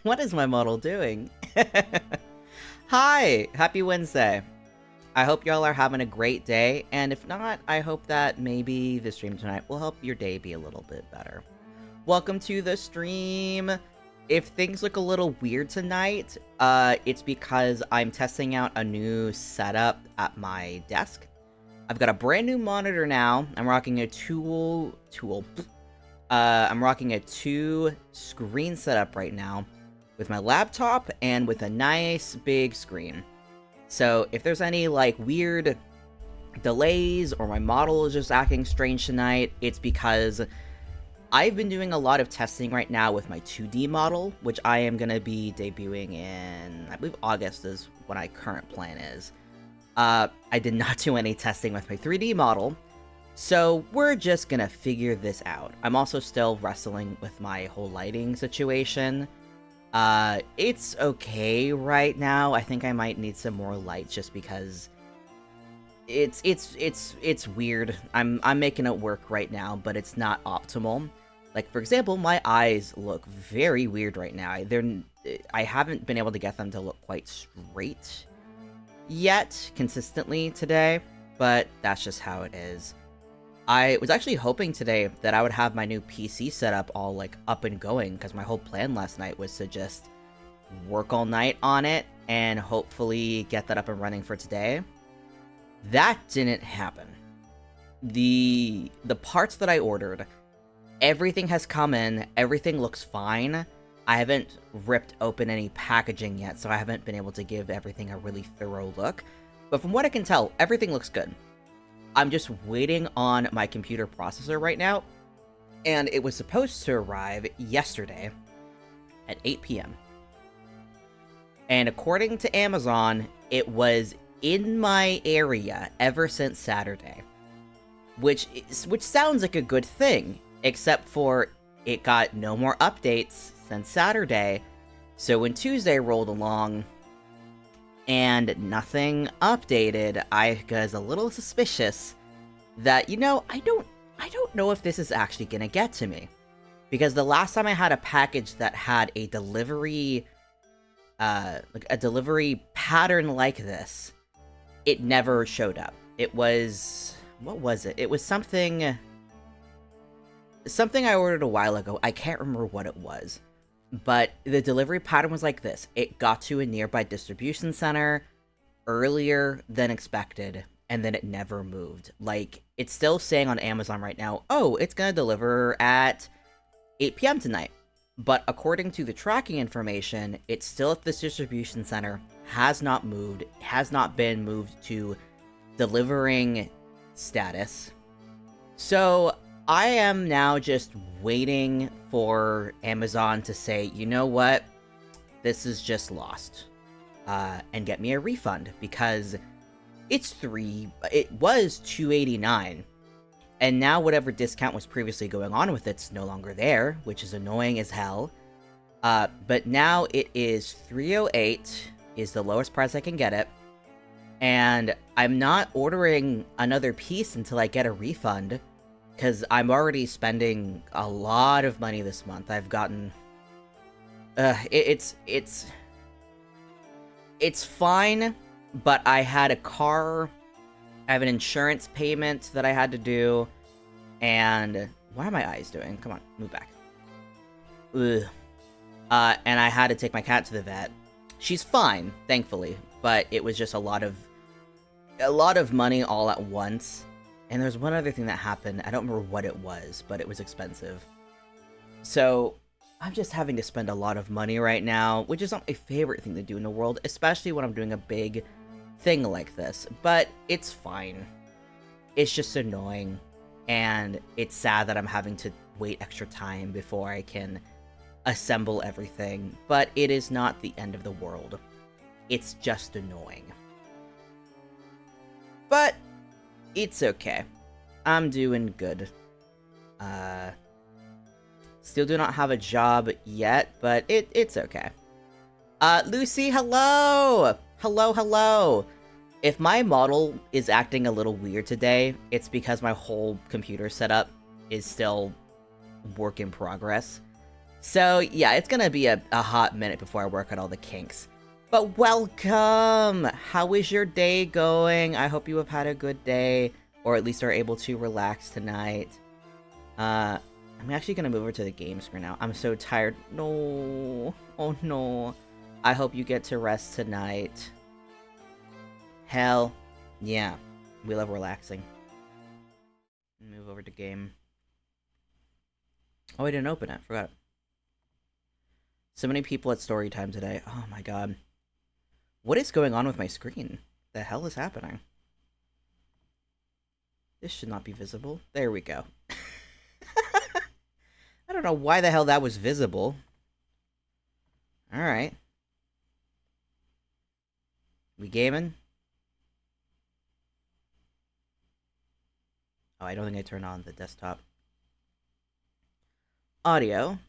What is my model doing? Hi! Happy Wednesday. I hope y'all are having a great day, and if not, I hope that maybe the stream tonight will help your day be a little bit better. Welcome to the stream! If things look a little weird tonight, it's because I'm testing out a new setup at my desk. I've got a brand new monitor now. I'm rocking a I'm rocking a 2-screen setup right now with my laptop and with a nice big screen. So if there's any like weird delays or my model is just acting strange tonight, it's because I've been doing a lot of testing right now with my 2D model, which I am going to be debuting in, I believe August is what my current plan is. I did not do any testing with my 3D model, so we're just gonna figure this out. I'm also still wrestling with my whole lighting situation. It's okay right now. I think I might need some more lights just because it's weird. I'm making it work right now, but it's not optimal. Like, for example, my eyes look very weird right now. I haven't been able to get them to look quite straight yet consistently today, but that's just how it is. I was actually hoping today that I would have my new PC setup all like up and going, because my whole plan last night was to just work all night on it and hopefully get that up and running for today. That didn't happen. The parts that I ordered, everything has come in, everything looks fine. I haven't ripped open any packaging yet, so I haven't been able to give everything a really thorough look. But from what I can tell, everything looks good. I'm just waiting on my computer processor right now, and it was supposed to arrive yesterday at 8 p.m. And according to Amazon, it was in my area ever since Saturday, which sounds like a good thing, except for it got no more updates since Saturday. So when Tuesday rolled along and nothing updated, I was a little suspicious that, you know, I don't know if this is actually gonna get to me. Because the last time I had a package that had a delivery pattern like this, it never showed up. It was, what was it? It was something I ordered a while ago. I can't remember what it was. But the delivery pattern was like this. It got to a nearby distribution center earlier than expected, and then it never moved. Like, it's still saying on Amazon right now, oh, it's gonna deliver at 8 p.m. tonight. But according to the tracking information, it's still at this distribution center, has not moved, has not been moved to delivering status. So I am now just waiting for Amazon to say, you know what, this is just lost, and get me a refund, because it was $2.89, and now whatever discount was previously going on with it's no longer there, which is annoying as hell. But now it is $3.08 is the lowest price I can get it, and I'm not ordering another piece until I get a refund, because I'm already spending a lot of money this month. I've gotten... It's fine, but I had a car, I have an insurance payment that I had to do, and... What are my eyes doing? Come on, move back. Ugh. And I had to take my cat to the vet. She's fine, thankfully, but it was just a lot of money all at once. And there's one other thing that happened. I don't remember what it was, but it was expensive. So I'm just having to spend a lot of money right now, which is not my favorite thing to do in the world, especially when I'm doing a big thing like this. But it's fine. It's just annoying. And it's sad that I'm having to wait extra time before I can assemble everything. But it is not the end of the world. It's just annoying. But it's okay. I'm doing good. Still do not have a job yet, but it's okay. Lucy, hello! Hello. If my model is acting a little weird today, it's because my whole computer setup is still work in progress. So, yeah, it's gonna be a hot minute before I work out all the kinks. But welcome! How is your day going? I hope you have had a good day, or at least are able to relax tonight. I'm actually gonna move over to the game screen now. I'm so tired. No. Oh no. I hope you get to rest tonight. Hell, yeah. We love relaxing. Move over to game. Oh, I didn't open it. Forgot. So many people at story time today. Oh my god. What is going on with my screen? The hell is happening? This should not be visible. There we go. I don't know why the hell that was visible. Alright. We gaming? Oh, I don't think I turned on the desktop. Audio.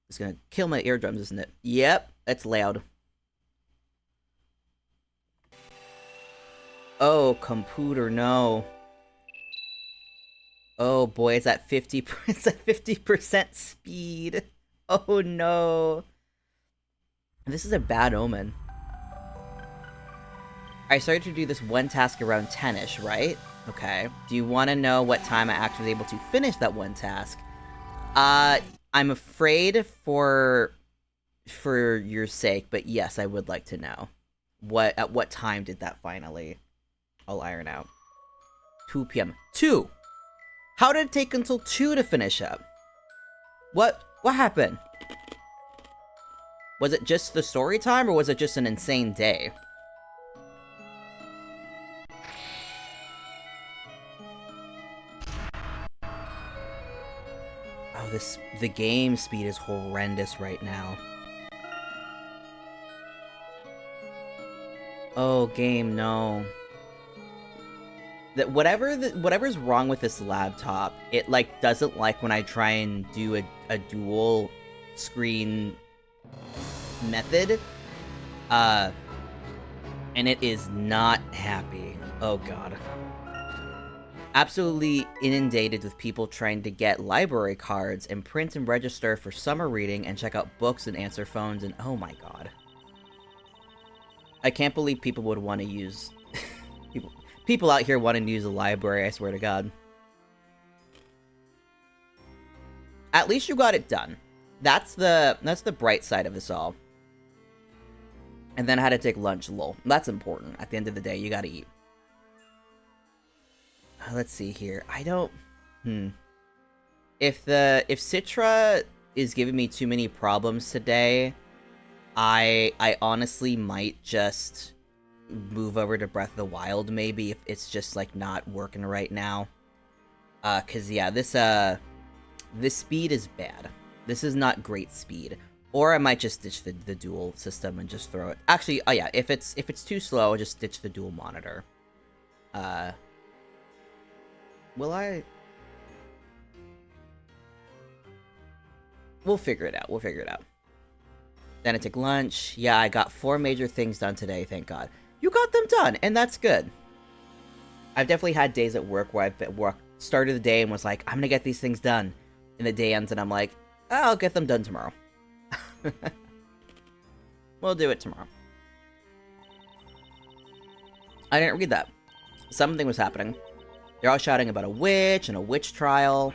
It's gonna kill my eardrums, isn't it? Yep, it's loud. Oh, computer, no. Oh boy, it's at 50%, it's at 50% speed. Oh no. This is a bad omen. I started to do this one task around 10ish, right? Okay. Do you want to know what time I actually was able to finish that one task? I'm afraid for your sake, but yes, I would like to know. At what time did that finally all iron out? 2 p.m. 2! How did it take until 2 to finish up? What happened? Was it just the story time, or was it just an insane day? Oh, the game speed is horrendous right now. Oh, game, no. That whatever's wrong with this laptop, it like doesn't like when I try and do a dual screen method. And it is not happy. Oh god. Absolutely inundated with people trying to get library cards and print and register for summer reading and check out books and answer phones, and oh my god. I can't believe people would want to use people out here wanting to use a library, I swear to god. At least you got it done. That's the bright side of this all. And then I had to take lunch, lol. That's important. At the end of the day, you gotta eat. Let's see here. I don't... If Citra is giving me too many problems today, I honestly might just move over to Breath of the Wild, maybe, if it's just, like, not working right now. Cause, yeah, this speed is bad. This is not great speed. Or I might just ditch the dual system and just throw it. Actually, oh yeah, if it's too slow, I'll just ditch the dual monitor. Will I? We'll figure it out. We'll figure it out. Then I took lunch. Yeah, I got 4 major things done today, thank God. You got them done, and that's good. I've definitely had days at work where I've started the day and was like, I'm gonna get these things done. And the day ends and I'm like, I'll get them done tomorrow. We'll do it tomorrow. I didn't read that. Something was happening. They're all shouting about a witch and a witch trial.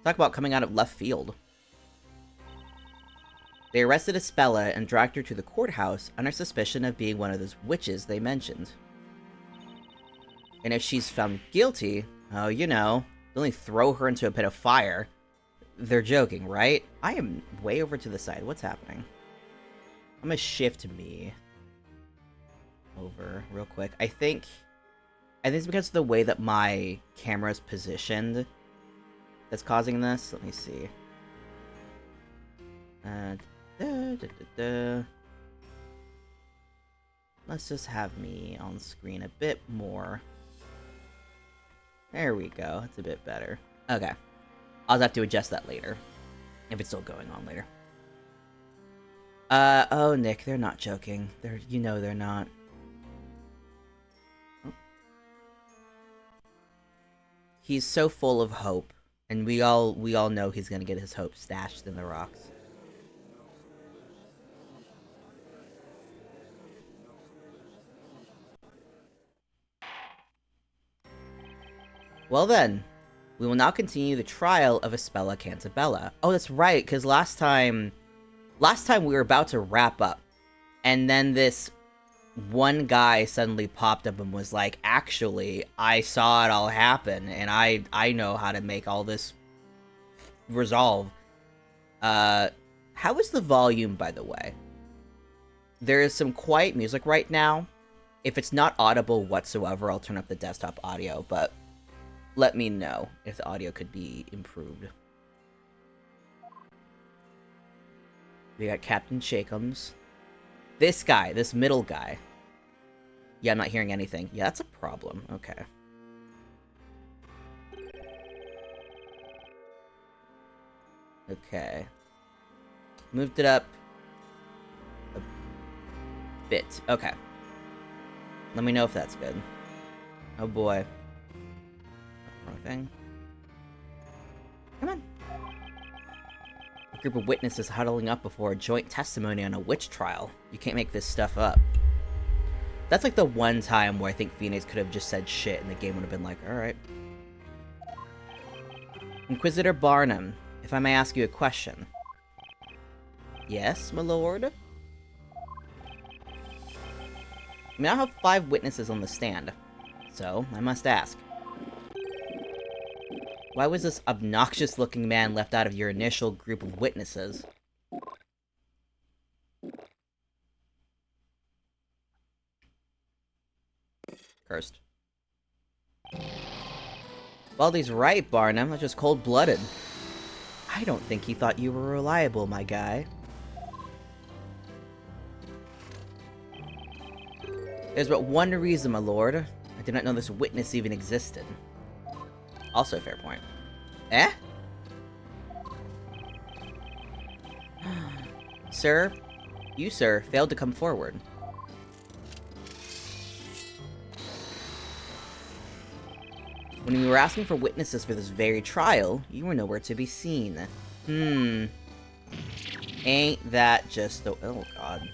Talk about coming out of left field. They arrested Espella and dragged her to the courthouse under suspicion of being one of those witches they mentioned. And if she's found guilty, oh, you know, they'll only throw her into a pit of fire. They're joking, right? I am way over to the side. What's happening? I'm gonna shift me over real quick. I think it's because of the way that my camera's positioned that's causing this. Let me see. Let's just have me on screen a bit more. There we go. It's a bit better. Okay. I'll have to adjust that later. If it's still going on later. Oh, Nick, they're not joking. You know they're not. Oh. He's so full of hope And we all know he's gonna get his hope stashed in the rocks. Well then, we will now continue the trial of Espella Cantabella. Oh, that's right, because last time we were about to wrap up, and then this one guy suddenly popped up and was like, actually, I saw it all happen, and I know how to make all this resolve. How is the volume, by the way? There is some quiet music right now. If it's not audible whatsoever, I'll turn up the desktop audio, but let me know if the audio could be improved. We got Captain Shakeums. This guy, this middle guy. Yeah, I'm not hearing anything. Yeah, that's a problem. Okay. Okay. Moved it up a bit. Okay. Let me know if that's good. Oh boy. Wrong thing. Come on. A group of witnesses huddling up before a joint testimony on a witch trial. You can't make this stuff up. That's like the one time where I think Phoenix could have just said shit and the game would have been like, alright. Inquisitor Barnum, if I may ask you a question. Yes, my lord? I mean, I have 5 witnesses on the stand, so I must ask. Why was this obnoxious-looking man left out of your initial group of witnesses? Cursed. Baldy's right, Barnum. That's just cold-blooded. I don't think he thought you were reliable, my guy. There's but one reason, my lord. I did not know this witness even existed. Also a fair point. Eh? Sir, you, sir, failed to come forward. When we were asking for witnesses for this very trial, you were nowhere to be seen. Ain't that just the... Oh, God.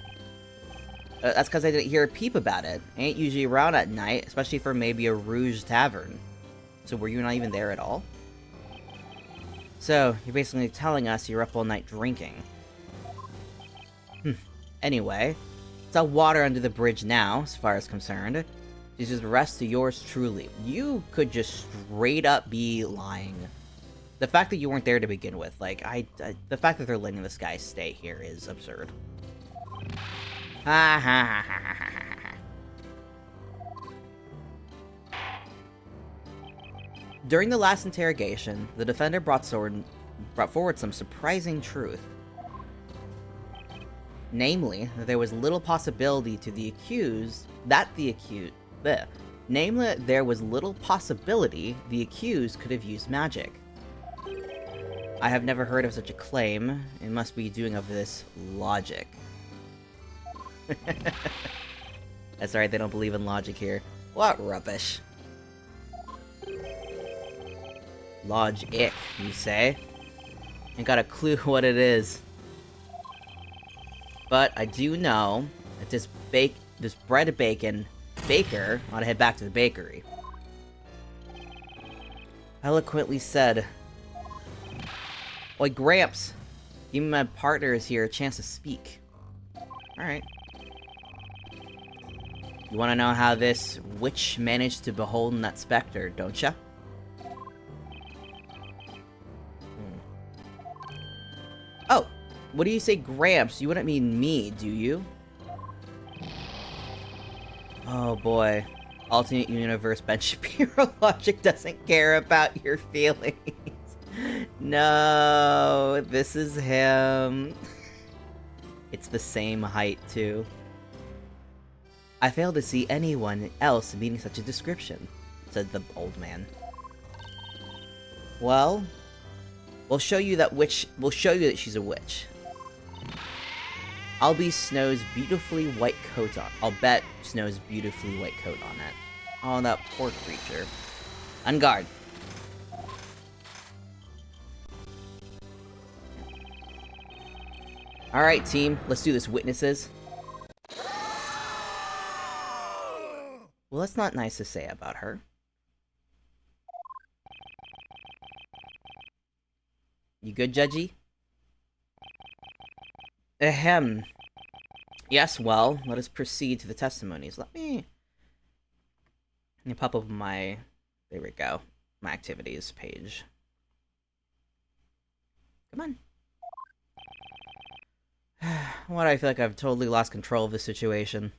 That's because I didn't hear a peep about it. I ain't usually around at night, especially for maybe a Rouge Tavern. So were you not even there at all? So, you're basically telling us you're up all night drinking. Anyway, it's all water under the bridge now, as far as concerned. This is the rest of yours truly. You could just straight up be lying. The fact that you weren't there to begin with, like, the fact that they're letting this guy stay here is absurd. Ha ha ha ha ha ha. During the last interrogation, the defender brought forward some surprising truth. Namely, that there was little possibility to the accused Namely, there was little possibility the accused could have used magic. I have never heard of such a claim. It must be doing of this logic. That's right, they don't believe in logic here. What rubbish. Logic, you say? Ain't got a clue what it is. But I do know that this bread bacon baker ought to head back to the bakery. Eloquently said. Oi, Gramps! Give me my partners here a chance to speak. Alright. You wanna know how this witch managed to behold that specter, don't ya? Oh! What do you say, Gramps? You wouldn't mean me, do you? Oh boy. Alternate universe Ben Shapiro logic doesn't care about your feelings. No, this is him. It's the same height, too. I fail to see anyone else meeting such a description, said the old man. Well, we'll show you that she's a witch. I'll be Snow's beautifully white coat on. I'll bet Snow's beautifully white coat on it. Oh, that poor creature. On guard. Alright, team, let's do this, witnesses. Well, that's not nice to say about her. You good, Judgy? Ahem. Yes, well, let us proceed to the testimonies. Let me pop up my... There we go. My activities page. Come on. Why do I feel like I've totally lost control of this situation?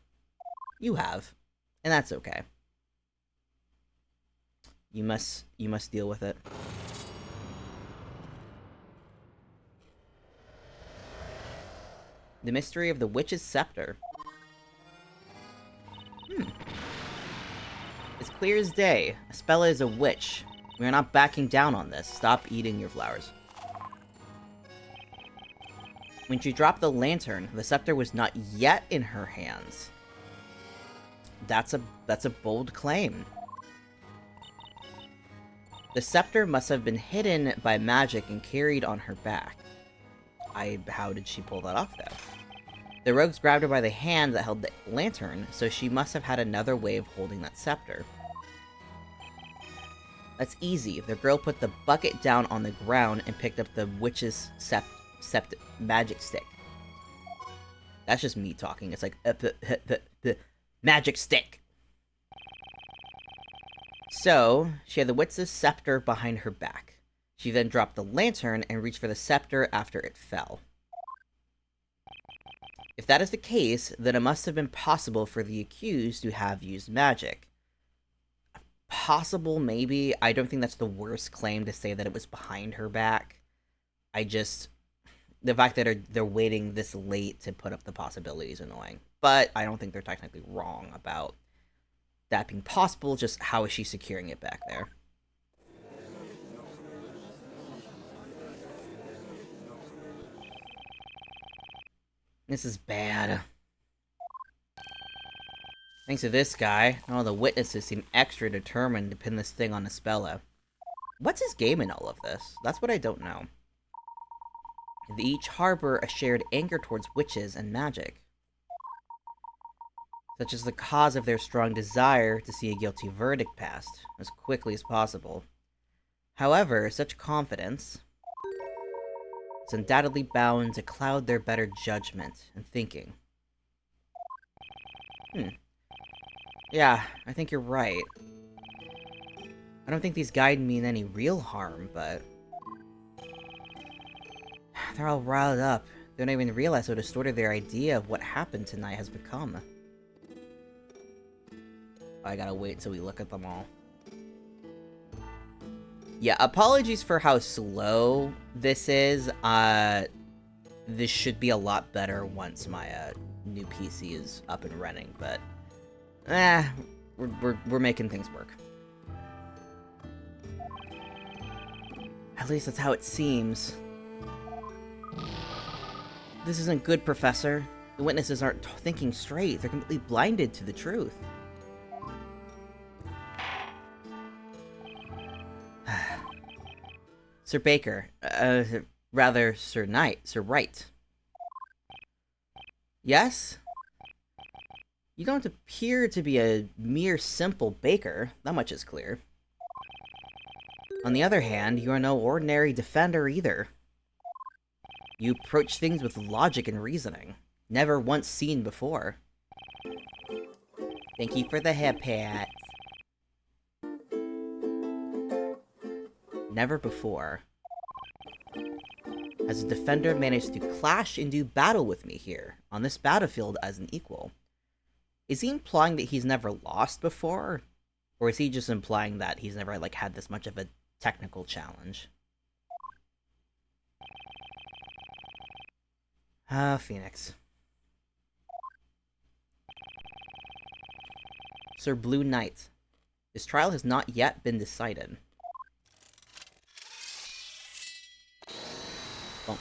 You have. And that's okay. You must deal with it. The mystery of the witch's scepter. It's clear as day. Espella is a witch. We are not backing down on this. Stop eating your flowers. When she dropped the lantern, the scepter was not yet in her hands. That's a bold claim. The scepter must have been hidden by magic and carried on her back. How did she pull that off, though? The rogues grabbed her by the hand that held the lantern, so she must have had another way of holding that scepter. That's easy. The girl put the bucket down on the ground and picked up the witch's magic stick. That's just me talking. It's like, magic stick. So, she had the witch's scepter behind her back. She then dropped the lantern and reached for the scepter after it fell. If that is the case, then it must have been possible for the accused to have used magic. Possible, maybe. I don't think that's the worst claim to say that it was behind her back. The fact that they're waiting this late to put up the possibility is annoying. But I don't think they're technically wrong about that being possible, just how is she securing it back there? This is bad. Thanks to this guy, all the witnesses seem extra determined to pin this thing on Espella. What's his game in all of this? That's what I don't know. They each harbor a shared anger towards witches and magic, such as the cause of their strong desire to see a guilty verdict passed as quickly as possible. However, such confidence is undoubtedly bound to cloud their better judgment and thinking. Yeah, I think you're right. I don't think these guys mean any real harm, but they're all riled up. They don't even realize how distorted their idea of what happened tonight has become. I gotta wait until we look at them all. Yeah, apologies for how slow this is. This should be a lot better once my new PC is up and running, but we're making things work. At least that's how it seems. This isn't good, Professor. The witnesses aren't thinking straight. They're completely blinded to the truth. Sir Baker, rather, Sir Knight, Sir Wright. Yes? You don't appear to be a mere simple baker, that much is clear. On the other hand, you are no ordinary defender either. You approach things with logic and reasoning, never once seen before. Thank you for the hip pat. Never before has a defender managed to clash and do battle with me here, on this battlefield as an equal. Is he implying that he's never lost before? Or is he just implying that he's never, like, had this much of a technical challenge? Phoenix. Sir Blue Knight. This trial has not yet been decided. Well,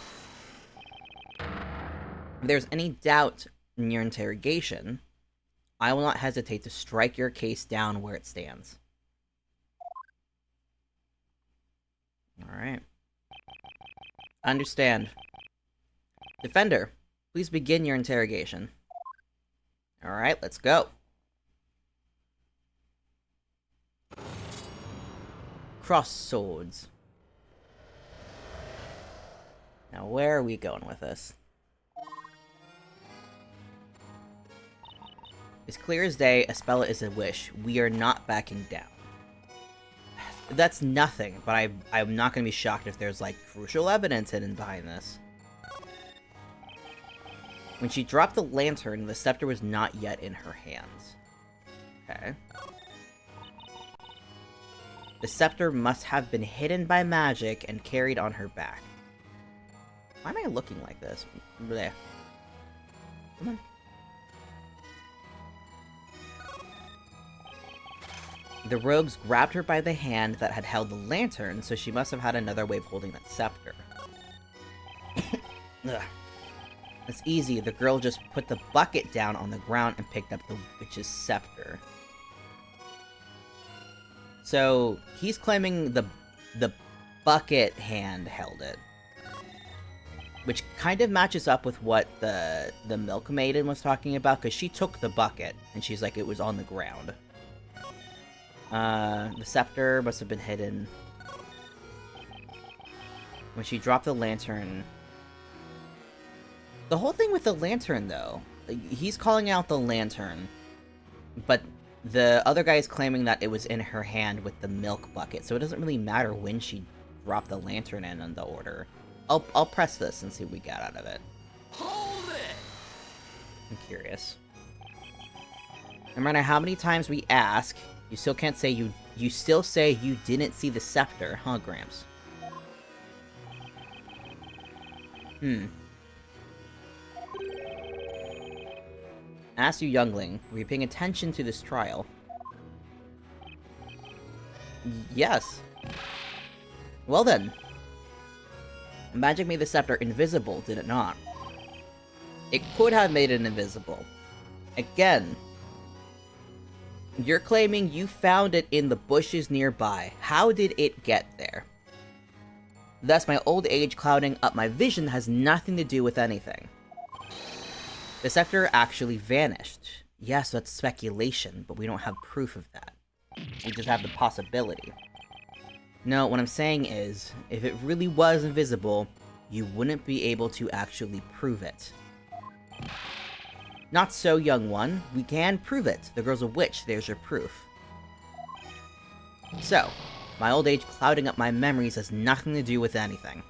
if there's any doubt in your interrogation, I will not hesitate to strike your case down where it stands. Alright. Understand. Defender, Please begin your interrogation. Alright, let's go. Cross swords. Now, where are we going with this? It's clear as day, a spell is a wish. We are not backing down. That's nothing, but I'm not going to be shocked if there's, like, crucial evidence hidden behind this. When she dropped the lantern, the scepter was not yet in her hands. Okay. The scepter must have been hidden by magic and carried on her back. Why am I looking like this? There. Come on. The rogues grabbed her by the hand that had held the lantern, so she must have had another way of holding that scepter. Ugh. It's easy, the girl just put the bucket down on the ground and picked up the witch's scepter. So, he's claiming the bucket hand held it. Which kind of matches up with what the milk maiden was talking about, because she took the bucket, and she's like, it was on the ground. The scepter must have been hidden. When she dropped the lantern... The whole thing with the lantern, though, he's calling out the lantern, but the other guy is claiming that it was in her hand with the milk bucket, so it doesn't really matter when she dropped the lantern in the order. I'll press this and see what we get out of it. Hold it! I'm curious. No matter how many times we ask, you still can't say you still say you didn't see the scepter, huh, Gramps? Ask you, youngling, were you paying attention to this trial? Yes. Well then. Magic made the scepter invisible, did it not? It could have made it invisible. Again. You're claiming you found it in the bushes nearby. How did it get there? Thus, my old age clouding up my vision has nothing to do with anything. The scepter actually vanished. Yes, that's speculation, but we don't have proof of that. We just have the possibility. No, what I'm saying is, if it really was invisible, you wouldn't be able to actually prove it. Not so, young one. We can prove it. The girl's a witch, there's your proof. So, my old age clouding up my memories has nothing to do with anything.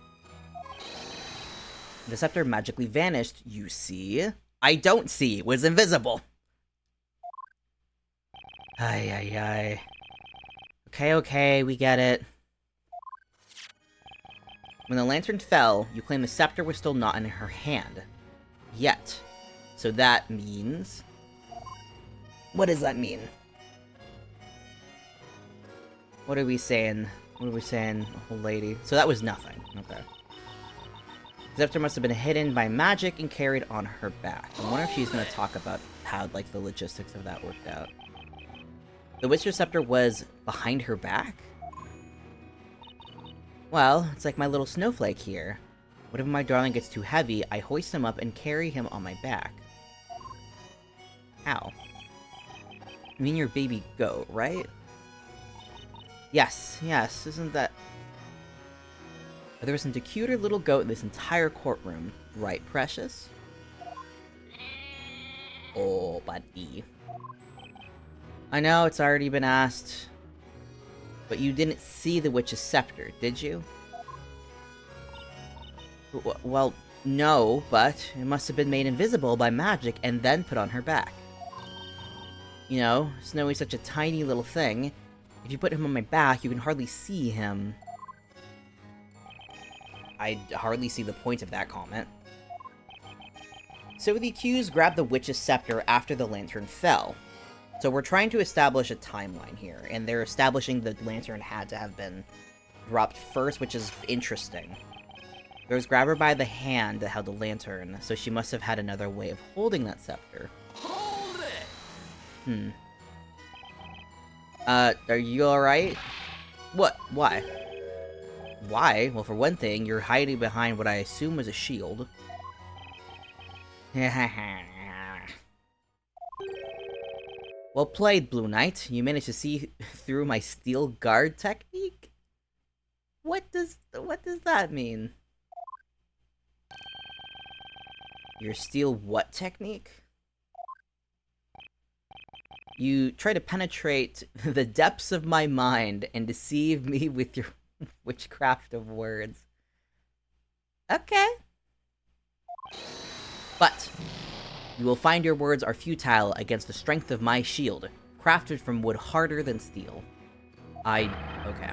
The scepter magically vanished, you see? I don't see, it was invisible! Ay, ay, ay. Okay, we get it. When the lantern fell, you claim the scepter was still not in her hand. Yet. So that means... What does that mean? What are we saying? What are we saying, old lady? So that was nothing. Okay. The scepter must have been hidden by magic and carried on her back. I wonder if she's going to talk about how, like, the logistics of that worked out. The witch's scepter was behind her back? Well, it's like my little snowflake here. Whenever my darling gets too heavy, I hoist him up and carry him on my back. How? I mean your baby goat, right? Yes, isn't that... There isn't a cuter little goat in this entire courtroom. Right, precious? Oh, buddy. I know it's already been asked, but you didn't see the witch's scepter, did you? Well, no, but it must have been made invisible by magic and then put on her back. You know, Snowy's such a tiny little thing. If you put him on my back, you can hardly see him. I hardly see the point of that comment. So the accused grabbed the witch's scepter after the lantern fell. So we're trying to establish a timeline here, and they're establishing the lantern had to have been dropped first, which is interesting. There was grab her by the hand that held the lantern, so she must have had another way of holding that scepter. Hold it! Are you alright? What? Why? Why? Well, for one thing, you're hiding behind what I assume was a shield. Well played, Blue Knight. You managed to see through my steel guard technique? What does that mean? Your steel what technique? You try to penetrate the depths of my mind and deceive me with your witchcraft of words. Okay. But you will find your words are futile against the strength of my shield, crafted from wood harder than steel. Okay.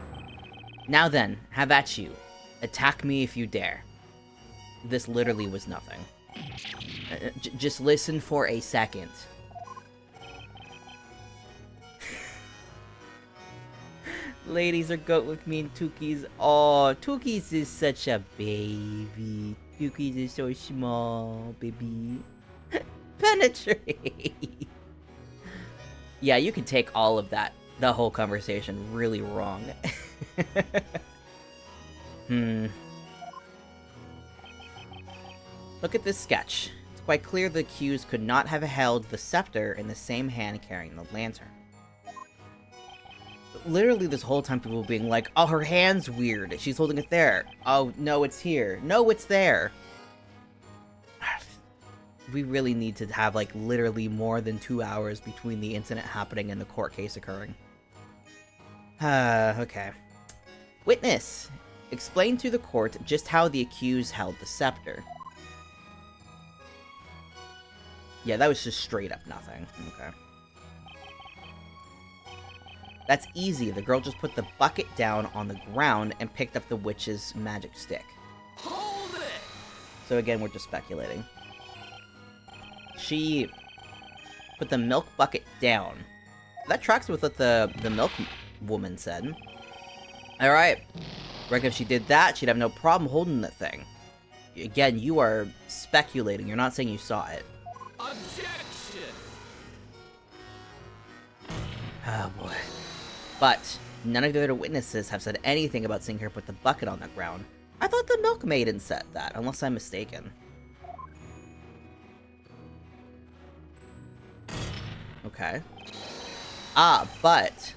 Now then, have at you. Attack me if you dare. This literally was nothing. Just listen for a second. Ladies are goat with me and Tukis. Oh, Tukis is such a baby. Tukis is so small, baby. Penetrate. Yeah, you can take all of that, the whole conversation, really wrong. Look at this sketch. It's quite clear the accused could not have held the scepter in the same hand carrying the lantern. Literally this whole time people being like, oh, her hand's weird. She's holding it there. Oh, no, it's here. No, it's there. We really need to have, like, literally more than 2 hours between the incident happening and the court case occurring. Okay. Witness! Explain to the court just how the accused held the scepter. Yeah, that was just straight up nothing. Okay. That's easy. The girl just put the bucket down on the ground and picked up the witch's magic stick. Hold it! So again, we're just speculating. She put the milk bucket down. That tracks with what the milk woman said. Alright. Reckon if she did that, she'd have no problem holding the thing. Again, you are speculating. You're not saying you saw it. Objection! Oh boy. But none of the other witnesses have said anything about seeing her put the bucket on the ground. I thought the milkmaiden said that, unless I'm mistaken. Okay. But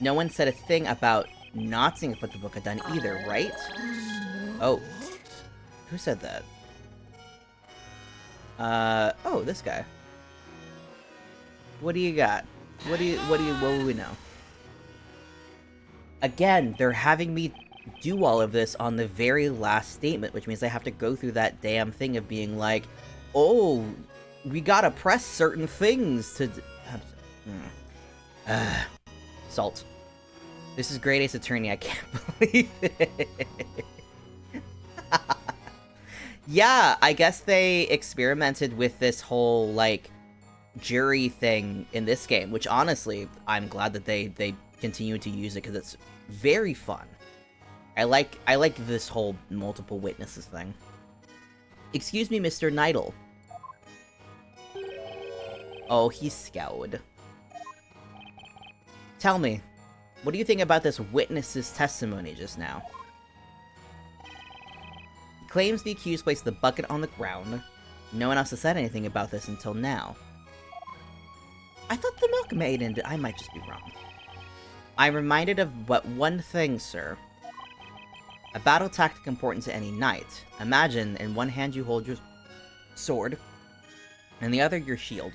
no one said a thing about not seeing her put the bucket down either, right? Oh. Who said that? Oh, this guy. What do you got? What will we know? Again, they're having me do all of this on the very last statement, which means I have to go through that damn thing of being like, oh, we gotta press certain things to... Salt. This is Great Ace Attorney, I can't believe it. Yeah, I guess they experimented with this whole, like, jury thing in this game, which honestly, I'm glad that they continue to use it, because it's very fun. I like this whole multiple witnesses thing. Excuse me, Mr. Neidl. Oh, he's scowled. Tell me, what do you think about this witness's testimony just now? He claims the accused placed the bucket on the ground. No one else has said anything about this until now. I thought the milkmaiden did. I might just be wrong. I'm reminded of but one thing, sir. A battle tactic important to any knight. Imagine in one hand you hold your sword, and the other your shield.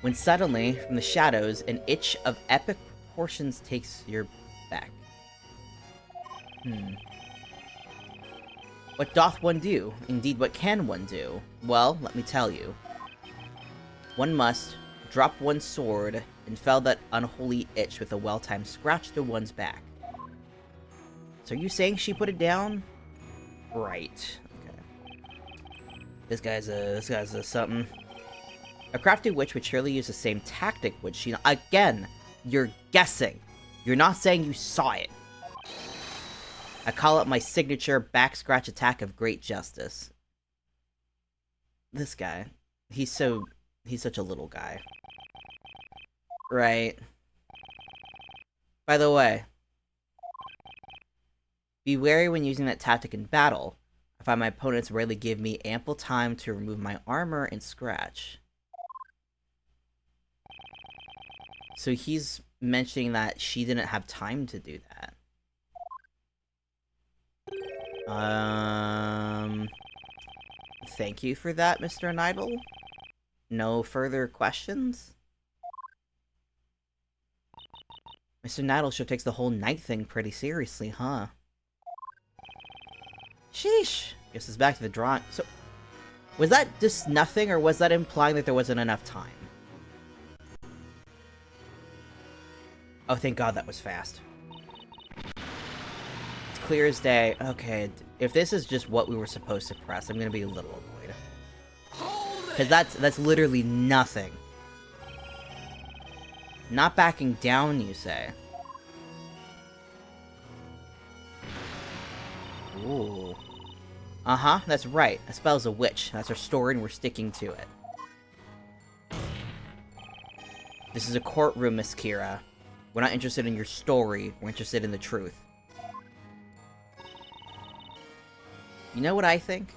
When suddenly, from the shadows, an itch of epic proportions takes your back. What doth one do? Indeed, what can one do? Well, let me tell you. One must drop one's sword and fell that unholy itch with a well-timed scratch to one's back. So are you saying she put it down? Right. Okay. This guy's a something. A crafty witch would surely use the same tactic, would she not? Again, you're guessing. You're not saying you saw it. I call it my signature back scratch attack of great justice. This guy. He's such a little guy. Right. By the way, be wary when using that tactic in battle. A I find my opponents rarely give me ample time to remove my armor and scratch. So he's mentioning that she didn't have time to do that. Thank you for that, Mr. Nidal. No further questions? Mr. Nidal sure takes the whole night thing pretty seriously, huh? Sheesh. Guess it's back to the drawing. So, was that just nothing, or was that implying that there wasn't enough time? Oh, thank God that was fast. It's clear as day. Okay, if this is just what we were supposed to press, I'm gonna be a little annoyed. Because that's literally nothing. Not backing down, you say? Ooh. Uh-huh, that's right. A spell's a witch. That's our story, and we're sticking to it. This is a courtroom, Miss Kira. We're not interested in your story. We're interested in the truth. You know what I think?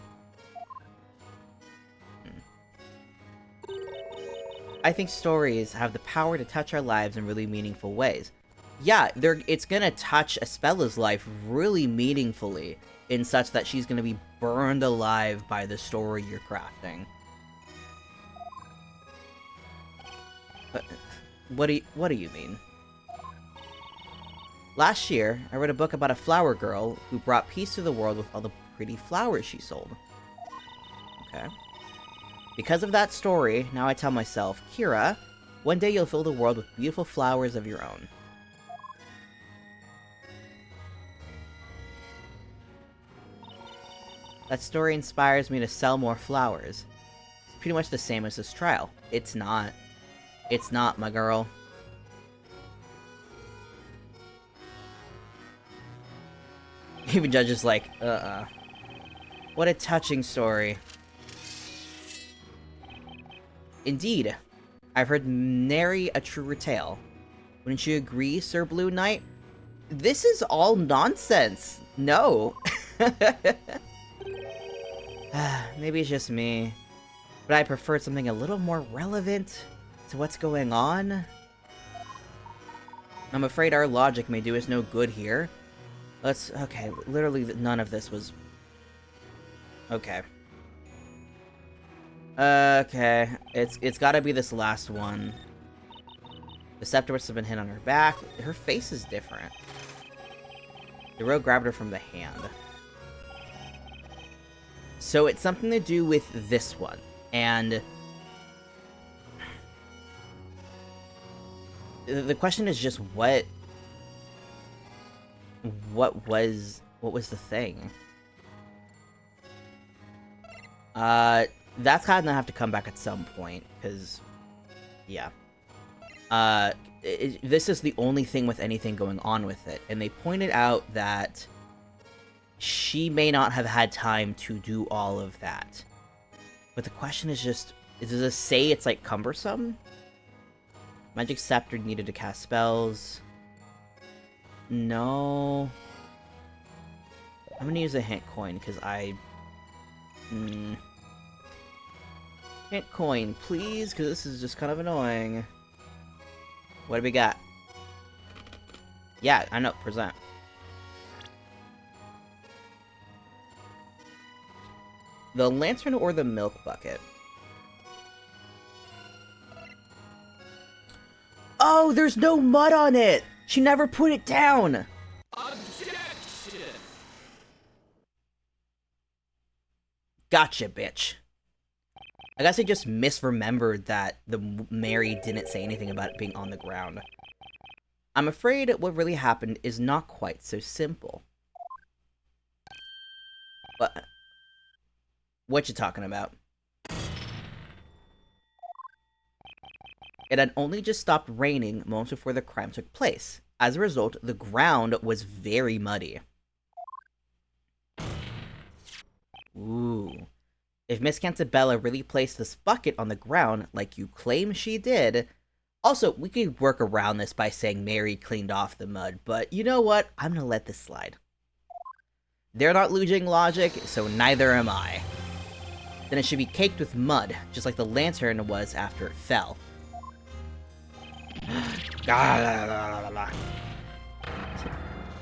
I think stories have the power to touch our lives in really meaningful ways. Yeah, it's gonna touch Espella's life really meaningfully, in such that she's gonna be burned alive by the story you're crafting. But what do you mean? Last year, I read a book about a flower girl who brought peace to the world with all the pretty flowers she sold. Okay. Because of that story, now I tell myself, Kira, one day you'll fill the world with beautiful flowers of your own. That story inspires me to sell more flowers. It's pretty much the same as this trial. It's not. It's not, my girl. Even Judge is like, What a touching story. Indeed. I've heard nary a truer tale. Wouldn't you agree, Sir Blue Knight? This is all nonsense. No. Maybe it's just me. But I preferred something a little more relevant to what's going on. I'm afraid our logic may do us no good here. Okay, literally none of this was... Okay. Okay, it's gotta be this last one. The Scepterus has been hit on her back. Her face is different. The rogue grabbed her from the hand. So it's something to do with this one. And... the question is just what was the thing? That's gonna have to come back at some point, because, yeah. This is the only thing with anything going on with it, and they pointed out that she may not have had time to do all of that. But the question is just, does it say it's, like, cumbersome? Magic Scepter needed to cast spells. No. I'm gonna use a hint coin, because Hint coin, please, because this is just kind of annoying. What do we got? Yeah, I know, present. The lantern or the milk bucket? Oh, there's no mud on it! She never put it down! Objection! Gotcha, bitch. I guess I just misremembered that Mary didn't say anything about it being on the ground. I'm afraid what really happened is not quite so simple. What you talking about? It had only just stopped raining moments before the crime took place. As a result, the ground was very muddy. Ooh. If Miss Cantabella really placed this bucket on the ground like you claim she did... Also, we could work around this by saying Mary cleaned off the mud, but you know what? I'm gonna let this slide. They're not losing logic, so neither am I. Then it should be caked with mud, just like the lantern was after it fell.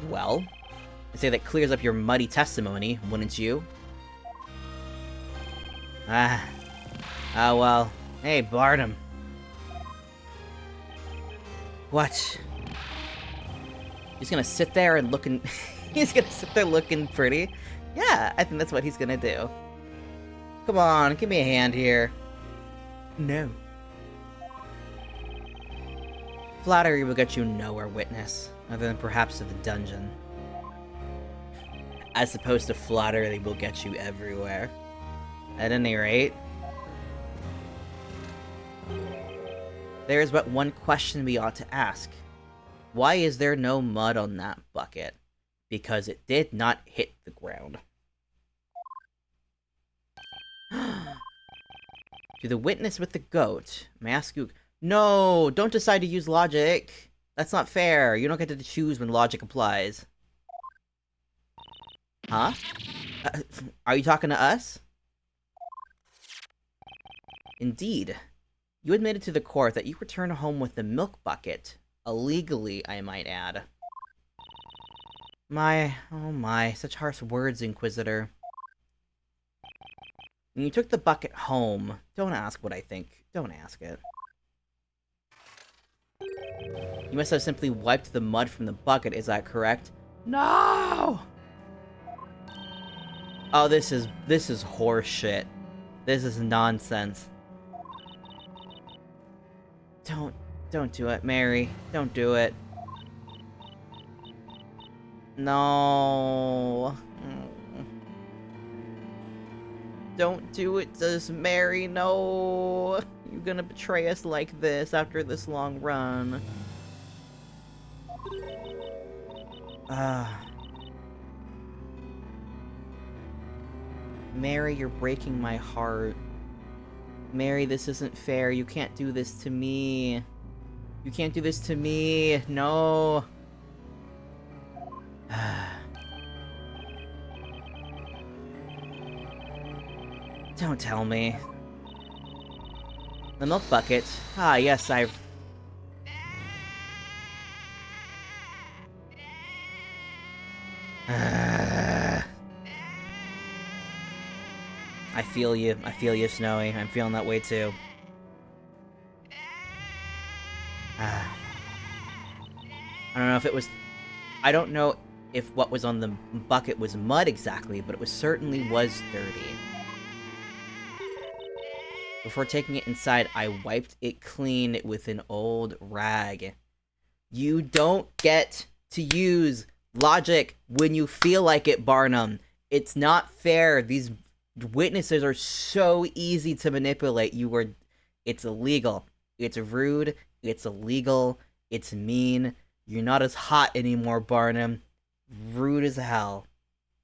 Well, I'd say that clears up your muddy testimony, wouldn't you? Oh well. Hey, Barnum. What? He's gonna sit there and looking... he's gonna sit there looking pretty? Yeah, I think that's what he's gonna do. Come on, give me a hand here. No. Flattery will get you nowhere, witness, other than perhaps to the dungeon. As opposed to flattery will get you everywhere. At any rate, there is but one question we ought to ask. Why is there no mud on that bucket? Because it did not hit the ground. To the witness with the goat, may I ask you... No! Don't decide to use logic! That's not fair! You don't get to choose when logic applies. Huh? Are you talking to us? Indeed. You admitted to the court that you returned home with the milk bucket. Illegally, I might add. Oh my, such harsh words, Inquisitor. When you took the bucket home, don't ask what I think. Don't ask it. You must have simply wiped the mud from the bucket, is that correct? No! Oh, this is horse shit. This is nonsense. Don't do it, Mary. Don't do it. No. Don't do it to us, Mary. No. You're gonna betray us like this after this long run. Mary, you're breaking my heart. Mary, this isn't fair. You can't do this to me. You can't do this to me. No. Don't tell me. The milk bucket. Ah, yes, I feel you. I feel you, Snowy. I'm feeling that way too. I don't know if it was... I don't know if what was on the bucket was mud exactly, but it certainly was dirty. Before taking it inside, I wiped it clean with an old rag. You don't get to use logic when you feel like it, Barnum. It's not fair. These witnesses are so easy to manipulate. It's illegal. It's rude. It's illegal. It's mean. You're not as hot anymore, Barnum. Rude as hell.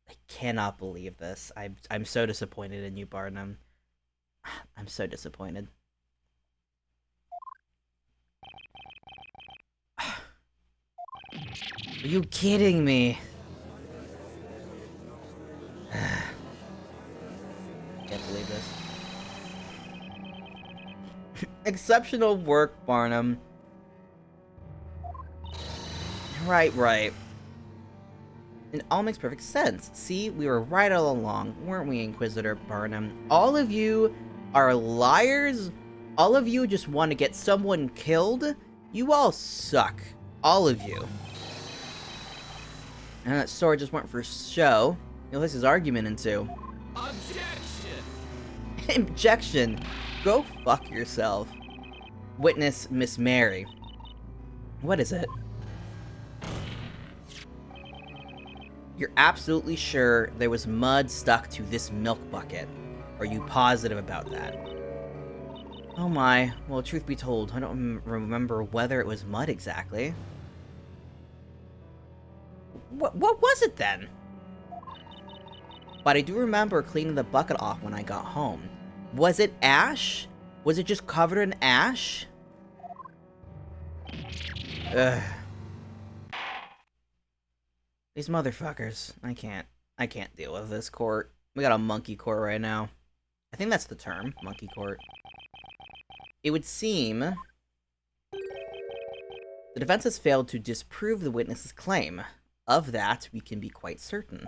I cannot believe this. I'm so disappointed in you, Barnum. I'm so disappointed. Are you kidding me? Can't believe this. Exceptional work, Barnum. Right. It all makes perfect sense. See, we were right all along, weren't we, Inquisitor Barnum? All of you are liars. All of you just want to get someone killed. You all suck. All of you. And that sword just went for show. You'll list his argument into. Objection! Objection! Go fuck yourself. Witness Miss Mary. What is it? You're absolutely sure there was mud stuck to this milk bucket. Are you positive about that? Oh my. Well, truth be told, I don't remember whether it was mud exactly. What was it then? But I do remember cleaning the bucket off when I got home. Was it ash? Was it just covered in ash? Ugh. These motherfuckers. I I can't deal with this court. We got a monkey court right now. I think that's the term, monkey court. It would seem the defense has failed to disprove the witness's claim. Of that, we can be quite certain.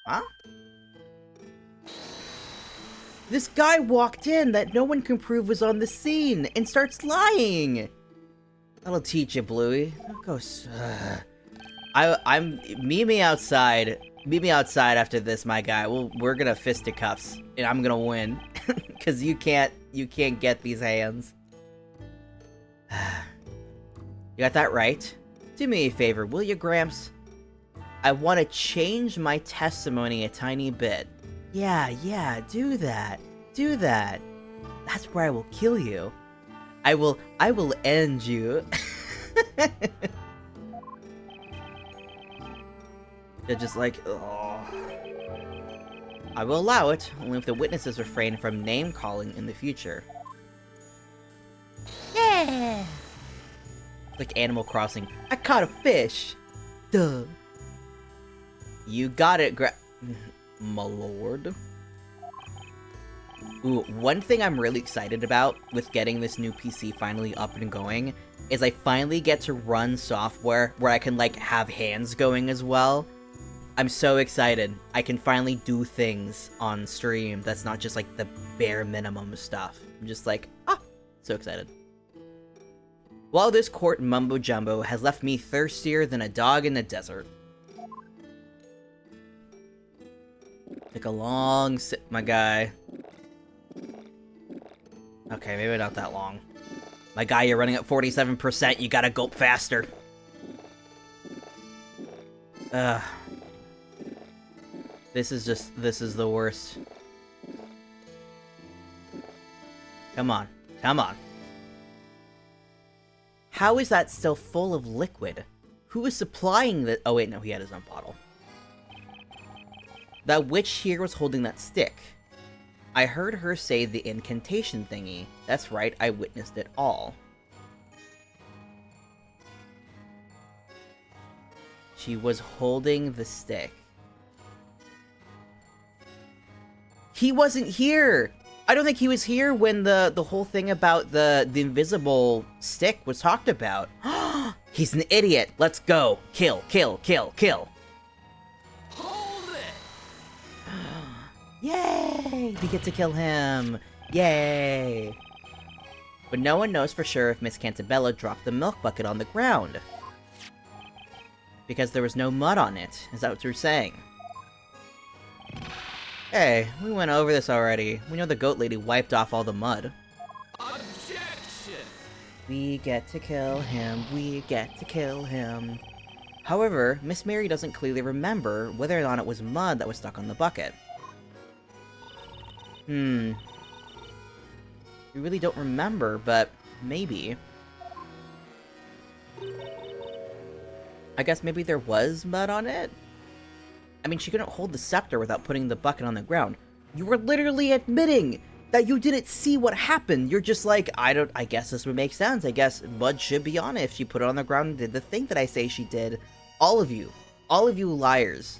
Huh? This guy walked in that no one can prove was on the scene and starts lying. That'll teach you, Bluey. Go. Meet me outside. Meet me outside after this, my guy. We're gonna fisticuffs, and I'm gonna win, cause you can't get these hands. You got that right. Do me a favor, will you, Gramps? I want to change my testimony a tiny bit. Yeah, do that. Do that. That's where I will kill you. I will end you. They're just like, oh. I will allow it, only if the witnesses refrain from name-calling in the future. Yeah! Like Animal Crossing. I caught a fish! Duh. You got it, my lord. Ooh, one thing I'm really excited about with getting this new PC finally up and going is I finally get to run software where I can, like, have hands going as well. I'm so excited. I can finally do things on stream that's not just, like, the bare minimum stuff. I'm just like, so excited. While this court mumbo-jumbo has left me thirstier than a dog in the desert. Take a long sip, my guy. Okay, maybe not that long. My guy, you're running at 47%, you gotta gulp faster. This is the worst. Come on, come on. How is that still full of liquid? Who is supplying the— oh wait, no, he had his own bottle. That witch here was holding that stick. I heard her say the incantation thingy. That's right, I witnessed it all. She was holding the stick. He wasn't here! I don't think he was here when the whole thing about the invisible stick was talked about. He's an idiot! Let's go! Kill, kill, kill, kill! Hold it! Yay! We get to kill him! Yay! But no one knows for sure if Miss Cantabella dropped the milk bucket on the ground. Because there was no mud on it. Is that what you're saying? Hey, we went over this already. We know the goat lady wiped off all the mud. Objection! We get to kill him. We get to kill him. However, Miss Mary doesn't clearly remember whether or not it was mud that was stuck on the bucket. We really don't remember, but maybe. I guess maybe there was mud on it? I mean, she couldn't hold the scepter without putting the bucket on the ground. You were literally admitting that you didn't see what happened. You're just like, I guess this would make sense. I guess mud should be on it if she put it on the ground and did the thing that I say she did. All of you liars.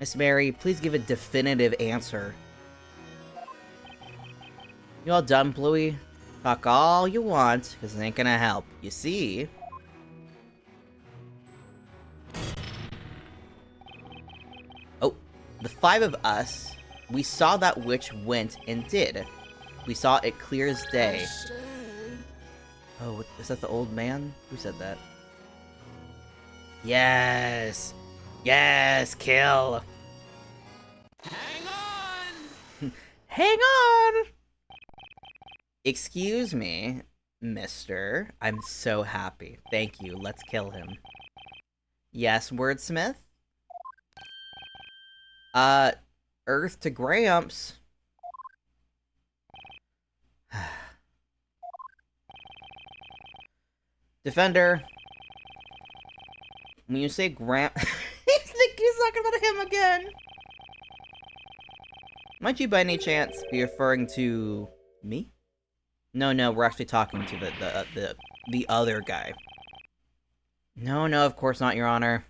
Miss Mary, please give a definitive answer. You all done, Bluey? Talk all you want, because it ain't gonna help. You see? Oh, the five of us, we saw that witch went and did. We saw it clear as day. Oh, is that the old man? Who said that? Yes! Yes, kill! Hang on! Hang on! Excuse me, mister. I'm so happy. Thank you. Let's kill him. Yes, wordsmith? Earth to Gramps. Defender. When you say Gramps... he's talking about him again! Might you by any chance be referring to me? No, we're actually talking to the other guy. No, no, of course not, Your Honor.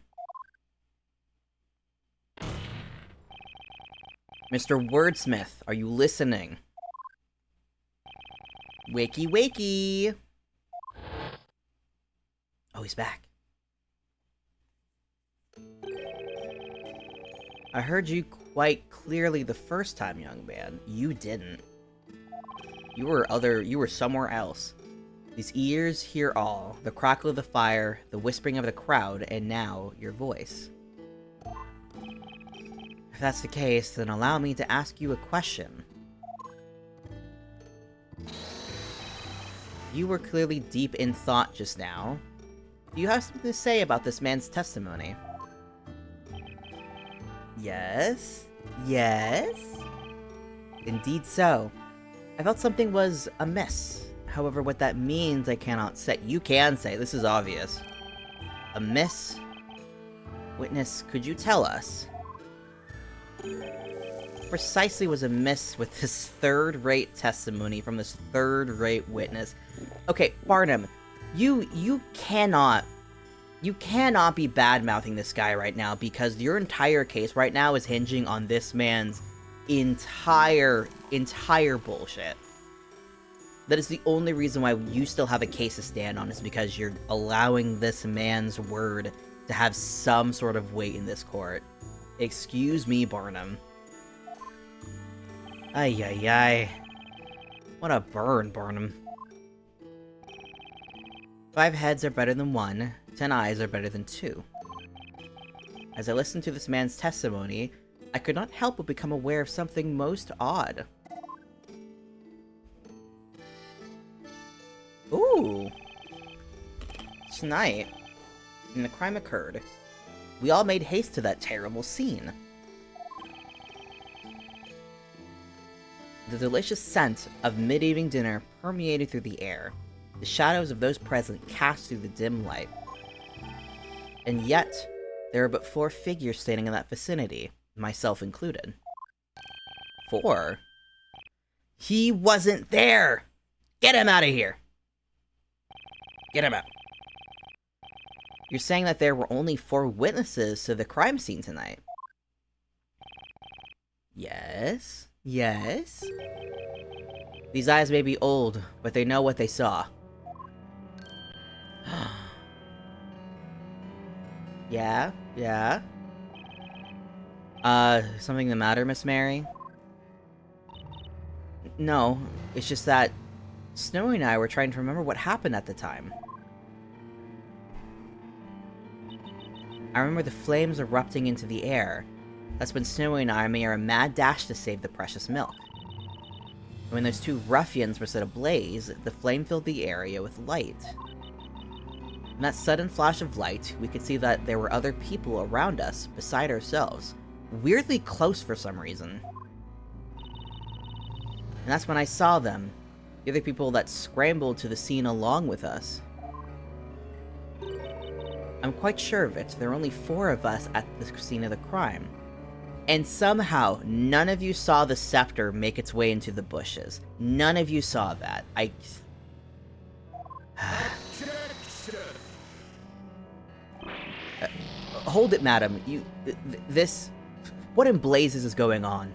Mr. Wordsmith, are you listening? Wakey, wakey! Oh, he's back. I heard you quite clearly the first time, young man. You didn't. You were somewhere else. These ears hear all, the crackle of the fire, the whispering of the crowd, and now, your voice. If that's the case, then allow me to ask you a question. You were clearly deep in thought just now. Do you have something to say about this man's testimony? Yes? Yes? Indeed so. I felt something was amiss. However, what that means I cannot say. You can say, this is obvious. Amiss? Witness, could you tell us? Precisely was amiss with this third-rate testimony from this third-rate witness. Okay, Barnum, you cannot be bad-mouthing this guy right now, because your entire case right now is hinging on this man's entire bullshit. That is the only reason why you still have a case to stand on, is because you're allowing this man's word to have some sort of weight in this court. Excuse me, Barnum. Ay, ay, ay. What a burn, Barnum. 5 heads are better than 1, 10 eyes are better than 2. As I listened to this man's testimony, I could not help but become aware of something most odd. Ooh! Tonight, when the crime occurred, we all made haste to that terrible scene. The delicious scent of mid-evening dinner permeated through the air, the shadows of those present cast through the dim light. And yet, there were but 4 figures standing in that vicinity, myself included. 4? He wasn't there! Get him out of here! Get him out. You're saying that there were only 4 witnesses to the crime scene tonight? Yes? Yes? These eyes may be old, but they know what they saw. Yeah? Yeah? Something the matter, Miss Mary? No, it's just that Snowy and I were trying to remember what happened at the time. I remember the flames erupting into the air. That's when Snowy and I made a mad dash to save the precious milk. And when those 2 ruffians were set ablaze, the flame filled the area with light. In that sudden flash of light, we could see that there were other people around us, beside ourselves, weirdly close for some reason. And that's when I saw them, the other people that scrambled to the scene along with us. I'm quite sure of it, there were only 4 of us at the scene of the crime. And somehow, none of you saw the scepter make its way into the bushes. None of you saw that. Hold it, madam. This... What in blazes is going on?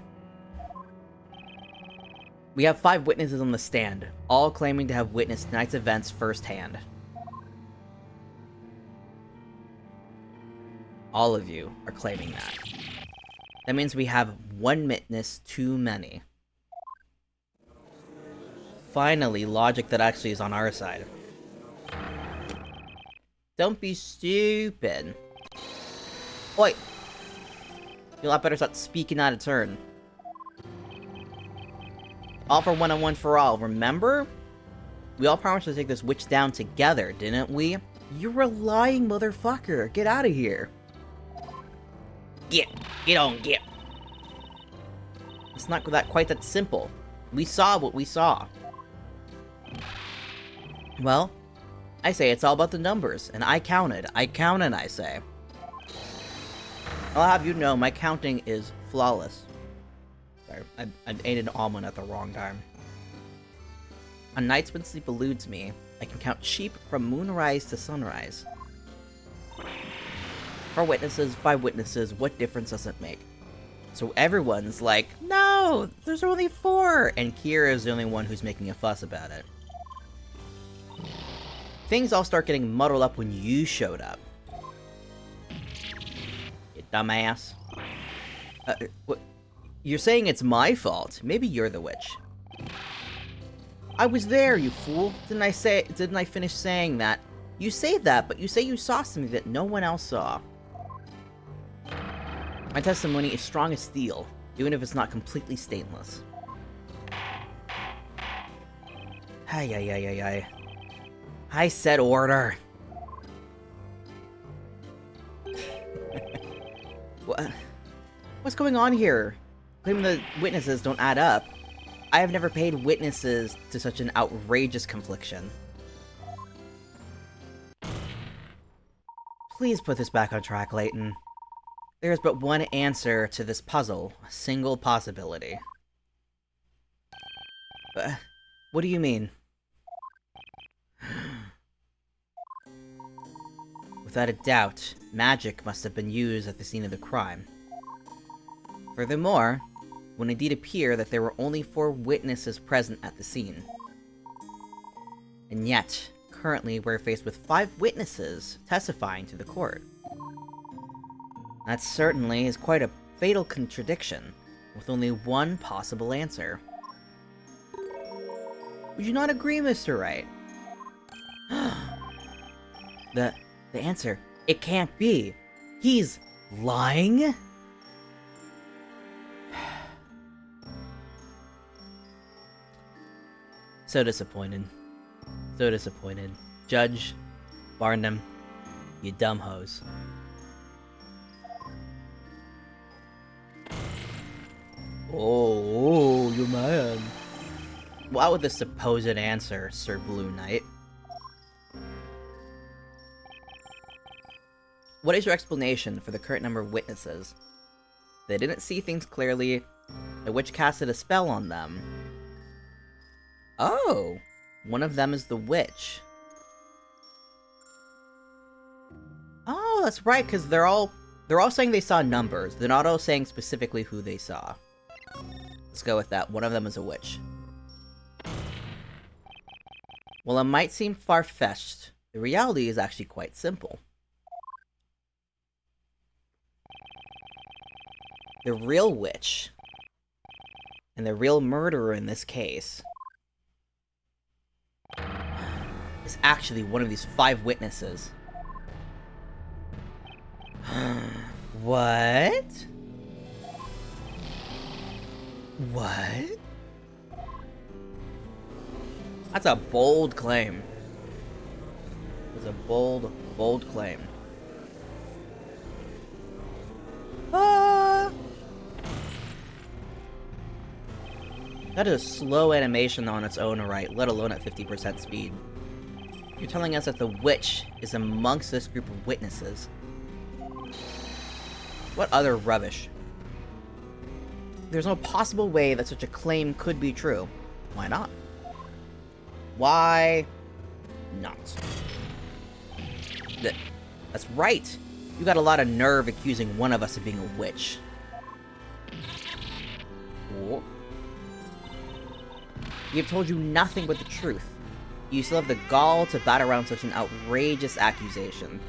We have 5 witnesses on the stand, all claiming to have witnessed tonight's events firsthand. All of you are claiming that. That means we have 1 witness too many. Finally, logic that actually is on our side. Don't be stupid. Oi! You lot better start speaking out of turn. All for one and one for all, remember? We all promised to take this witch down together, didn't we? You're a lying motherfucker. Get out of here. Get on. It's not quite that simple. We saw what we saw. Well, I say it's all about the numbers, and I counted, I say. I'll have you know, my counting is flawless. Sorry, I ate an almond at the wrong time. On nights when sleep eludes me, I can count sheep from moonrise to sunrise. 4 witnesses, 5 witnesses, what difference does it make? So everyone's like, no, there's only 4! And Kira is the only one who's making a fuss about it. Things all start getting muddled up when you showed up. You dumbass. What? You're saying it's my fault. Maybe you're the witch. I was there, you fool. Didn't I finish saying that? You say that, but you say you saw something that no one else saw. My testimony is strong as steel, even if it's not completely stainless. Ay. I said order. What's going on here? Claiming the witnesses don't add up. I have never paid witnesses to such an outrageous confliction. Please put this back on track, Layton. There is but one answer to this puzzle, a single possibility. What do you mean? Without a doubt, magic must have been used at the scene of the crime. Furthermore, it would indeed appear that there were only 4 witnesses present at the scene. And yet, currently we're faced with 5 witnesses testifying to the court. That certainly is quite a fatal contradiction, with only one possible answer. Would you not agree, Mr. Wright? The answer, it can't be. He's lying? So disappointed. So disappointed. Judge, Barnum, you dumb hoes. Oh, you man. What with the supposed answer, Sir Blue Knight? What is your explanation for the current number of witnesses? They didn't see things clearly. The witch casted a spell on them. Oh, one of them is the witch. Oh, that's right, because they're all saying they saw numbers. They're not all saying specifically who they saw. Let's go with that. One of them is a witch. Well, it might seem far-fetched. The reality is actually quite simple. The real witch, and the real murderer in this case, is actually one of these 5 witnesses. What? What? That's a bold claim. It's a bold, bold claim. That is a slow animation on its own right, let alone at 50% speed. You're telling us that the witch is amongst this group of witnesses. What other rubbish? There's no possible way that such a claim could be true. Why not? Why not? That's right! You got a lot of nerve accusing one of us of being a witch. Oh. We have told you nothing but the truth. You still have the gall to bat around such an outrageous accusation.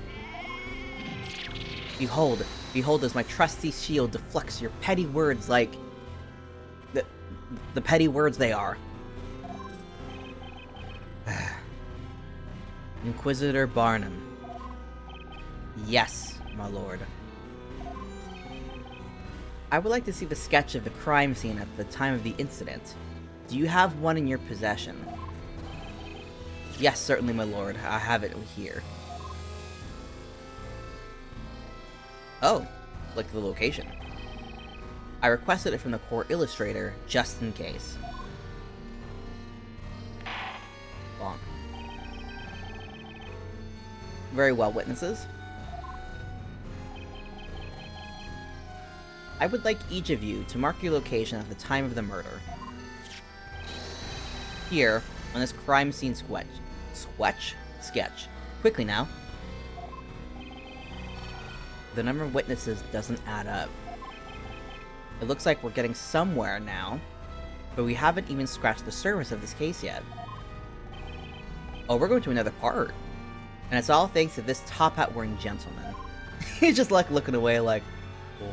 Behold, behold as my trusty shield deflects your petty words like... The petty words they are. Inquisitor Barnum. Yes, my lord. I would like to see the sketch of the crime scene at the time of the incident. Do you have one in your possession? Yes, certainly, my lord. I have it here. Oh, like the location. I requested it from the court illustrator, just in case. Bonk. Very well, witnesses. I would like each of you to mark your location at the time of the murder. Here, on this crime scene sketch. Quickly now. the number of witnesses doesn't add up. It looks like we're getting somewhere now, but we haven't even scratched the surface of this case yet. Oh, we're going to another part. And it's all thanks to this top hat wearing gentleman. He's just like looking away like, oh.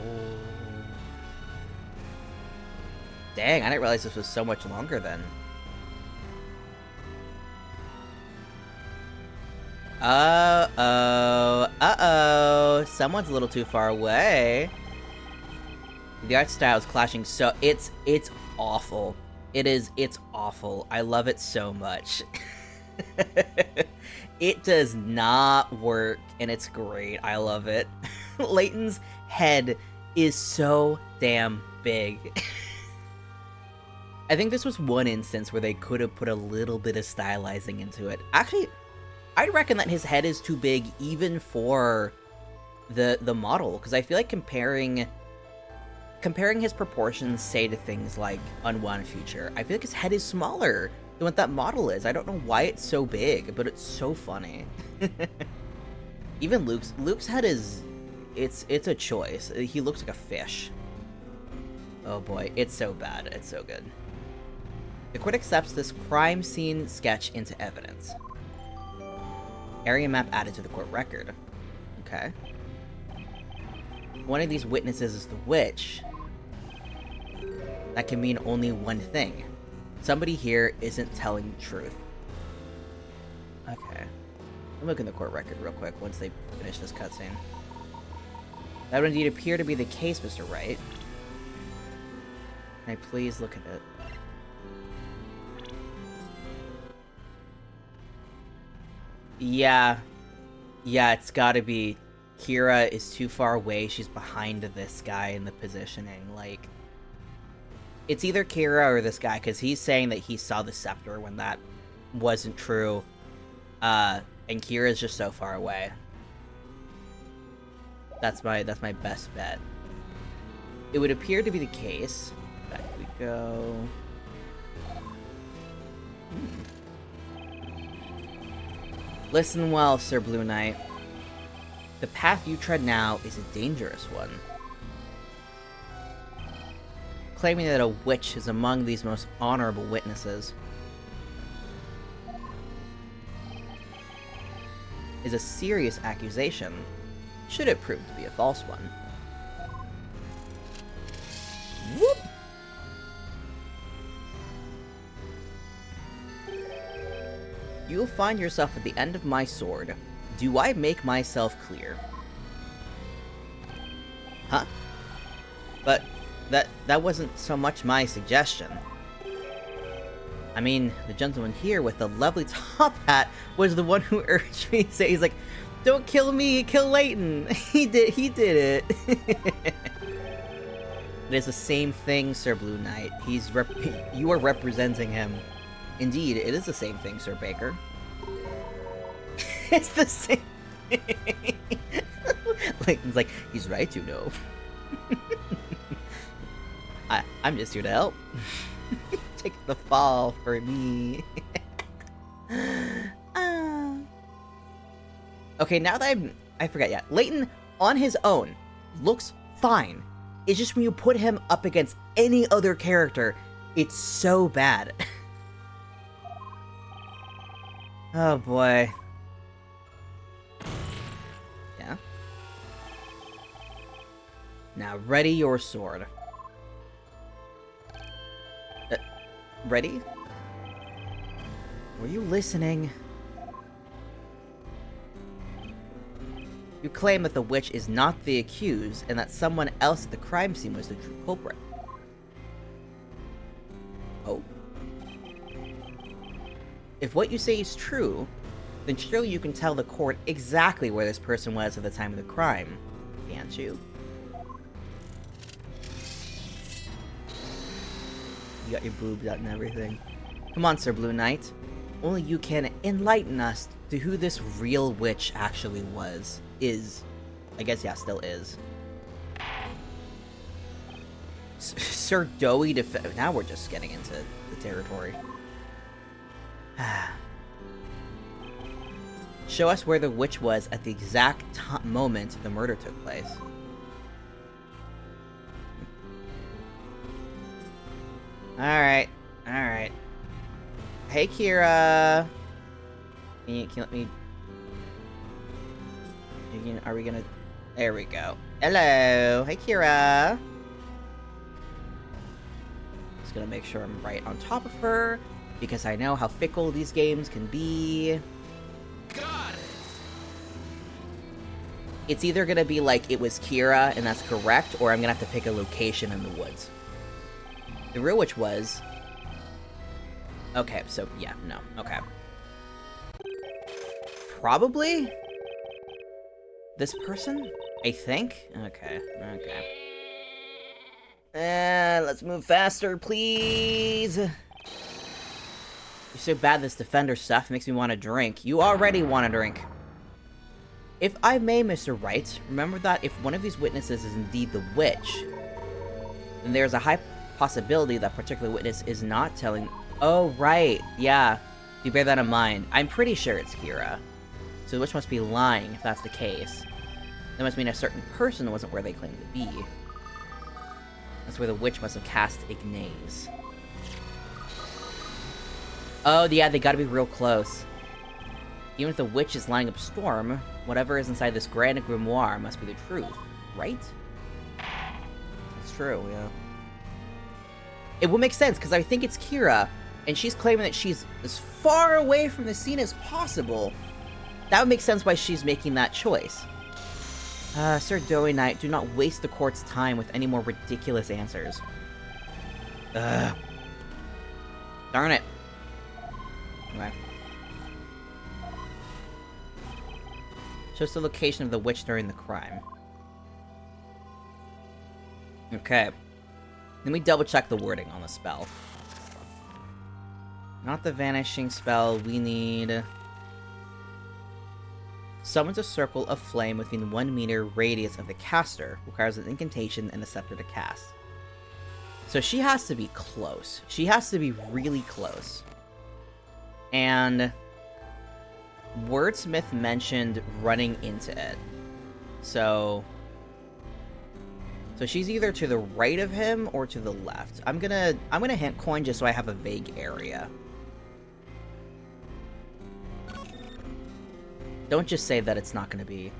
Dang, I didn't realize this was so much longer then. Uh-oh, someone's a little too far away. The art style is clashing so... It's awful. It's awful. I love it so much. It does not work, and it's great. I love it. Layton's head is so damn big. I think this was one instance where they could have put a little bit of stylizing into it. Actually, I reckon that his head is too big even for the model, because I feel like comparing his proportions, say, to things like Unwanted Future, I feel like his head is smaller than what that model is. I don't know why it's so big, but it's so funny. Even Luke's head is... It's a choice. He looks like a fish. Oh boy, it's so bad. It's so good. The court accepts this crime scene sketch into evidence. Area map added to the court record. Okay. One of these witnesses is the witch. That can mean only one thing. Somebody here isn't telling the truth. Okay. I'm looking at the court record real quick once they finish this cutscene. That would indeed appear to be the case, Mr. Wright. Can I please look at it? Yeah. Yeah, it's gotta be. Kira is too far away. She's behind this guy in the positioning. Like, it's either Kira or this guy, because he's saying that he saw the scepter when that wasn't true. And Kira's just so far away. That's my best bet. It would appear to be the case. Back we go. Listen well, Sir Blue Knight. The path you tread now is a dangerous one. Claiming that a witch is among these most honorable witnesses is a serious accusation, should it prove to be a false one. Whoop! You will find yourself at the end of my sword. Do I make myself clear? Huh? But that wasn't so much my suggestion. I mean, the gentleman here with the lovely top hat was the one who urged me to say, he's like, don't kill me, kill Layton. He did it. It is the same thing, Sir Blue Knight. You are representing him. Indeed, it is the same thing, Sir Baker. It's the same thing. Layton's like, he's right, you know. I'm just here to help. Take the fall for me. Okay, now that I forget, yeah. Layton, on his own, looks fine. It's just when you put him up against any other character, it's so bad. Oh boy. Yeah. Now ready your sword. Ready? Were you listening? You claim that the witch is not the accused and that someone else at the crime scene was the true culprit. Oh? If what you say is true, then surely you can tell the court exactly where this person was at the time of the crime, can't you? You got your boobs out and everything. Come on, Sir Blue Knight. Only you can enlighten us to who this real witch actually was. Is. I guess, yeah, still is. Sir Doughy now we're just getting into the territory. Show us where the witch was at the exact moment the murder took place. Alright. Alright. Hey, Kira! Can you let me... Are we gonna... There we go. Hello! Hey, Kira! Just gonna make sure I'm right on top of her, because I know how fickle these games can be. Got it. It's either gonna be like it was Kira, and that's correct, or I'm gonna have to pick a location in the woods. The real witch was... Okay, so, yeah, no, okay. Probably? This person? I think? Okay, okay. Let's move faster, please! You're so bad this defender stuff makes me want to drink. You already want to drink. If I may, Mr. Wright, remember that if one of these witnesses is indeed the witch, then there's a high possibility that particular witness is not telling... Oh, right, yeah. Do bear that in mind. I'm pretty sure it's Kira. So the witch must be lying, if that's the case. That must mean a certain person wasn't where they claim to be. That's where the witch must have cast Ignace. Oh, yeah, they gotta be real close. Even if the witch is lying up storm, whatever is inside this grand grimoire must be the truth, right? It's true, yeah. It would make sense, because I think it's Kira, and she's claiming that she's as far away from the scene as possible. That would make sense why she's making that choice. Sir Doughy Knight, do not waste the court's time with any more ridiculous answers. Ugh. Darn it. Okay. Shows the location of the witch during the crime. Okay. Let me double check the wording on the spell. Not the vanishing spell, we need... Summons a circle of flame within 1 meter radius of the caster. Requires an incantation and a scepter to cast. So she has to be close. She has to be really close. And... Wordsmith mentioned running into it. So she's either to the right of him or to the left. I'm gonna hint coin just so I have a vague area. Don't just say that it's not gonna be.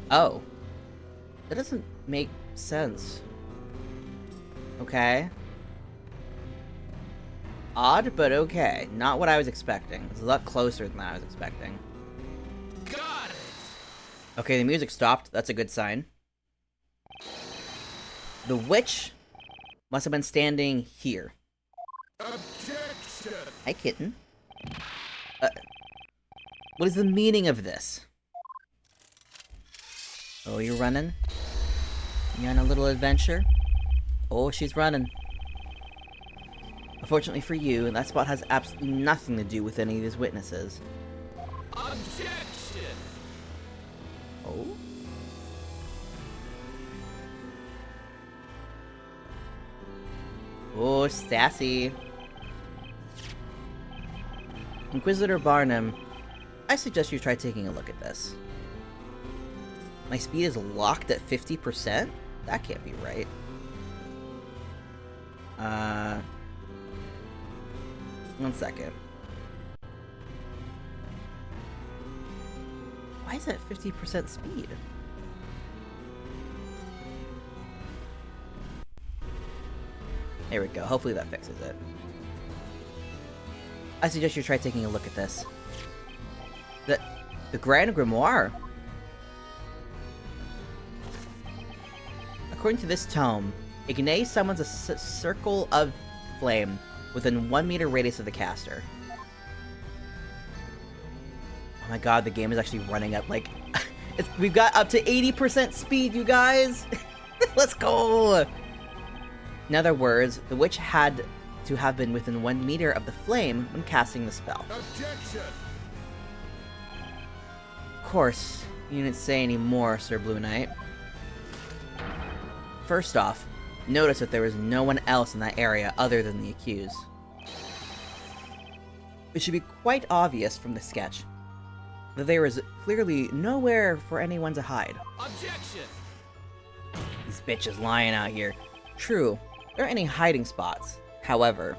Oh. That doesn't make sense. Okay. Odd, but okay. Not what I was expecting. It's a lot closer than I was expecting. Got it. Okay, the music stopped. That's a good sign. The witch must have been standing here. Objection. Hi, kitten. What is the meaning of this? Oh, you're running? You on a little adventure? Oh, she's running. Unfortunately for you, that spot has absolutely nothing to do with any of these witnesses. Objection. Oh? Oh, Stassi. Inquisitor Barnum, I suggest you try taking a look at this. My speed is locked at 50%? That can't be right. One second. Why is that 50% speed? There we go. Hopefully that fixes it. I suggest you try taking a look at this. The Grand Grimoire. According to this tome, Ignace summons a circle of flame within 1 meter radius of the caster. Oh my god, the game is actually running up, like... we've got up to 80% speed, you guys! Let's go! In other words, the witch had to have been within 1 meter of the flame when casting the spell. Objection. Of course, you didn't say any more, Sir Blue Knight. First off, notice that there was no one else in that area other than the accused. It should be quite obvious from the sketch that there is clearly nowhere for anyone to hide. Objection! These bitches lying out here. True, there aren't any hiding spots. However,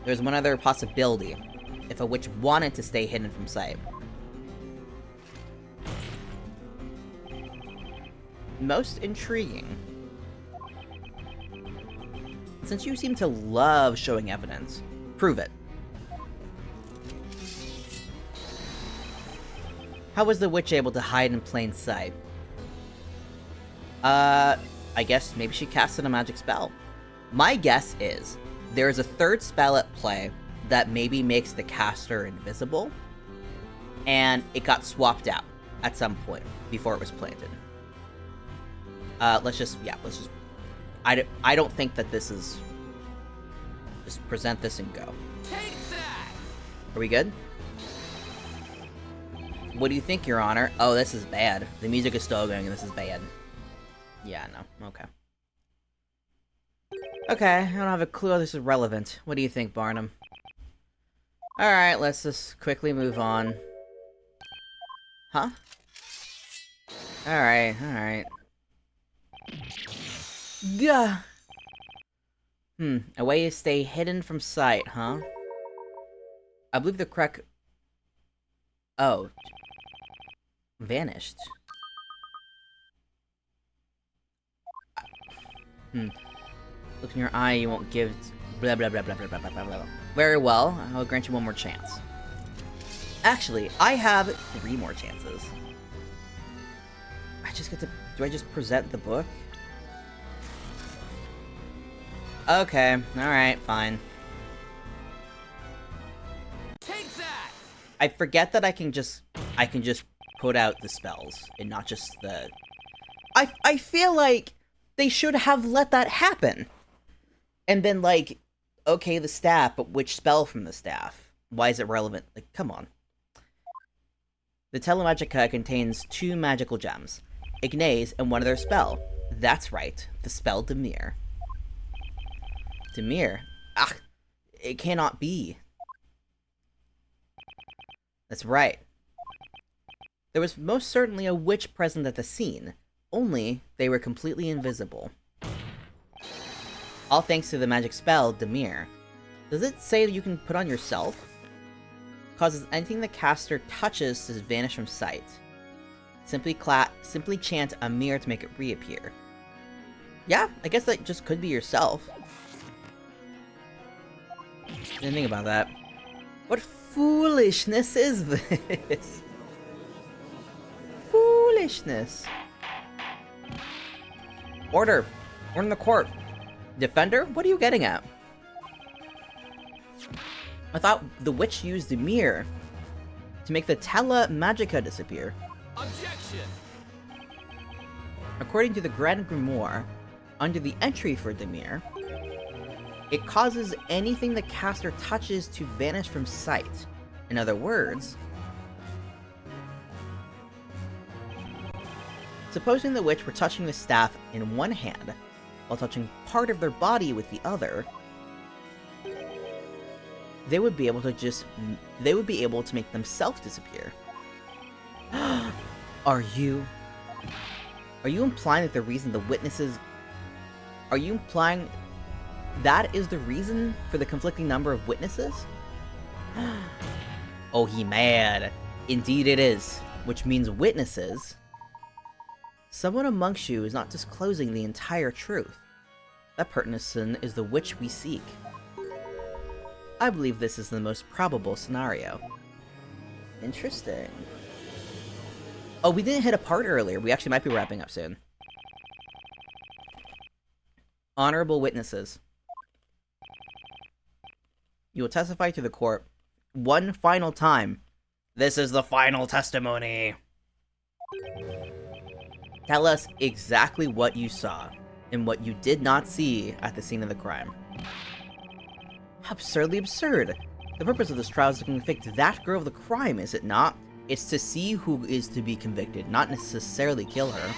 there's one other possibility if a witch wanted to stay hidden from sight. Most intriguing. Since you seem to love showing evidence, prove it. How was the witch able to hide in plain sight? I guess maybe she casted a magic spell. My guess is there is a third spell at play that maybe makes the caster invisible, and it got swapped out at some point before it was planted. Let's just. I don't think that this is. Just present this and go. Take that! Are we good? What do you think, Your Honor? Oh, this is bad. The music is still going and this is bad. Yeah, no. Okay. Okay, I don't have a clue how this is relevant. What do you think, Barnum? Alright, let's just quickly move on. Huh? Alright. Gah! A way to stay hidden from sight, huh? I believe the correct... Oh. Vanished. Look in your eye, you won't give... Blah, blah, blah, blah, blah, blah, blah, blah. Very well, I'll grant you one more chance. Actually, I have 3 more chances. I just get to... Do I just present the book? Okay, alright, fine. Take that! I forget that I can just put out the spells and not just the... I feel like they should have let that happen. And been like, okay, the staff, but which spell from the staff? Why is it relevant? Like, come on. The Telemagica contains 2 magical gems, Ignace and one other spell. That's right, the spell Emeer. Emeer? Ah, it cannot be. That's right. There was most certainly a witch present at the scene, only they were completely invisible. All thanks to the magic spell, Emeer. Does it say that you can put on yourself? Causes anything the caster touches to vanish from sight. Simply chant Emeer to make it reappear. Yeah, I guess that just could be yourself. Didn't think about that. What foolishness is this? Foolishness. Order! Order in the court! Defender? What are you getting at? I thought the witch used Emeer to make the Telemagica disappear. Objection! According to the Grand Grimoire, under the entry for Emeer, it causes anything the caster touches to vanish from sight. In other words, supposing the witch were touching the staff in one hand, while touching part of their body with the other, they would be able to make themselves disappear. Are you implying that the reason the witnesses... Are you implying that is the reason for the conflicting number of witnesses? Oh, he mad. Indeed it is. Which means witnesses. Someone amongst you is not disclosing the entire truth. That person is the witch we seek. I believe this is the most probable scenario. Interesting. Oh, we didn't hit a part earlier. We actually might be wrapping up soon. Honorable witnesses. You will testify to the court one final time. This is the final testimony. Tell us exactly what you saw and what you did not see at the scene of the crime. How absurdly absurd. The purpose of this trial is to convict that girl of the crime, is it not? It's to see who is to be convicted, not necessarily kill her.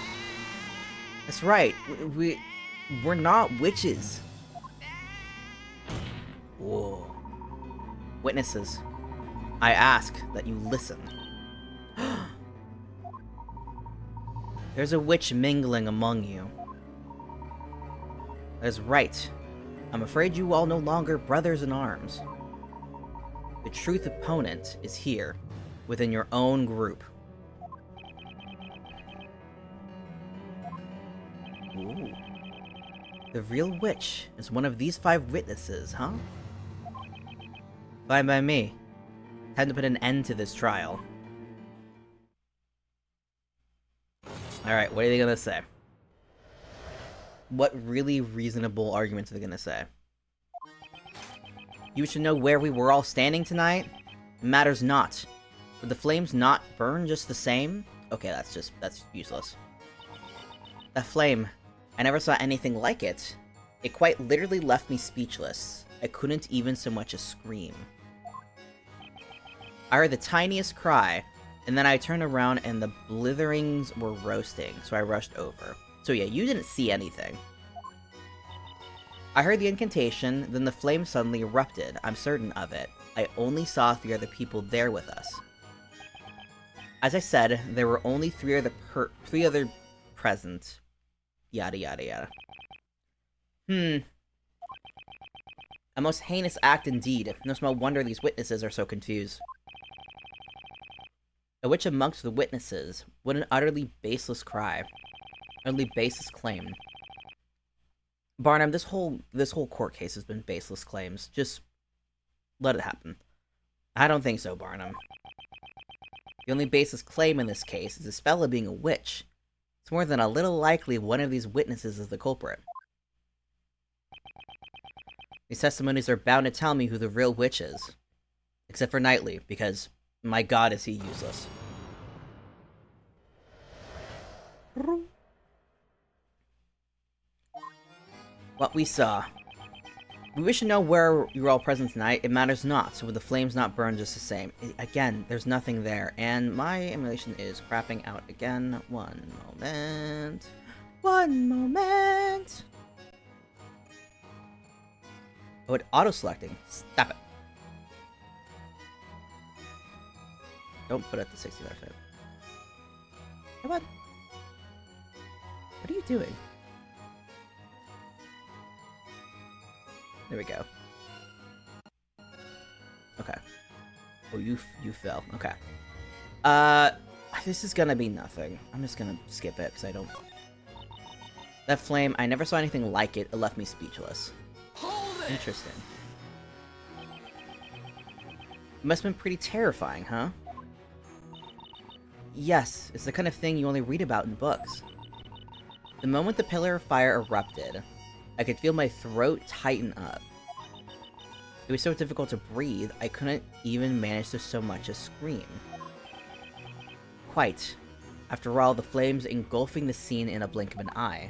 That's right. We're not witches. Whoa. Witnesses, I ask that you listen. There's a witch mingling among you. That is right. I'm afraid you all no longer brothers in arms. The truth opponent is here, within your own group. Ooh. The real witch is one of these 5 witnesses, huh? Fine by me. Time to put an end to this trial. Alright, what are they gonna say? What really reasonable arguments are they gonna say? You should know where we were all standing tonight? It matters not. Would the flames not burn just the same? Okay, that's useless. That flame, I never saw anything like it. It quite literally left me speechless. I couldn't even so much as scream. I heard the tiniest cry, and then I turned around and the blitherings were roasting, so I rushed over. So yeah, you didn't see anything. I heard the incantation, then the flame suddenly erupted. I'm certain of it. I only saw 3 other people there with us. As I said, there were only 3 other present. Yada yada yada. A most heinous act indeed. No small wonder these witnesses are so confused. A witch amongst the witnesses. What an utterly baseless cry. Utterly baseless claim. Barnum, this whole court case has been baseless claims. Just let it happen. I don't think so, Barnum. The only baseless claim in this case is Isabella being a witch. It's more than a little likely one of these witnesses is the culprit. These testimonies are bound to tell me who the real witch is. Except for Knightley, because, my god, is he useless. What we saw. We wish to know where you were all present tonight. It matters not, so would the flames not burn just the same? Again, there's nothing there, and my emulation is crapping out again. One moment. One moment! Oh, it auto-selecting. Stop it. Don't put it at the 60 frame. Come on. What are you doing? There we go. Okay. Oh, you fell. Okay. This is gonna be nothing. I'm just gonna skip it, because I don't... That flame, I never saw anything like it. It left me speechless. Hold it! Interesting. It must have been pretty terrifying, huh? Yes, it's the kind of thing you only read about in books. The moment the pillar of fire erupted, I could feel my throat tighten up. It was so difficult to breathe, I couldn't even manage to so much as scream. Quite. After all, the flames engulfing the scene in a blink of an eye.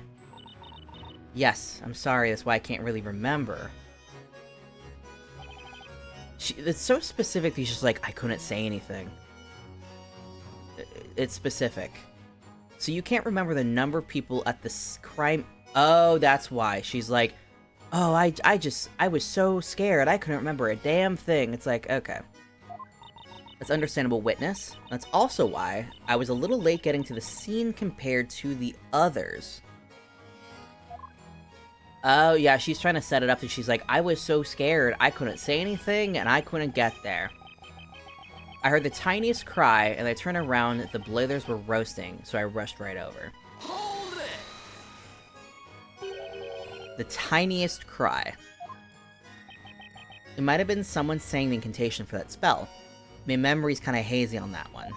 Yes, I'm sorry, that's why I can't really remember. It's so specific, he's just like, I couldn't say anything. It's specific. So you can't remember the number of people at this crime... Oh, that's why. She's like, oh, I was so scared, I couldn't remember a damn thing. It's like, okay. That's understandable, witness. That's also why I was a little late getting to the scene compared to the others. Oh, yeah, she's trying to set it up, and she's like, I was so scared, I couldn't say anything, and I couldn't get there. I heard the tiniest cry, and I turned around, the blazers were roasting, so I rushed right over. Hold it! The tiniest cry. It might have been someone saying the incantation for that spell. My memory's kind of hazy on that one.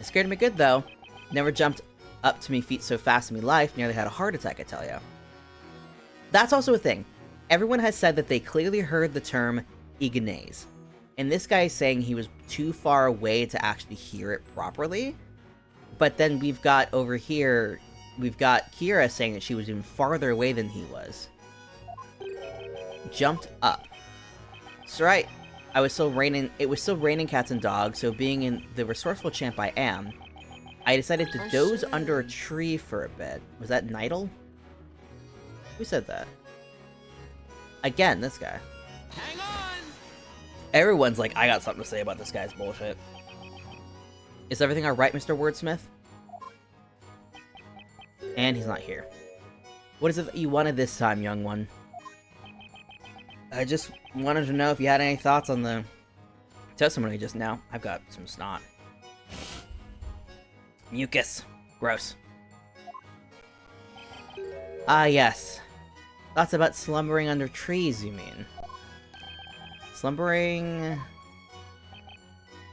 It scared me good, though. Never jumped up to me feet so fast in my life, nearly had a heart attack, I tell ya. That's also a thing. Everyone has said that they clearly heard the term Ignace. And this guy is saying he was too far away to actually hear it properly. But then we've got over here, we've got Kira saying that she was even farther away than he was. Jumped up. That's right. It was still raining cats and dogs, so being in the resourceful champ I am, I decided to doze under a tree for a bit. Was that Nidal? Who said that? Again, this guy. Hang on! Everyone's like, I got something to say about this guy's bullshit. Is everything alright, Mr. Wordsmith? And he's not here. What is it that you wanted this time, young one? I just wanted to know if you had any thoughts on the testimony just now. I've got some snot. Mucus. Gross. Ah, yes. Thoughts about slumbering under trees, you mean? Slumbering...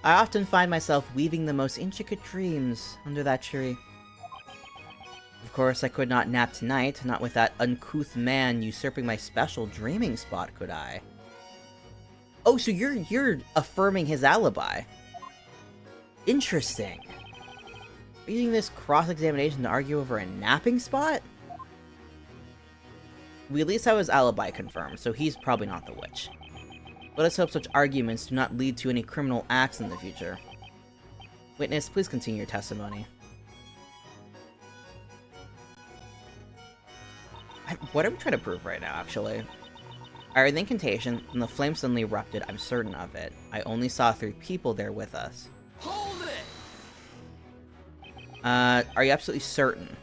I often find myself weaving the most intricate dreams under that tree. Of course, I could not nap tonight, not with that uncouth man usurping my special dreaming spot, could I? Oh, so you're affirming his alibi. Interesting. Are you using this cross-examination to argue over a napping spot? We at least have his alibi confirmed, so he's probably not the witch. Let us hope such arguments do not lead to any criminal acts in the future. Witness, please continue your testimony. What are we trying to prove right now, actually? I heard the incantation, and the flame suddenly erupted. I'm certain of it. I only saw 3 people there with us. Hold it! Are you absolutely certain?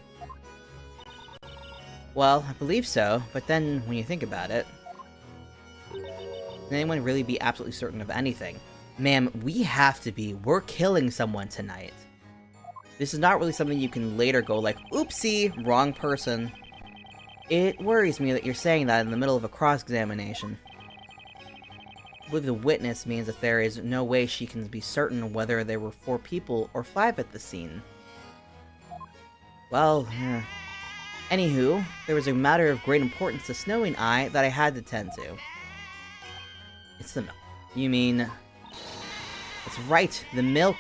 Well, I believe so, but then, when you think about it... Can anyone really be absolutely certain of anything? Ma'am, we have to be. We're killing someone tonight. This is not really something you can later go like, oopsie, wrong person. It worries me that you're saying that in the middle of a cross-examination. I believe the witness means that there is no way she can be certain whether there were 4 people or 5 at the scene. Well, anywho, there was a matter of great importance to Snowy and I that I had to tend to. It's the milk. You mean... That's right, the milk.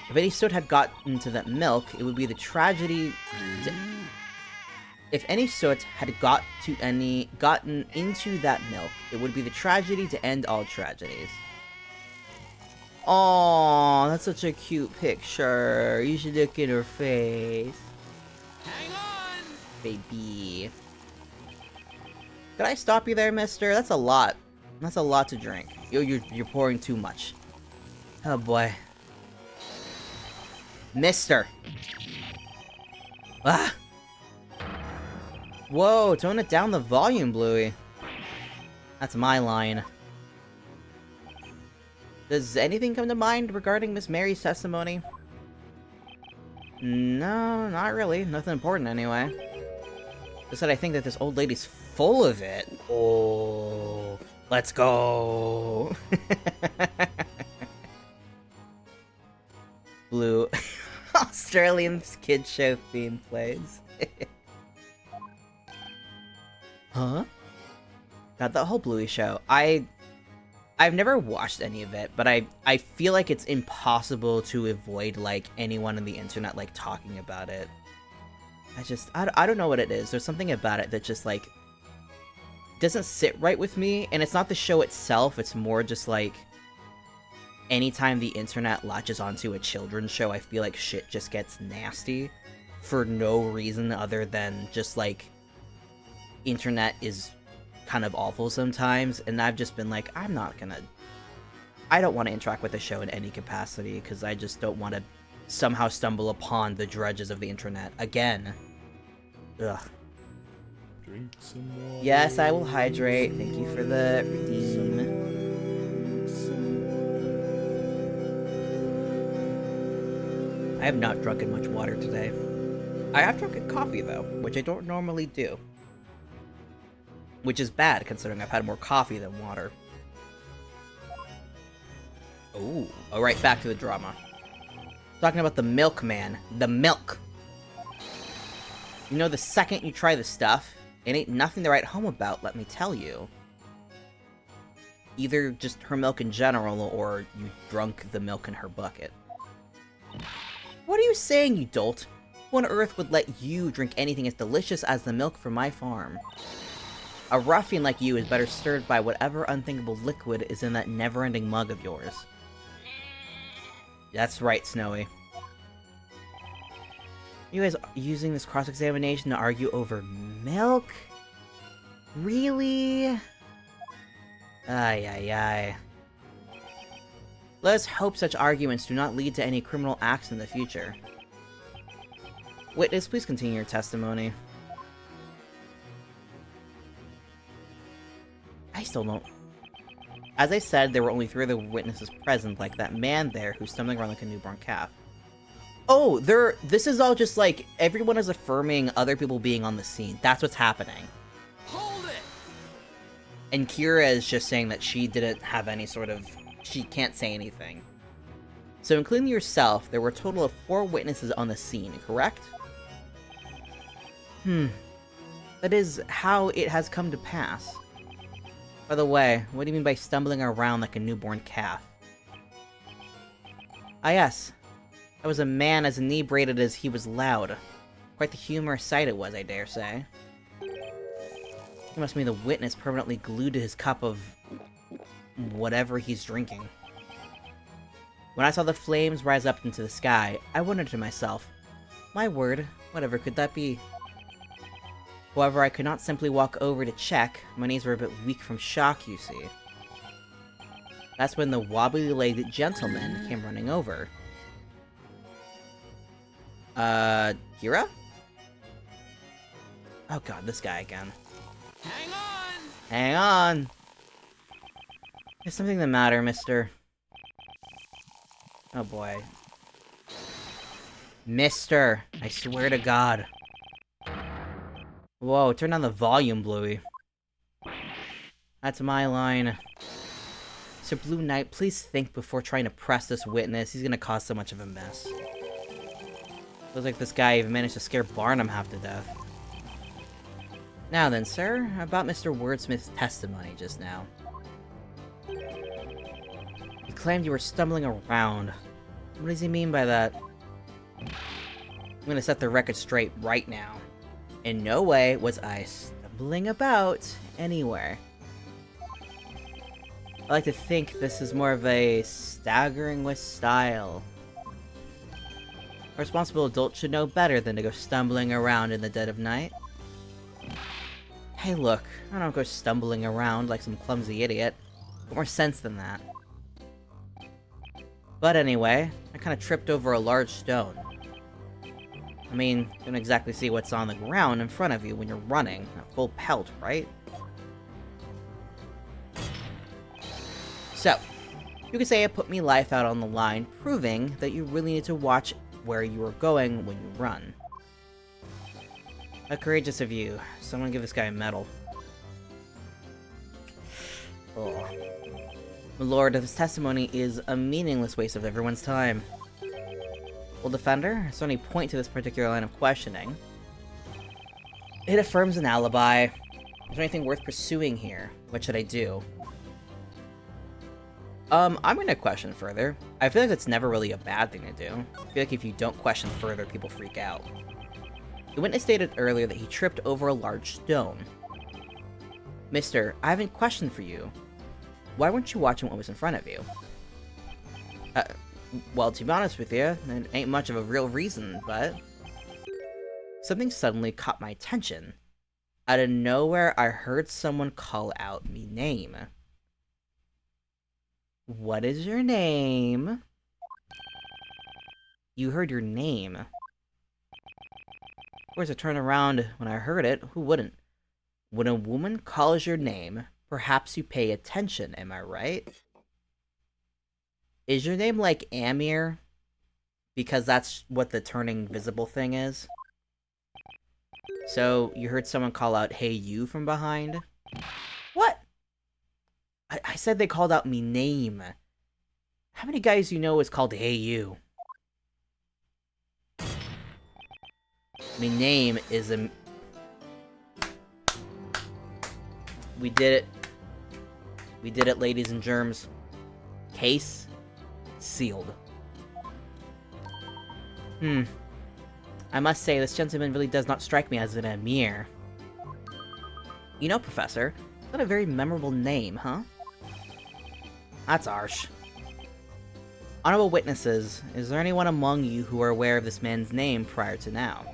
If any soot had gotten to that milk, it would be the tragedy... If any soot had gotten into that milk, it would be the tragedy to end all tragedies. Aww, that's such a cute picture. You should look at her face. Hang on! Baby. Did I stop you there, mister? That's a lot. That's a lot to drink. You're pouring too much. Oh boy. Mister! Ah! Whoa, tone it down the volume, Bluey. That's my line. Does anything come to mind regarding Miss Mary's testimony? No, not really. Nothing important anyway. Just that I think that this old lady's full of it. Oh, let's go. Blue. Australian kid show theme plays. Huh? God, that whole Bluey show. I've never watched any of it, but I feel like it's impossible to avoid, like, anyone on the internet, like, talking about it. I don't know what it is. There's something about it that just, like, doesn't sit right with me, and it's not the show itself, it's more just, like, anytime the internet latches onto a children's show, I feel like shit just gets nasty for no reason other than just, like, internet is kind of awful sometimes, and I've just been like, I don't want to interact with the show in any capacity, because I just don't want to somehow stumble upon the dredges of the internet again. Ugh. Drink some water. Yes, I will hydrate. Thank you for the redeem. I have not drunken much water today. I have drunken coffee, though, which I don't normally do. Which is bad, considering I've had more coffee than water. Ooh. Alright, back to the drama. Talking about the milkman. The milk! You know, the second you try the stuff, it ain't nothing to write home about, let me tell you. Either just her milk in general, or you drunk the milk in her bucket. What are you saying, you dolt? Who on earth would let you drink anything as delicious as the milk from my farm? A ruffian like you is better served by whatever unthinkable liquid is in that never-ending mug of yours. That's right, Snowy. You guys using this cross-examination to argue over milk? Really? Ay, ay, ay. Let us hope such arguments do not lead to any criminal acts in the future. Witness, please continue your testimony. I still don't... As I said, there were only 3 other witnesses present, like that man there who's stumbling around like a newborn calf. Oh, this is all just like, everyone is affirming other people being on the scene. That's what's happening. Hold it! And Kira is just saying that she didn't have any sort of... She can't say anything. So including yourself, there were a total of 4 witnesses on the scene, correct? That is how it has come to pass. By the way, what do you mean by stumbling around like a newborn calf? Ah yes, that was a man as inebriated as he was loud. Quite the humorous sight it was, I dare say. He must mean the witness permanently glued to his cup of... whatever he's drinking. When I saw the flames rise up into the sky, I wondered to myself, my word, whatever could that be? However, I could not simply walk over to check. My knees were a bit weak from shock, you see. That's when the wobbly-legged gentleman came running over. Kira? Oh god, this guy again. Hang on! Hang on! There's something the matter, mister. Oh boy. Mister, I swear to God. Whoa, turn down the volume, Bluey. That's my line. Sir Blue Knight, please think before trying to press this witness. He's gonna cause so much of a mess. Looks like this guy even managed to scare Barnum half to death. Now then, sir, about Mr. Wordsmith's testimony just now. He claimed you were stumbling around. What does he mean by that? I'm gonna set the record straight right now. In no way was I stumbling about anywhere. I like to think this is more of a staggering with style. A responsible adult should know better than to go stumbling around in the dead of night. Hey look, I don't go stumbling around like some clumsy idiot. Got more sense than that. But anyway, I kinda tripped over a large stone. I mean, you don't exactly see what's on the ground in front of you when you're running, at full pelt, right? So, you could say it put me life out on the line, proving that you really need to watch where you are going when you run. How courageous of you. Someone give this guy a medal. Oh. Lord, this testimony is a meaningless waste of everyone's time. Well, Defender, is there any point to this particular line of questioning? It affirms an alibi. Is there anything worth pursuing here? What should I do? I'm gonna question further. I feel like it's never really a bad thing to do. I feel like if you don't question further, people freak out. The witness stated earlier that he tripped over a large stone. Mister, I haven't questioned for you. Why weren't you watching what was in front of you? Well, to be honest with you, it ain't much of a real reason, but... Something suddenly caught my attention. Out of nowhere, I heard someone call out me name. What is your name? You heard your name. Of course, I turned around when I heard it. Who wouldn't? When a woman calls your name, perhaps you pay attention, am I right? Is your name like Emeer? Because that's what the turning visible thing is. So, you heard someone call out, hey you, from behind? What? I said they called out me name. How many guys you know is called hey you? Me name is a... We did it. We did it, ladies and germs. Case sealed. I must say, this gentleman really does not strike me as an Emeer. You know, Professor, it's not a very memorable name, huh? That's harsh. Honorable witnesses, is there anyone among you who are aware of this man's name prior to now?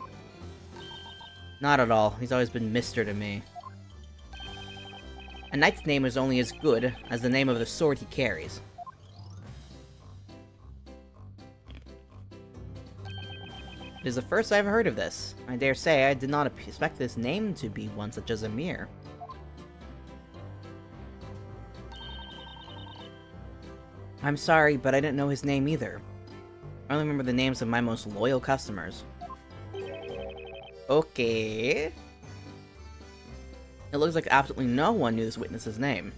Not at all. He's always been Mister to me. A knight's name is only as good as the name of the sword he carries. It is the first I've heard of this. I dare say I did not expect this name to be one such as Emeer. I'm sorry, but I didn't know his name either. I only remember the names of my most loyal customers. Okay. It looks like absolutely no one knew this witness's name.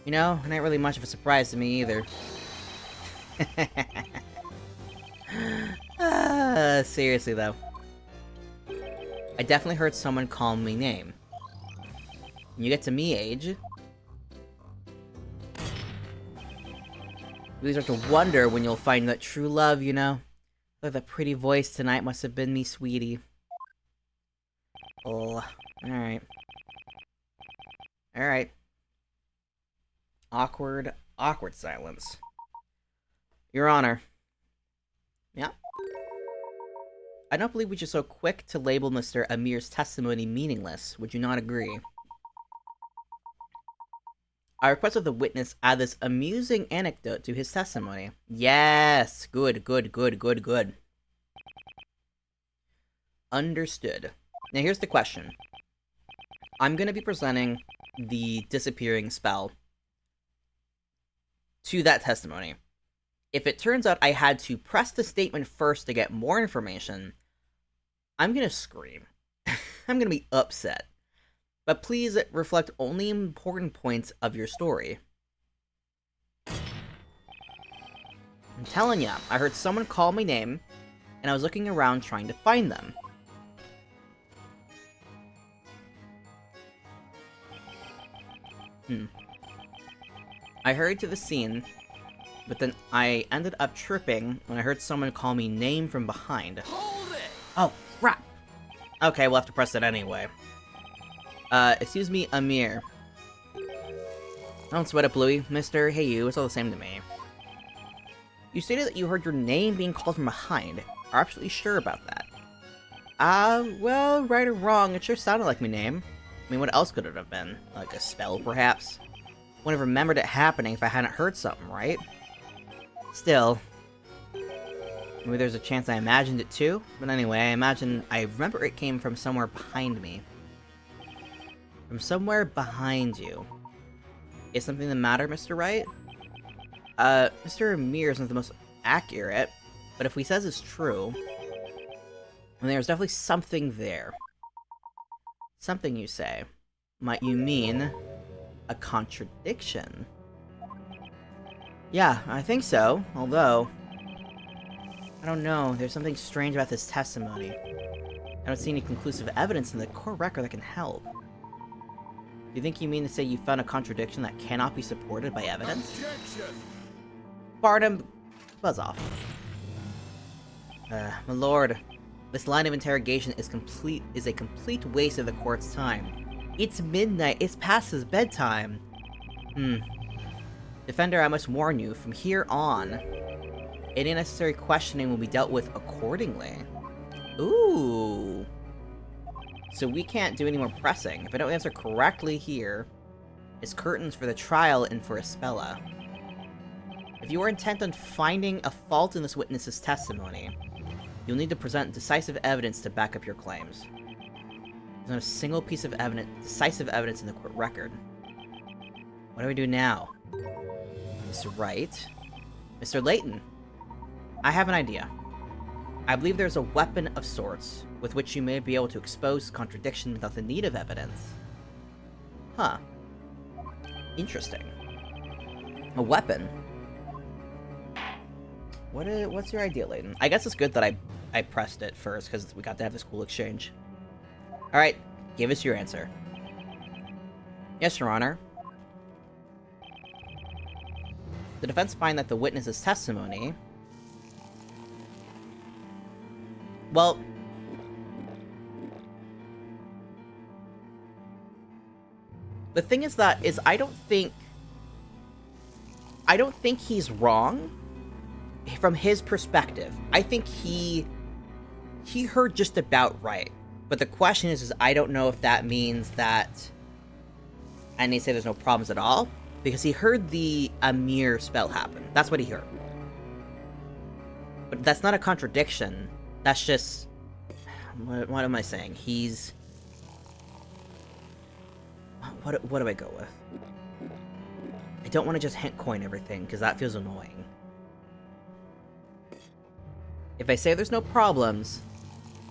You know, it ain't really much of a surprise to me either. Seriously though. I definitely heard someone call me name. When you get to me age, you really start to wonder when you'll find that true love, you know? Like that pretty voice tonight must have been me, sweetie. Oh, alright. Alright. Awkward silence. Your Honor. Yeah? I don't believe we should so quick to label Mr. Emeer's testimony meaningless. Would you not agree? I request that the witness add this amusing anecdote to his testimony. Yes! Good. Understood. Now here's the question. I'm going to be presenting the disappearing spell to that testimony. If it turns out I had to press the statement first to get more information, I'm going to scream. I'm going to be upset. But please reflect only important points of your story. I'm telling ya, I heard someone call my name, and I was looking around trying to find them. I hurried to the scene, but then I ended up tripping when I heard someone call me name from behind. Hold it! Oh, crap! Okay, we'll have to press it anyway. Excuse me, Emeer. Don't sweat it, Bluey. Mister, hey you, it's all the same to me. You stated that you heard your name being called from behind. Are you absolutely sure about that? Well, right or wrong, it sure sounded like my name. I mean, what else could it have been? Like a spell, perhaps? Wouldn't have remembered it happening if I hadn't heard something, right? Still, maybe there's a chance I imagined it too? But anyway, I remember it came from somewhere behind me. From somewhere behind you. Is something the matter, Mr. Wright? Mr. Emeer isn't the most accurate, but if he says it's true, then there's definitely something there. Something, you say. Might you mean a contradiction? Yeah, I think so, although I don't know, there's something strange about this testimony. I don't see any conclusive evidence in the court record that can help. Do you think you mean to say you found a contradiction that cannot be supported by evidence? Objection! Barnum, buzz off. My lord, this line of interrogation is a complete waste of the court's time. It's midnight, it's past his bedtime. Defender, I must warn you, from here on, any unnecessary questioning will be dealt with accordingly. Ooh. So we can't do any more pressing. If I don't answer correctly here, it's curtains for the trial and for Espella. If you are intent on finding a fault in this witness's testimony, you'll need to present decisive evidence to back up your claims. There's not a single piece of decisive evidence in the court record. What do we do now? Mr. Wright? Mr. Layton? I have an idea. I believe there's a weapon of sorts with which you may be able to expose contradiction without the need of evidence. Huh. Interesting. A weapon? What's your idea, Layton? I guess it's good that I pressed it first, because we got to have this cool exchange. Alright, give us your answer. Yes, Your Honor. The defense find that the witness's testimony... Well... The thing is I don't think he's wrong from his perspective. I think he heard just about right. But the question is I don't know if that means that... And they say there's no problems at all. Because he heard the Emeer spell happen. That's what he heard. But that's not a contradiction. That's just... What am I saying? He's... What do I go with? I don't want to just hint coin everything, because that feels annoying. If I say there's no problems,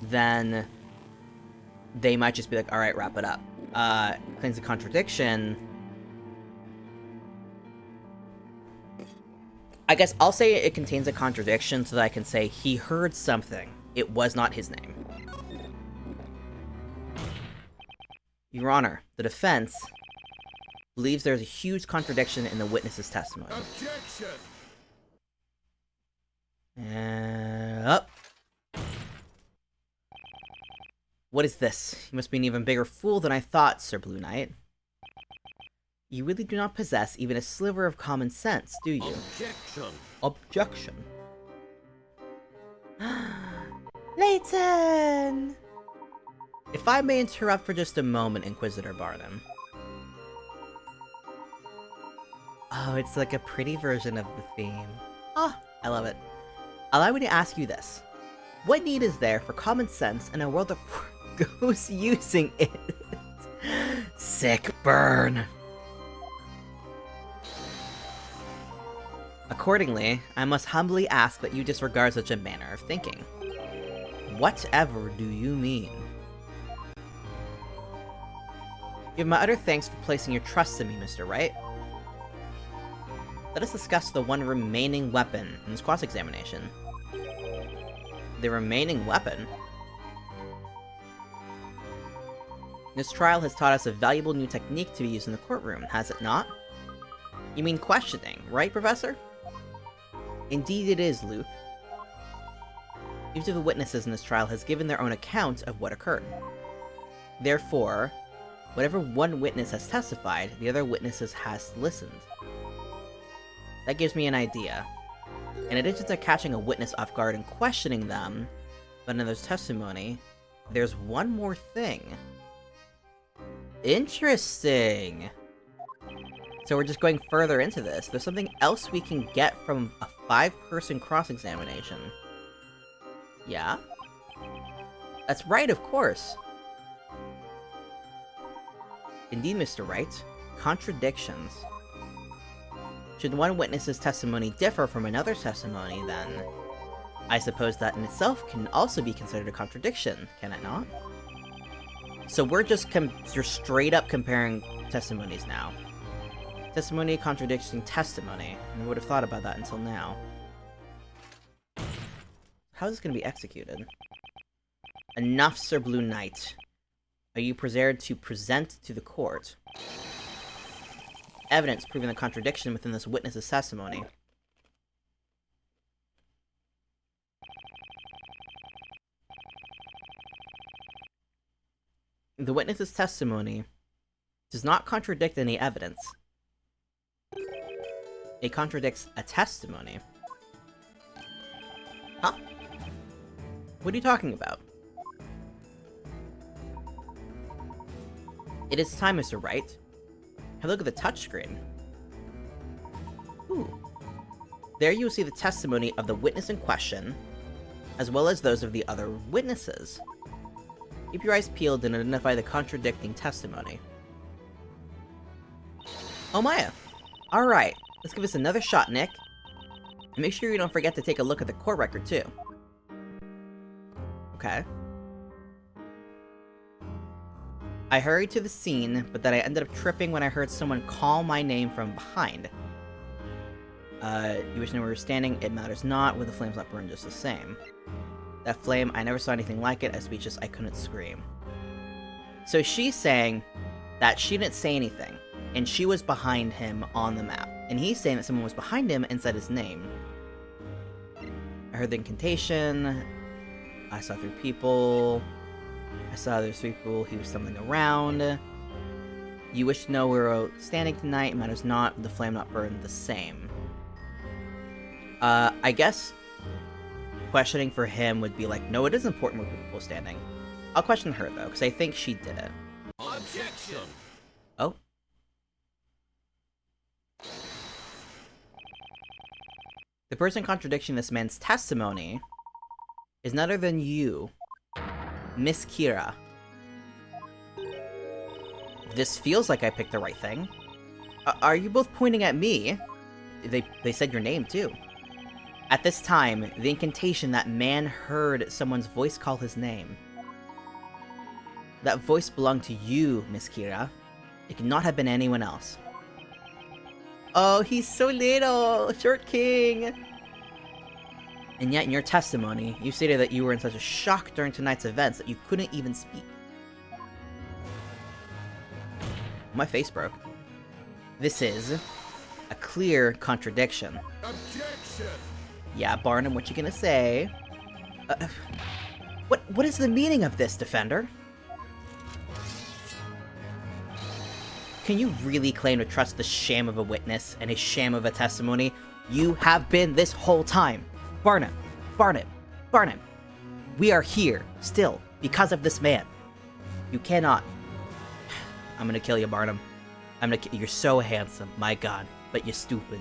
then they might just be like, alright, wrap it up. Claims a contradiction. I guess I'll say it contains a contradiction so that I can say he heard something. It was not his name. Your Honor, the defense believes there's a huge contradiction in the witness's testimony. Objection! Up. What is this? You must be an even bigger fool than I thought, Sir Blue Knight. You really do not possess even a sliver of common sense, do you? Objection! Objection. Layton! If I may interrupt for just a moment, Inquisitor Barnum. Oh, it's like a pretty version of the theme. Oh, I love it. Allow me to ask you this. What need is there for common sense in a world of ghosts using it? Sick burn. Accordingly, I must humbly ask that you disregard such a manner of thinking. Whatever do you mean? You have my utter thanks for placing your trust in me, Mr. Wright. Let us discuss the one remaining weapon in this cross-examination. The remaining weapon? This trial has taught us a valuable new technique to be used in the courtroom, has it not? You mean questioning, right, Professor? Indeed it is, Luke. Each of the witnesses in this trial has given their own account of what occurred. Therefore, whatever one witness has testified, the other witnesses has listened. That gives me an idea. In addition to catching a witness off guard and questioning them, but in another's testimony, there's one more thing. Interesting! So we're just going further into this. There's something else we can get from a 5-person cross-examination. Yeah? That's right, of course! Indeed, Mr. Wright. Contradictions. Should one witness's testimony differ from another's testimony, then I suppose that in itself can also be considered a contradiction, can it not? So we're just straight up comparing testimonies now. Testimony contradicting testimony. I would have thought about that until now. How is this going to be executed? Enough, Sir Blue Knight. Are you prepared to present to the court evidence proving the contradiction within this witness's testimony? The witness's testimony does not contradict any evidence. It contradicts a testimony. Huh? What are you talking about? It is time, Mr. Wright. Have a look at the touchscreen. Ooh. There you will see the testimony of the witness in question, as well as those of the other witnesses. Keep your eyes peeled and identify the contradicting testimony. Oh, Maya! Alright, let's give this another shot, Nick. And make sure you don't forget to take a look at the court record, too. Okay. I hurried to the scene, but then I ended up tripping when I heard someone call my name from behind. You wish to know where you're standing? It matters not, with the flames not burned just the same. That flame, I never saw anything like it, as speechless I couldn't scream. So she's saying that she didn't say anything, and she was behind him on the map. And he's saying that someone was behind him and said his name. I heard the incantation. I saw 3 people. I saw there's 3 people he was stumbling around. You wish to know where we're standing tonight, it matters not, with the flame not burned the same. I guess questioning for him would be like, no, it is important where people are standing. I'll question her, though, because I think she did it. Objection! Oh. The person contradicting this man's testimony is none other than you, Miss Kira. This feels like I picked the right thing. Are you both pointing at me? They said your name, too. At this time, the incantation that man heard someone's voice call his name. That voice belonged to you, Miss Kira. It could not have been anyone else. Oh, he's so little! Short King! And yet, in your testimony, you stated that you were in such a shock during tonight's events that you couldn't even speak. My face broke. This is a clear contradiction. Objection! Yeah, Barnum, what you gonna say? What is the meaning of this, Defender? Can you really claim to trust the sham of a witness and a sham of a testimony? You have been this whole time. Barnum, Barnum, Barnum. We are here, still, because of this man. You cannot... I'm gonna kill you, Barnum. You're so handsome, my god. But you're stupid.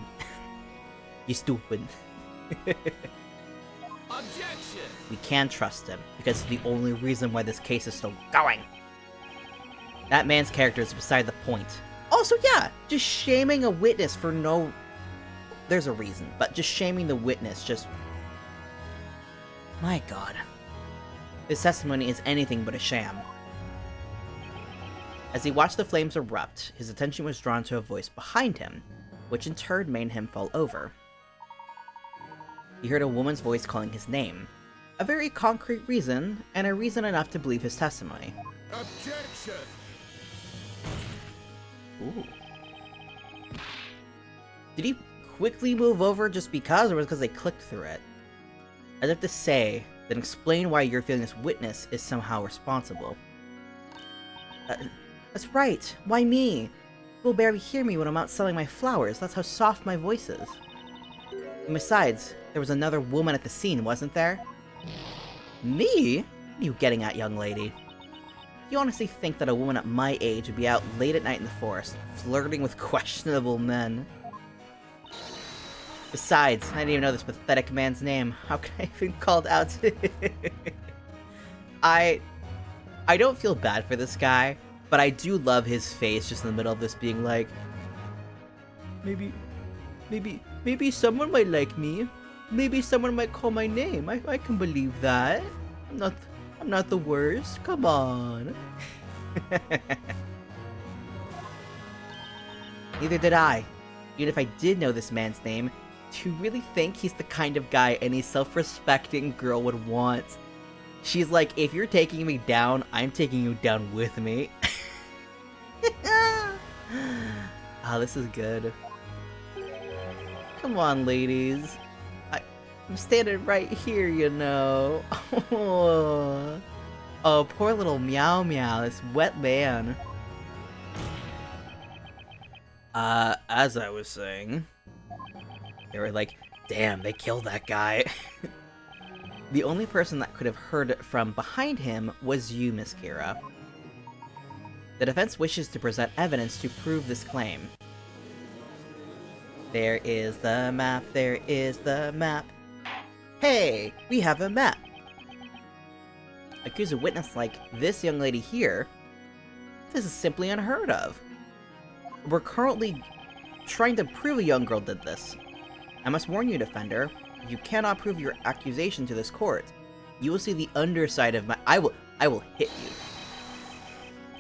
You're stupid. Objection! We can trust him, because it's the only reason why this case is still going. That man's character is beside the point. Also, yeah, just shaming a witness for no... There's a reason, but just shaming the witness, just... My god. This testimony is anything but a sham. As he watched the flames erupt, his attention was drawn to a voice behind him, which in turn made him fall over. He heard a woman's voice calling his name. A very concrete reason, and a reason enough to believe his testimony. Objection! Ooh. Did he quickly move over just because, or was it because they clicked through it? As if to say, then explain why you're feeling this witness is somehow responsible. That's right, why me? People barely hear me when I'm out selling my flowers, that's how soft my voice is. And besides, there was another woman at the scene, wasn't there? Me? What are you getting at, young lady? You honestly think that a woman at my age would be out late at night in the forest, flirting with questionable men? Besides, I didn't even know this pathetic man's name. How can I have been called out to I don't feel bad for this guy, but I do love his face just in the middle of this being like, maybe someone might like me. Maybe someone might call my name. I can believe that. I'm not the worst. Come on. Neither did I. Even if I did know this man's name, do you really think he's the kind of guy any self-respecting girl would want? She's like, if you're taking me down, I'm taking you down with me. Ah, this is good. Come on, ladies. I'm standing right here, you know. Oh, poor little Meow Meow, this wet man. As I was saying, they were like, damn, they killed that guy. The only person that could have heard from behind him was you, Miss Kira. The defense wishes to present evidence to prove this claim. There is the map, there is the map. Hey, we have a map. Accuse a witness like this young lady here. This is simply unheard of. We're currently trying to prove a young girl did this. I must warn you, Defender, you cannot prove your accusation to this court. You will see the underside of my- I will hit you.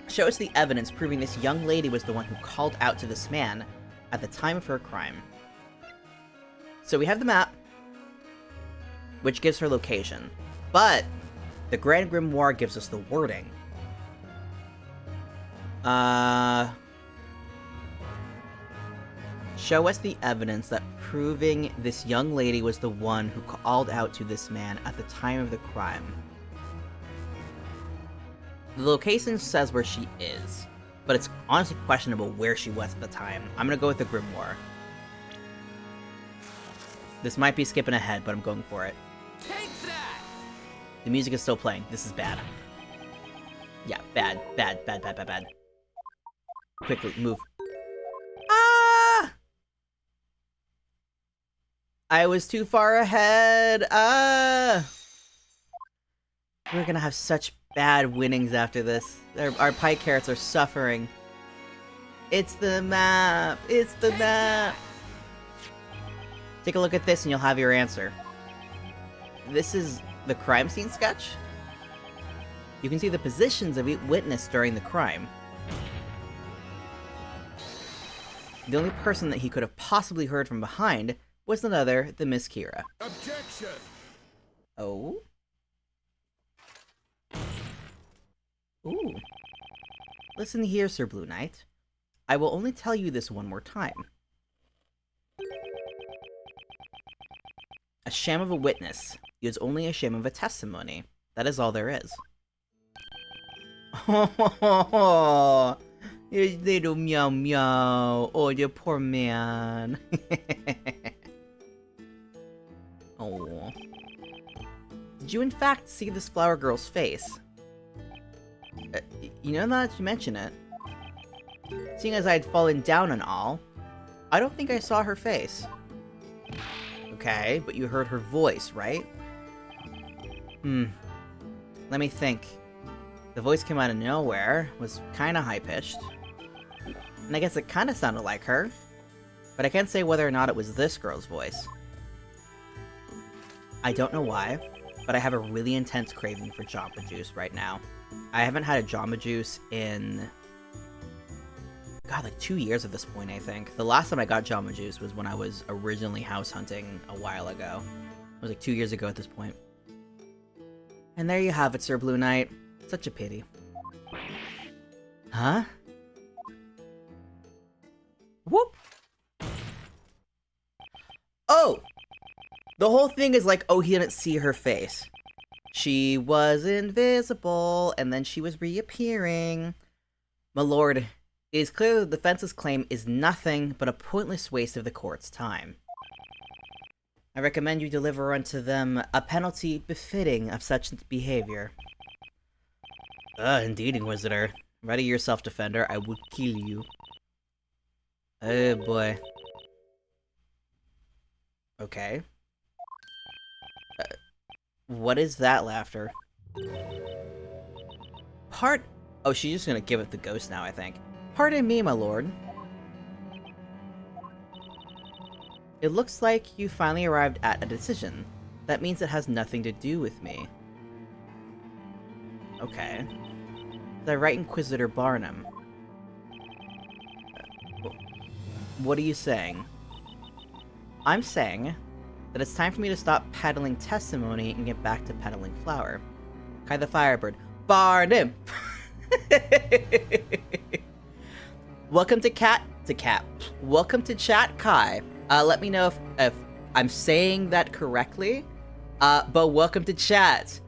Show us the evidence proving this young lady was the one who called out to this man at the time of her crime. So we have the map, which gives her location, but the Grand Grimoire gives us the wording. Show us the evidence that proving this young lady was the one who called out to this man at the time of the crime. The location says where she is, but it's honestly questionable where she was at the time. I'm gonna go with the Grimoire. This might be skipping ahead, but I'm going for it. Take that! The music is still playing. This is bad. Yeah, bad. Quickly, move. Ah! I was too far ahead. We're gonna have such bad winnings after this. Our pie carrots are suffering. It's the map. It's the map. Take a look at this and you'll have your answer. This is the crime scene sketch. You can see the positions of each witness during the crime. The only person that he could have possibly heard from behind was none other than Miss Kira. Objection! Oh? Ooh. Listen here, Sir Blue Knight. I will only tell you this one more time. A sham of a witness is only a sham of a testimony. That is all there is. Oh, you little meow meow. Oh, you poor man. Oh. Did you in fact see this flower girl's face? You know, now that you mention it, seeing as I had fallen down and all, I don't think I saw her face. Okay, but you heard her voice, right? Let me think. The voice came out of nowhere, was kinda high-pitched, and I guess it kinda sounded like her, but I can't say whether or not it was this girl's voice. I don't know why, but I have a really intense craving for Jamba Juice right now. I haven't had a Jamba Juice in... God, like 2 years at this point, I think. The last time I got Jamba Juice was when I was originally house hunting a while ago. It was like 2 years ago at this point. And there you have it, Sir Blue Knight. Such a pity. Huh? Whoop! Oh! The whole thing is like, oh, he didn't see her face. She was invisible, and then she was reappearing. My lord, it is clear that the defense's claim is nothing but a pointless waste of the court's time. I recommend you deliver unto them a penalty befitting of such behavior. Indeed, Inquisitor. Ready yourself, Defender. I will kill you. Oh, boy. Okay. What is that laughter? Oh, she's just gonna give it the ghost now, I think. Pardon me, my lord. It looks like you finally arrived at a decision. That means it has nothing to do with me. Okay. Is that right, Inquisitor Barnum? What are you saying? I'm saying that it's time for me to stop peddling testimony and get back to peddling flour. Kai the Firebird. Barnum! Welcome to Welcome to chat, Kai. Let me know if I'm saying that correctly. But welcome to chat.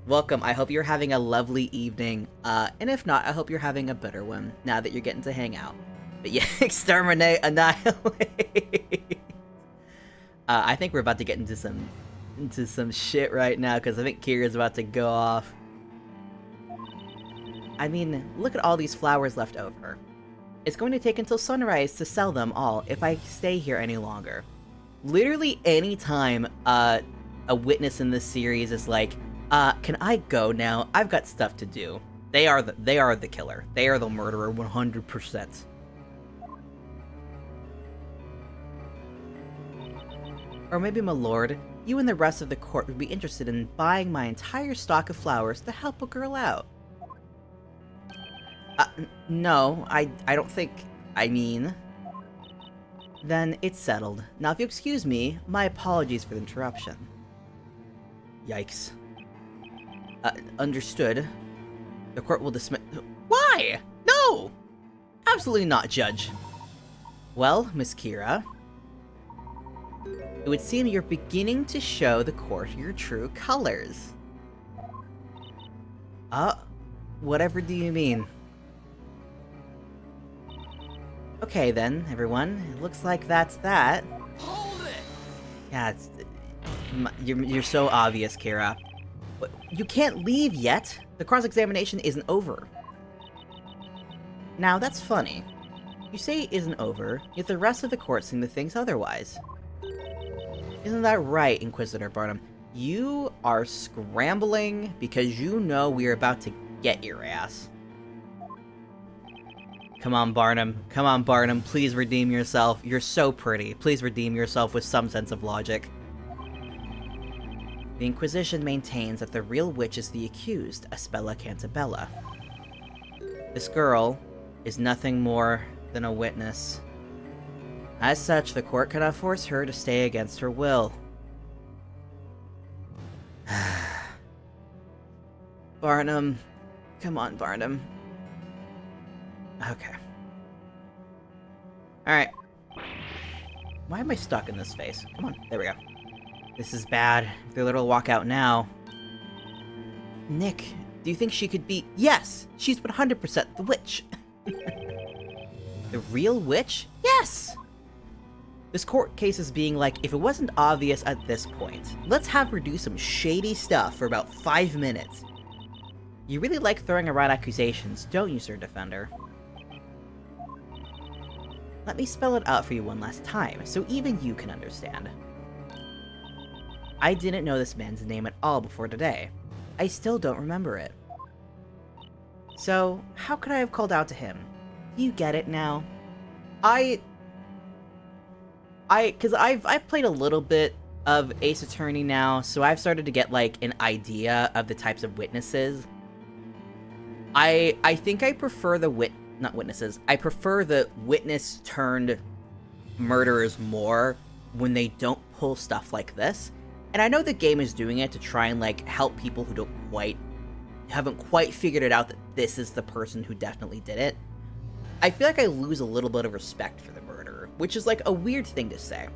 Welcome. I hope you're having a lovely evening. And if not, I hope you're having a better one now that you're getting to hang out. But yeah, exterminate, annihilate. I think we're about to get into some shit right now because I think Kira's about to go off. I mean, look at all these flowers left over. It's going to take until sunrise to sell them all if I stay here any longer. Literally any time a witness in this series is like, can I go now? I've got stuff to do. They are the killer. They are the murderer 100%. Or maybe, my lord, you and the rest of the court would be interested in buying my entire stock of flowers to help a girl out. No, I don't think, I mean... Then it's settled. Now if you excuse me, my apologies for the interruption. Yikes. Understood. The court will dismiss— Why? No! Absolutely not, Judge. Well, Miss Kira, it would seem you're beginning to show the court your true colors. Whatever do you mean? Okay then, everyone. It looks like that's that. Hold it! Yeah, you're so obvious, Kira. But you can't leave yet. The cross-examination isn't over. Now, that's funny. You say it isn't over, yet the rest of the court seem to think otherwise. Isn't that right, Inquisitor Barnum? You are scrambling because you know we are about to get your ass. Come on, Barnum. Come on, Barnum. Please redeem yourself. You're so pretty. Please redeem yourself with some sense of logic. The Inquisition maintains that the real witch is the accused, Aspella Cantabella. This girl is nothing more than a witness. As such, the court cannot force her to stay against her will. Barnum. Come on, Barnum. Okay. Alright. Why am I stuck in this phase? Come on, there we go. This is bad. If they let her walk out now... Nick, do you think she could be... Yes! She's 100% the witch! The real witch? Yes! This court case is being like, if it wasn't obvious at this point, let's have her do some shady stuff for about 5 minutes. You really like throwing around accusations, don't you, Sir Defender? Let me spell it out for you one last time, so even you can understand. I didn't know this man's name at all before today. I still don't remember it. So, how could I have called out to him? Do you get it now? Cause I've played a little bit of Ace Attorney now, so I've started to get, like, an idea of the types of witnesses. I think I prefer the not witnesses. I prefer the witness turned murderers more when they don't pull stuff like this. And I know the game is doing it to try and, like, help people who haven't quite figured it out that this is the person who definitely did it. I feel like I lose a little bit of respect for the murderer, which is, like, a weird thing to say.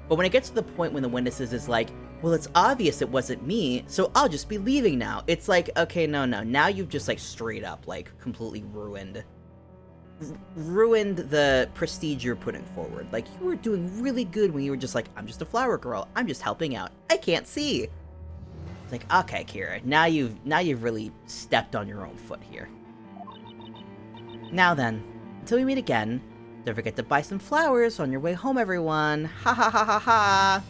But when it gets to the point when the witnesses is like, well, it's obvious it wasn't me, so I'll just be leaving now. It's like, okay, no. Now you've just, like, straight up, like, completely ruined the prestige you're putting forward. Like, you were doing really good when you were just like, I'm just a flower girl. I'm just helping out. I can't see. It's like, okay, Kira, now you've really stepped on your own foot here. Now then, until we meet again, don't forget to buy some flowers on your way home, everyone. Ha ha ha ha ha.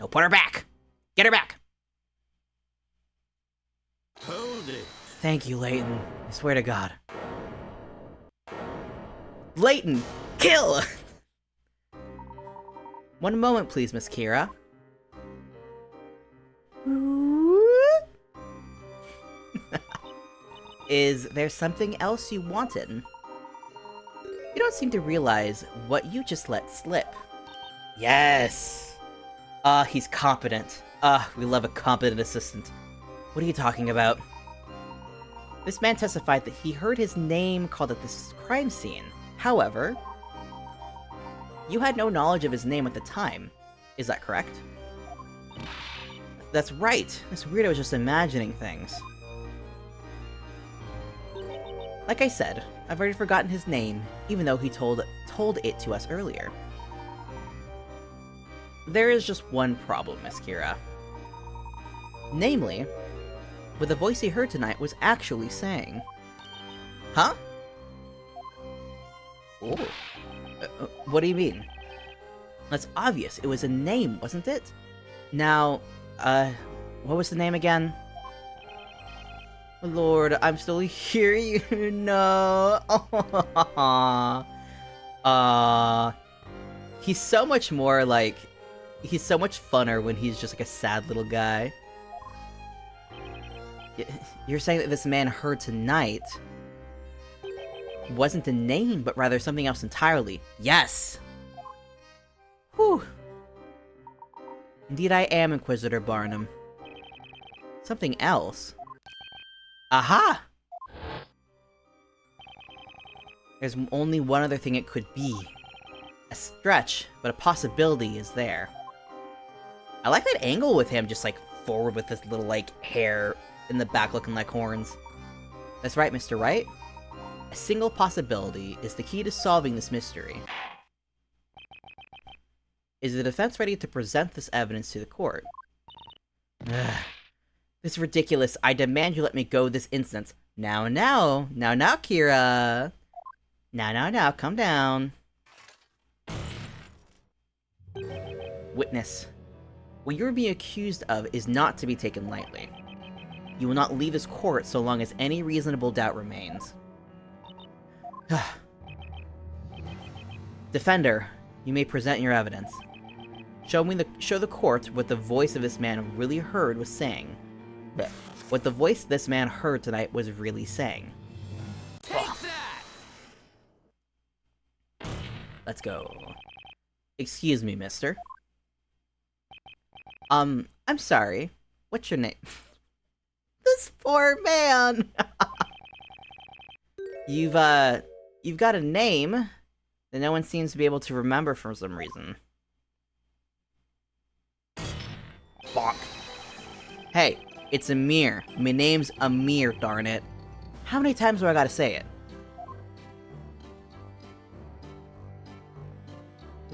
No, put her back. Get her back. Hold it. Thank you, Layton. I swear to God. Layton, kill! One moment, please, Miss Kira. Is there something else you wanted? You don't seem to realize what you just let slip. Yes! He's competent. We love a competent assistant. What are you talking about? This man testified that he heard his name called at this crime scene. However, you had no knowledge of his name at the time. Is that correct? That's right. This weirdo was just imagining things. Like I said, I've already forgotten his name, even though he told it to us earlier. There is just one problem, Miss Kira. Namely, what the voice he heard tonight was actually saying. Huh? Oh. What do you mean? That's obvious. It was a name, wasn't it? Now, what was the name again? Lord, I'm still here. No. He's so much more like... He's so much funner when he's just like a sad little guy. You're saying that this man heard tonight wasn't a name, but rather something else entirely. Yes! Whew. Indeed I am, Inquisitor Barnum. Something else? Aha! There's only one other thing it could be. A stretch, but a possibility is there. I like that angle with him just, like, forward with this little, like, hair in the back looking like horns. That's right, Mr. Wright. A single possibility is the key to solving this mystery. Is the defense ready to present this evidence to the court? Ugh. This is ridiculous. I demand you let me go this instant. Now, Kira. Now, calm down. Witness, what you're being accused of is not to be taken lightly. You will not leave this court so long as any reasonable doubt remains. Defender, you may present your evidence. Show the court what the voice of this man really heard was saying. What the voice this man heard tonight was really saying. Take that! Let's go. Excuse me, mister. I'm sorry. What's your name? This poor man! You've got a name that no one seems to be able to remember for some reason. Bonk. Hey, it's Emeer. My name's Emeer, darn it. How many times do I gotta say it?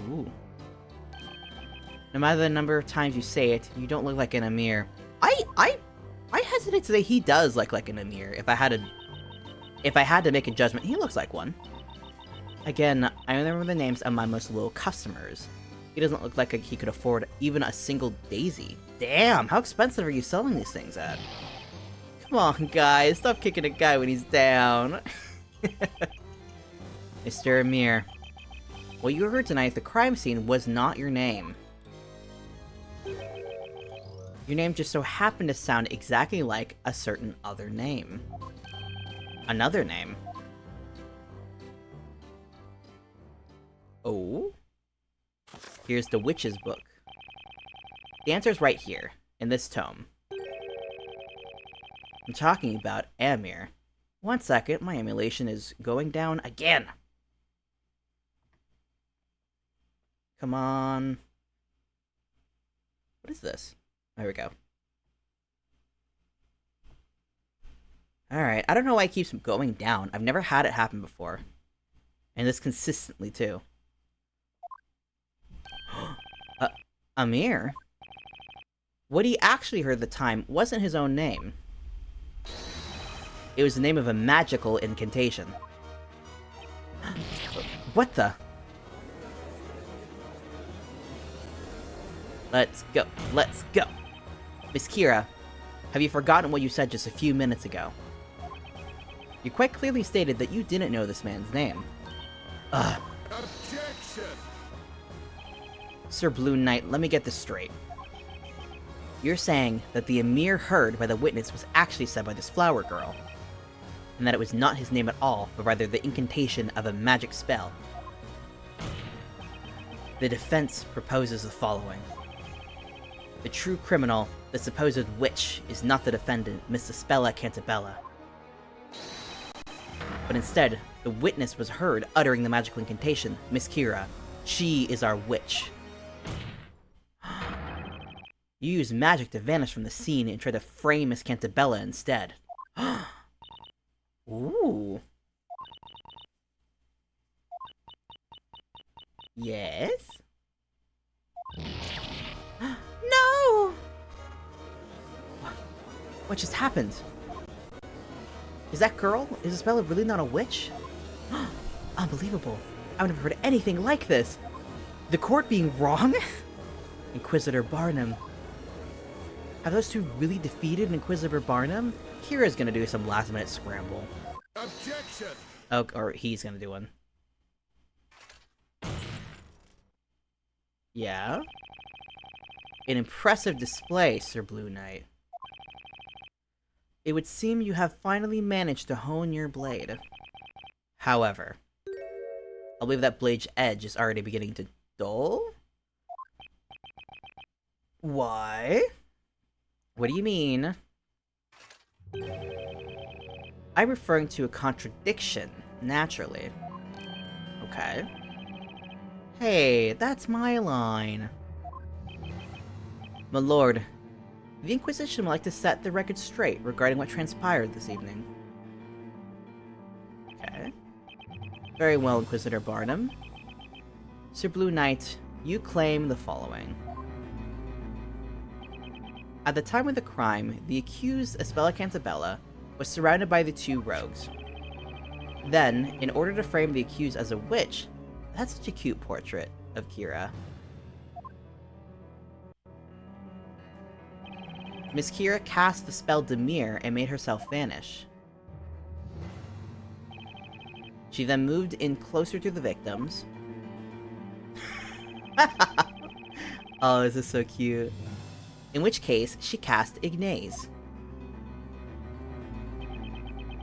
Ooh. No matter the number of times you say it, you don't look like an Emeer. I hesitate to say he does look like an Emeer. If I had to make a judgment, he looks like one. Again, I only remember the names of my most loyal customers. He doesn't look like he could afford even a single daisy. Damn, how expensive are you selling these things at? Come on, guys, stop kicking a guy when he's down. Mr. Emeer, what you heard tonight at the crime scene was not your name. Your name just so happened to sound exactly like a certain other name. Another name. Oh? Here's the witch's book. The answer's right here, in this tome. I'm talking about Emeer. 1 second, my emulation is going down again. Come on. What is this? There we go. Alright, I don't know why it keeps going down. I've never had it happen before. And this consistently, too. Emeer? What he actually heard at the time wasn't his own name. It was the name of a magical incantation. What the? Let's go. Let's go. Miss Kira, have you forgotten what you said just a few minutes ago? You quite clearly stated that you didn't know this man's name. Ugh. Objection! Sir Blue Knight, let me get this straight. You're saying that the Emeer heard by the witness was actually said by this flower girl, and that it was not his name at all, but rather the incantation of a magic spell. The defense proposes the following. The true criminal, the supposed witch, is not the defendant, Miss Spella Cantabella. But instead, the witness was heard uttering the magical incantation, Miss Kira. She is our witch. You use magic to vanish from the scene and try to frame Miss Cantabella instead. Ooh. Yes? No! What just happened? Is that girl, Isabella, really not a witch? Unbelievable. I've never heard anything like this. The court being wrong? Inquisitor Barnum. Have those two really defeated Inquisitor Barnum? Kira's gonna do some last-minute scramble. Objection! Oh, or he's gonna do one. Yeah? An impressive display, Sir Blue Knight. It would seem you have finally managed to hone your blade. However, I believe that blade's edge is already beginning to dull? Why? What do you mean? I'm referring to a contradiction, naturally. Okay. Hey, that's my line. My lord, the Inquisition would like to set the record straight regarding what transpired this evening. Okay. Very well, Inquisitor Barnum. Sir Blue Knight, you claim the following. At the time of the crime, the accused, Espella Cantabella, was surrounded by the two rogues. Then, in order to frame the accused as a witch, that's such a cute portrait of Kira. Miss Kira cast the spell Emeer and made herself vanish. She then moved in closer to the victims. Oh, this is so cute. In which case, she cast Ignace,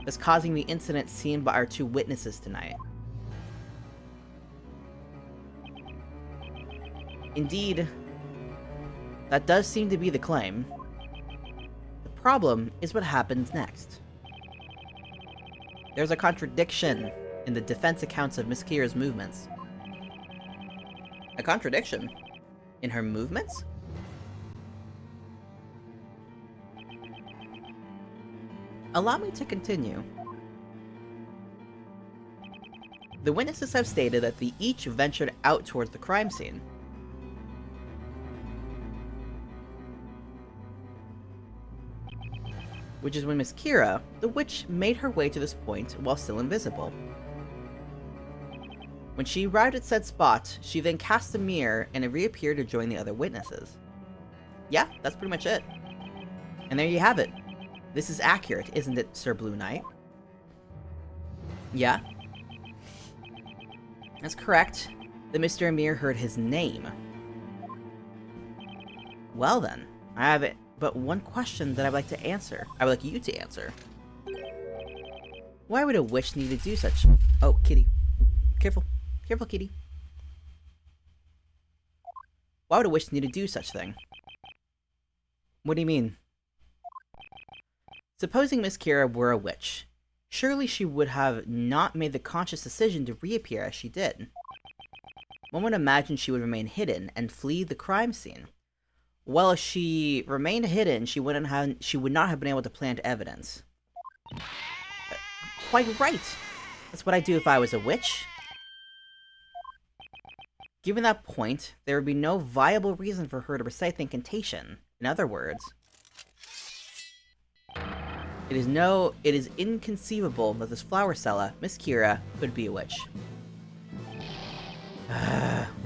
thus causing the incident seen by our two witnesses tonight. Indeed, that does seem to be the claim. The problem is what happens next. There's a contradiction in the defense accounts of Miss Kira's movements. A contradiction? In her movements? Allow me to continue. The witnesses have stated that they each ventured out towards the crime scene. Which is when Miss Kira, the witch, made her way to this point while still invisible. When she arrived at said spot, she then cast a mirror and it reappeared to join the other witnesses. Yeah, that's pretty much it. And there you have it. This is accurate, isn't it, Sir Blue Knight? Yeah. That's correct. The Mr. Emeer heard his name. Well then, I have it, but one question that I'd like to answer. I would like you to answer. Why would a witch need to do such... Oh, kitty. Careful. Careful, kitty. Why would a witch need to do such thing? What do you mean? Supposing Miss Kira were a witch, surely she would have not made the conscious decision to reappear as she did. One would imagine she would remain hidden and flee the crime scene. Well, if she remained hidden, she would not have been able to plant evidence. Quite right. That's what I'd do if I was a witch. Given that point, there would be no viable reason for her to recite the incantation. In other words, it is inconceivable that this flower seller, Miss Kira, could be a witch.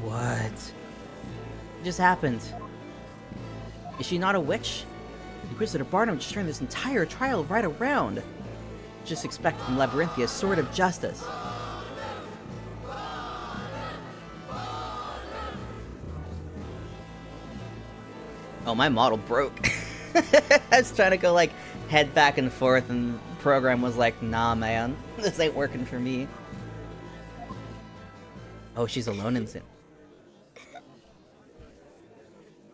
What? It just happened. Is she not a witch? Inquisitor Barnum just turned this entire trial right around. Just expect from Labyrinthia's sword of justice. Oh, my model broke. I was trying to go, like, head back and forth, and the program was like, nah, man. This ain't working for me. Oh, she's alone in the...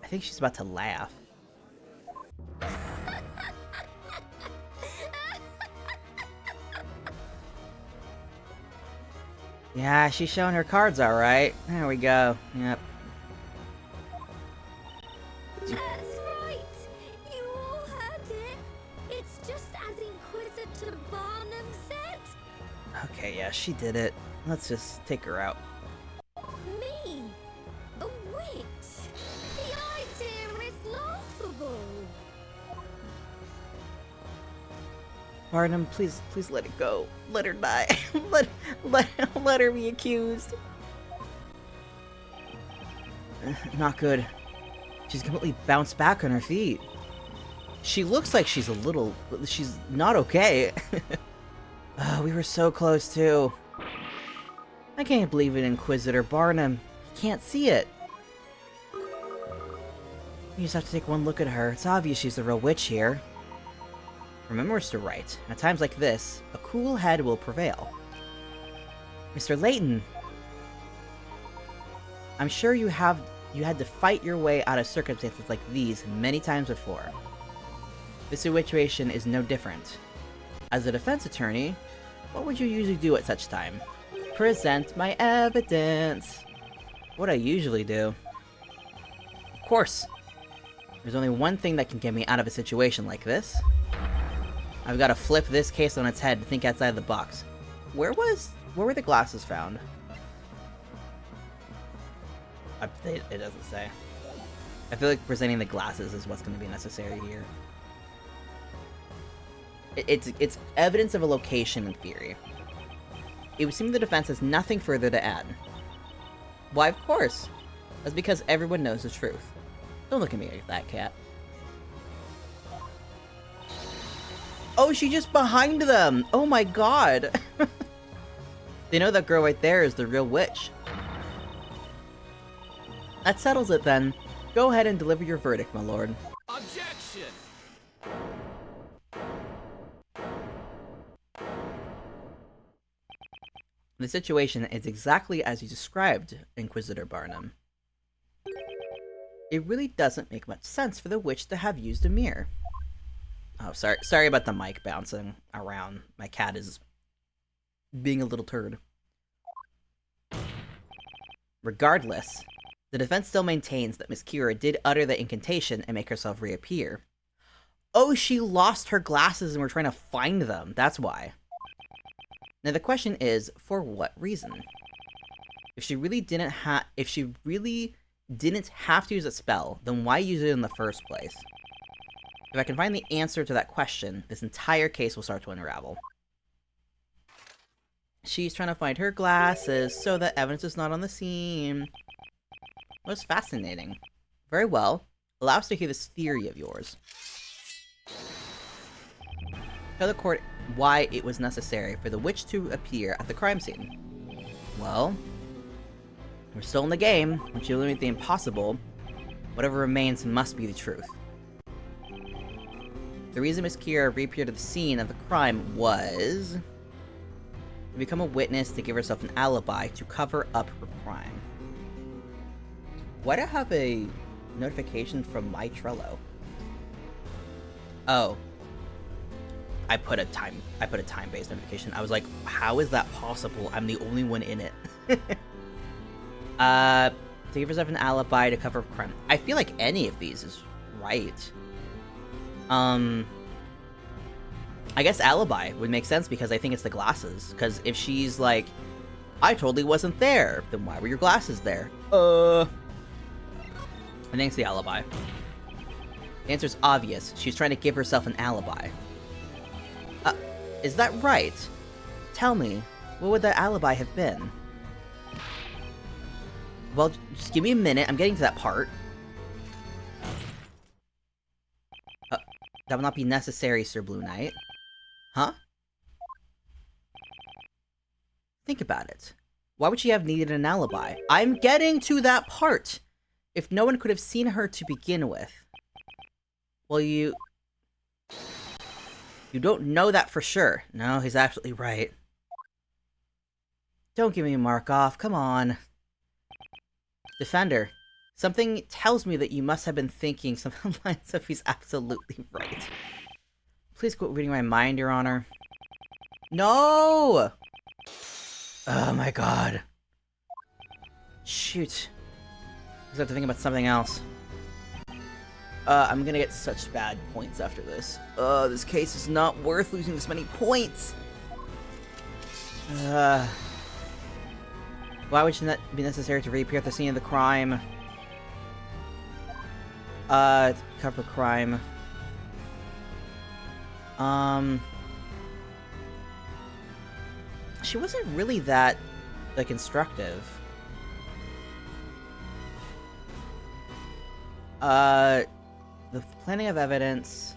I think she's about to laugh. Yeah, she's showing her cards alright. There we go. Yep. That's right! You all heard it! It's just as Inquisitor Barnum said! Okay, yeah, she did it. Let's just take her out. Me? A witch? The idea is laughable! Barnum, please let it go. Let her die. let her be accused. Not good. She's completely bounced back on her feet. She looks like she's not okay. We were so close too. I can't believe it, Inquisitor Barnum. You can't see it. You just have to take one look at her. It's obvious she's the real witch here. Remember, Mr. Wright, at times like this, a cool head will prevail. Mr. Layton! I'm sure you had to fight your way out of circumstances like these many times before. This situation is no different. As a defense attorney, what would you usually do at such time? Present my evidence! What I usually do. Of course! There's only one thing that can get me out of a situation like this. I've got to flip this case on its head and think outside the box. Where were the glasses found? It doesn't say. I feel like presenting the glasses is what's going to be necessary here. It's evidence of a location in theory. It would seem the defense has nothing further to add. Why, of course. That's because everyone knows the truth. Don't look at me like that, cat. Oh, she's just behind them! Oh my god! They know that girl right there is the real witch. That settles it then. Go ahead and deliver your verdict, my lord. Objection! The situation is exactly as you described, Inquisitor Barnum. It really doesn't make much sense for the witch to have used Emeer. Oh, sorry about the mic bouncing around. My cat is being a little turd. Regardless, the defense still maintains that Miss Kira did utter the incantation and make herself reappear. Oh, she lost her glasses and we're trying to find them. That's why. Now the question is, for what reason? If she really didn't have to use a spell, then why use it in the first place? If I can find the answer to that question, this entire case will start to unravel. She's trying to find her glasses so that evidence is not on the scene. Most fascinating. Very well. Allow us to hear this theory of yours. Tell the court why it was necessary for the witch to appear at the crime scene. Well, we're still in the game. Once you eliminate the impossible, whatever remains must be the truth. The reason Miss Kira reappeared at the scene of the crime was to become a witness to give herself an alibi to cover up her crime. Why do I have a notification from my Trello? Oh. I put a time-based notification. I was like, how is that possible? I'm the only one in it. To give herself an alibi to cover up crime. I feel like any of these is right. I guess alibi would make sense because I think it's the glasses. Because if she's like, I totally wasn't there, then why were your glasses there? I think it's the alibi. The answer's obvious. She's trying to give herself an alibi. Is that right? Tell me, what would that alibi have been? Well, just give me a minute. I'm getting to that part. That would not be necessary, Sir Blue Knight. Huh? Think about it. Why would she have needed an alibi? I'm getting to that part! If no one could have seen her to begin with. Well, you don't know that for sure. No, he's absolutely right. Don't give me a mark off, come on. Defender, something tells me that you must have been thinking something like that. He's absolutely right. Please quit reading my mind, Your Honor. No! Oh my god. Shoot. I just have to think about something else. I'm gonna get such bad points after this. This case is not worth losing this many points! Why would it be necessary to reappear at the scene of the crime? To cover crime. She wasn't really that, like, instructive. The planning of evidence...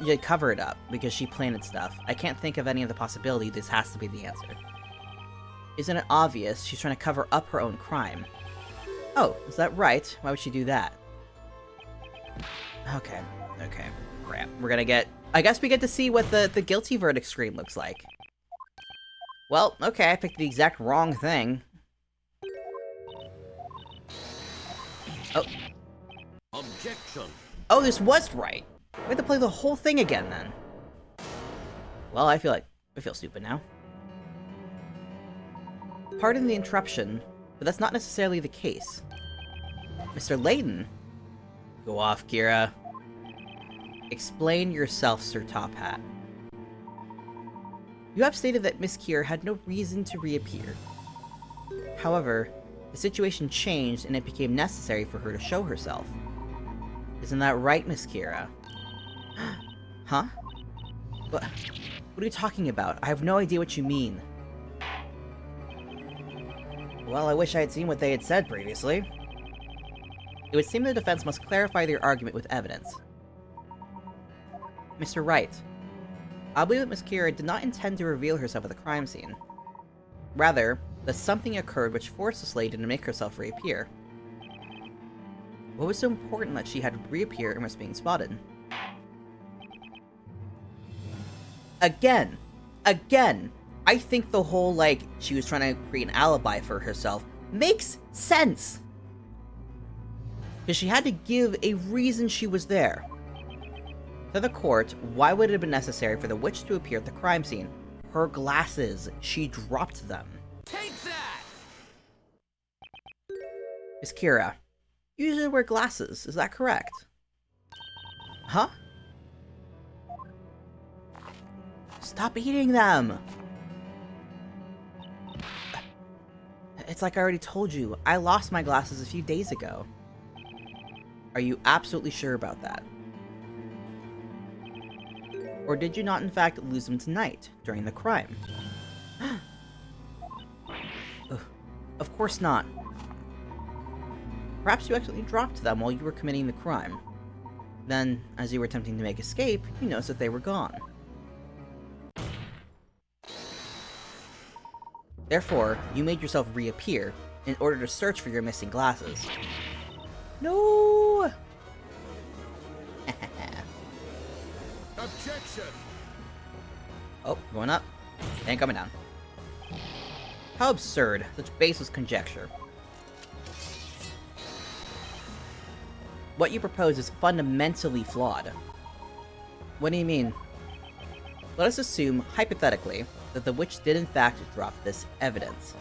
you cover it up, because she planted stuff. I can't think of any of the possibility. This has to be the answer. Isn't it obvious she's trying to cover up her own crime? Oh, is that right? Why would she do that? Okay, crap. We're gonna get... I guess we get to see what the guilty verdict screen looks like. Well, okay, I picked the exact wrong thing. Oh. Objection. Oh, this was right. We have to play the whole thing again, then. Well, I feel stupid now. Pardon the interruption, but that's not necessarily the case. Mr. Layton? Go off, Kira. Explain yourself, Sir Top Hat. You have stated that Miss Kira had no reason to reappear. However, the situation changed and it became necessary for her to show herself. Isn't that right, Miss Kira? Huh? What are you talking about? I have no idea what you mean. Well, I wish I had seen what they had said previously. It would seem the defense must clarify their argument with evidence. Mr. Wright, I believe that Miss Kira did not intend to reveal herself at the crime scene. Rather, that something occurred which forced this lady to make herself reappear. What was so important that she had to reappear and was being spotted? Again! I think the whole, like, she was trying to create an alibi for herself makes sense! Because she had to give a reason she was there. To the court, why would it have been necessary for the witch to appear at the crime scene? Her glasses. She dropped them. Take that! Miss Kira, you usually wear glasses, is that correct? Huh? Stop eating them! It's like I already told you, I lost my glasses a few days ago. Are you absolutely sure about that? Or did you not in fact lose them tonight, during the crime? Ugh, of course not. Perhaps you accidentally dropped them while you were committing the crime. Then, as you were attempting to make escape, you noticed that they were gone. Therefore, you made yourself reappear in order to search for your missing glasses. No! Objection! Oh, going up. And coming down. How absurd. Such baseless conjecture. What you propose is fundamentally flawed. What do you mean? Let us assume, hypothetically, that the witch did in fact drop this evidence.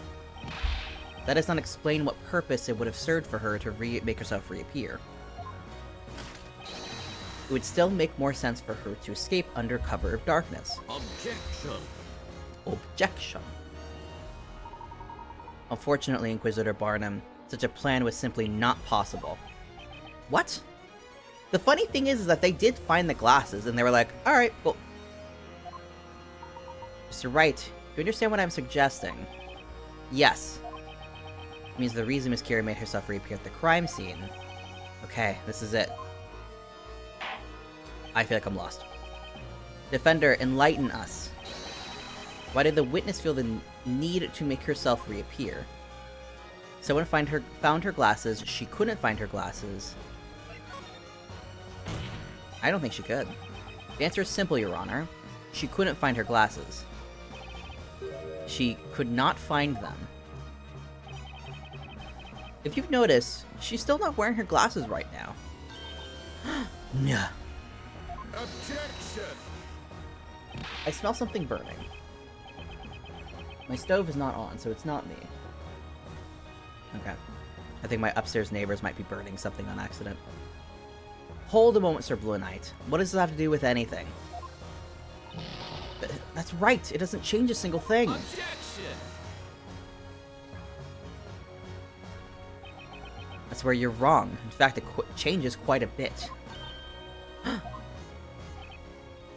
That does not explain what purpose it would have served for her to make herself reappear. It would still make more sense for her to escape under cover of darkness. Objection! Objection. Unfortunately, Inquisitor Barnum, such a plan was simply not possible. What? The funny thing is that they did find the glasses, and they were like, alright, well... Mr. Wright, do you understand what I'm suggesting? Yes. It means the reason Miss Kira made herself reappear at the crime scene. Okay, this is it. I feel like I'm lost. Defender, enlighten us. Why did the witness feel the need to make herself reappear? Someone found her glasses, she couldn't find her glasses. I don't think she could. The answer is simple, Your Honor. She couldn't find her glasses. She could not find them. If you've noticed, she's still not wearing her glasses right now. No. Objection! I smell something burning. My stove is not on, so it's not me. Okay. I think my upstairs neighbors might be burning something on accident. Hold a moment, Sir Blue Knight. What does this have to do with anything? That's right, it doesn't change a single thing. Objection! That's where you're wrong. In fact, it changes quite a bit.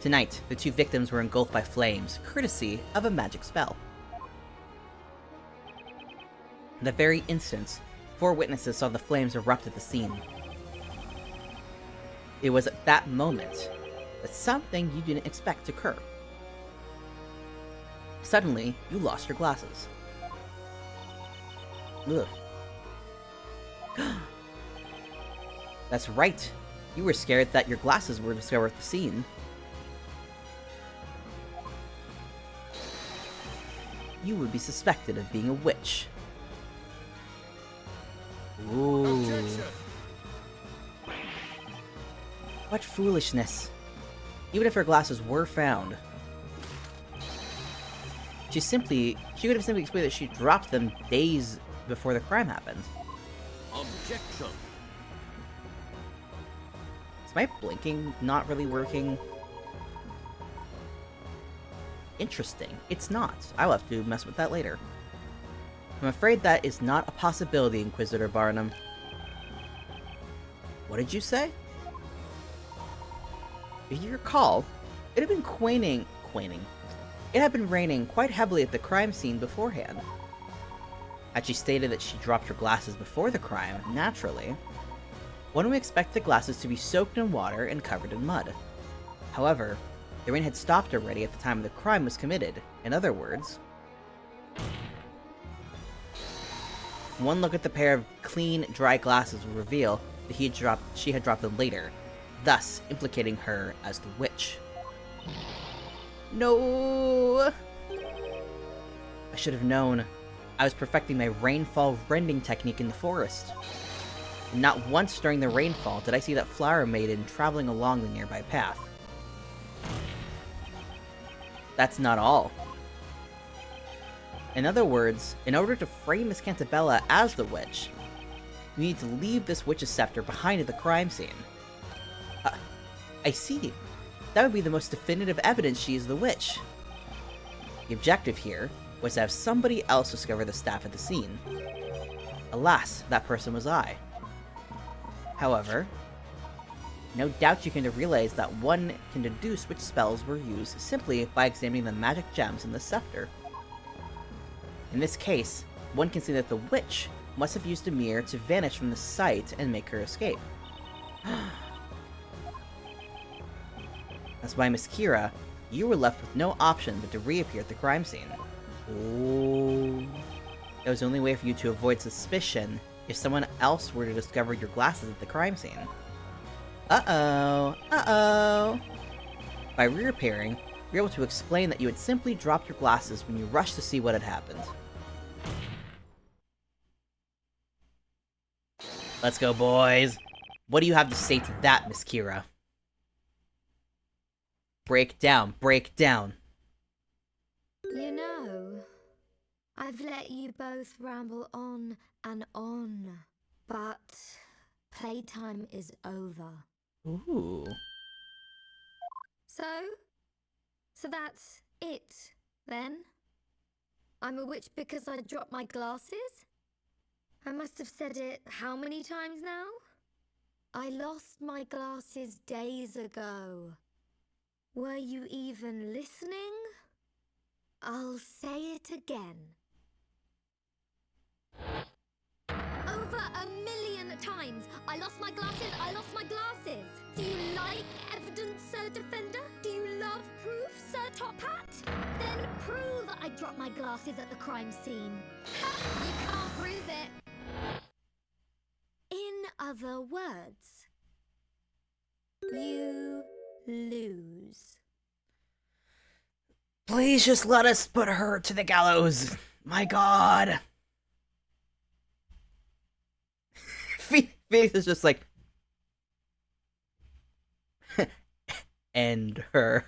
Tonight, the two victims were engulfed by flames, courtesy of a magic spell. In the very instant, 4 witnesses saw the flames erupt at the scene. It was at that moment that something you didn't expect to occur. Suddenly, you lost your glasses. Ugh. That's right. You were scared that your glasses were discovered at the scene. You would be suspected of being a witch. Ooh. Objection! What foolishness. Even if her glasses were found. She would have simply explained that she dropped them days before the crime happened. Objection! Is my blinking not really working? Interesting. It's not. I'll have to mess with that later. I'm afraid that is not a possibility, Inquisitor Barnum. What did you say? If you recall, it had been It had been raining quite heavily at the crime scene beforehand. Had she stated that she dropped her glasses before the crime, naturally, one would expect the glasses to be soaked in water and covered in mud. However, the rain had stopped already at the time the crime was committed. In other words, one look at the pair of clean, dry glasses would reveal that she had dropped them later, thus implicating her as the witch. No! I should have known. I was perfecting my rainfall rending technique in the forest. And not once during the rainfall did I see that flower maiden traveling along the nearby path. That's not all. In other words, in order to frame Miss Cantabella as the witch, we need to leave this witch's scepter behind at the crime scene. I see. That would be the most definitive evidence she is the witch. The objective here was to have somebody else discover the staff at the scene. Alas, that person was I. However, no doubt you can realize that one can deduce which spells were used simply by examining the magic gems in the scepter. In this case, one can see that the witch must have used Emeer to vanish from the site and make her escape. That's why, Miss Kira, you were left with no option but to reappear at the crime scene. Oh. That was the only way for you to avoid suspicion if someone else were to discover your glasses at the crime scene. Uh-oh. Uh-oh. By reappearing, you're able to explain that you had simply dropped your glasses when you rushed to see what had happened. Let's go, boys. What do you have to say to that, Miss Kira? Break down, break down. You know, I've let you both ramble on and on, but playtime is over. Ooh. So that's it, then? I'm a witch because I dropped my glasses? I must have said it how many times now? I lost my glasses days ago. Were you even listening? I'll say it again. Over 1,000,000 times! I lost my glasses! I lost my glasses! Do you like evidence, Sir Defender? Do you love proof, Sir Top Hat? Then prove I dropped my glasses at the crime scene. Ha! You can't prove it! In other words, you lose. Please just let us put her to the gallows. My god. Phoenix is just like... End her.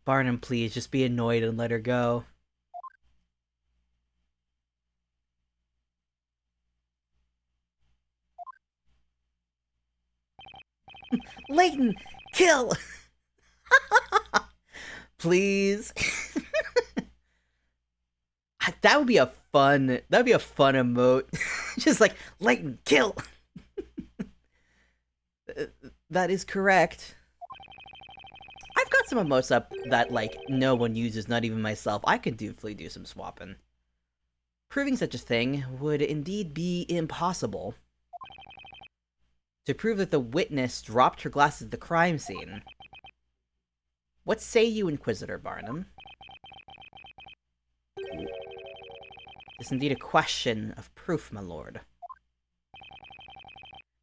Barnum, please, just be annoyed and let her go. Layton, kill! Please. That would be a fun emote. Just like, Layton, kill! That is correct. I've got some emotes up that, like, no one uses, not even myself. I could definitely do some swapping. Proving such a thing would indeed be impossible. To prove that the witness dropped her glasses at the crime scene. What say you, Inquisitor Barnum? It's indeed a question of proof, my lord.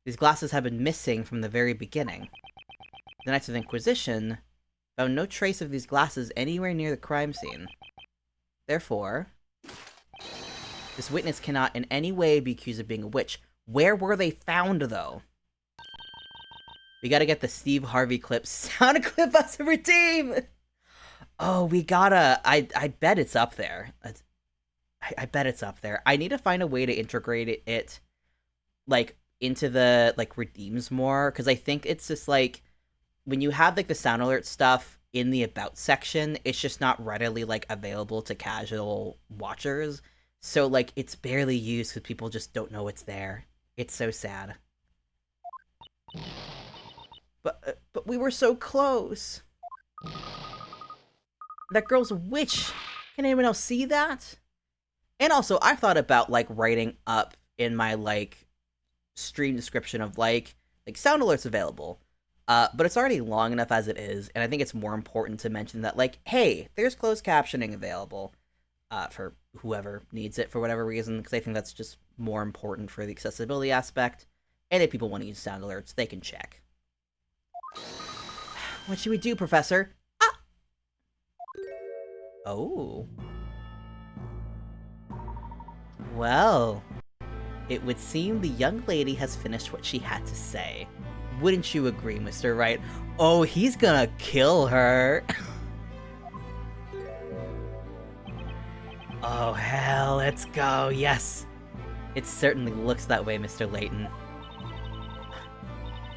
These glasses have been missing from the very beginning. The Knights of the Inquisition found no trace of these glasses anywhere near the crime scene. Therefore, this witness cannot in any way be accused of being a witch. Where were they found, though? We gotta get the Steve Harvey clip. Sound clip us a redeem! Oh, we gotta... I bet it's up there. I bet it's up there. I need to find a way to integrate it, like, into the, like, redeems more, because I think it's just, like, when you have, like, the sound alert stuff in the About section, it's just not readily, like, available to casual watchers, so, like, it's barely used because people just don't know it's there. It's so sad. But we were so close. That girl's a witch. Can anyone else see that? And also, I thought about, like, writing up in my, like, stream description of like sound alerts available. But it's already long enough as it is, and I think it's more important to mention that, like, hey, there's closed captioning available for whoever needs it for whatever reason, because I think that's just more important for the accessibility aspect. And if people want to use sound alerts, they can check. What should we do, Professor? Ah! Oh. Well, it would seem the young lady has finished what she had to say. Wouldn't you agree, Mr. Wright? Oh, he's gonna kill her. Oh, hell, let's go, yes. It certainly looks that way, Mr. Layton.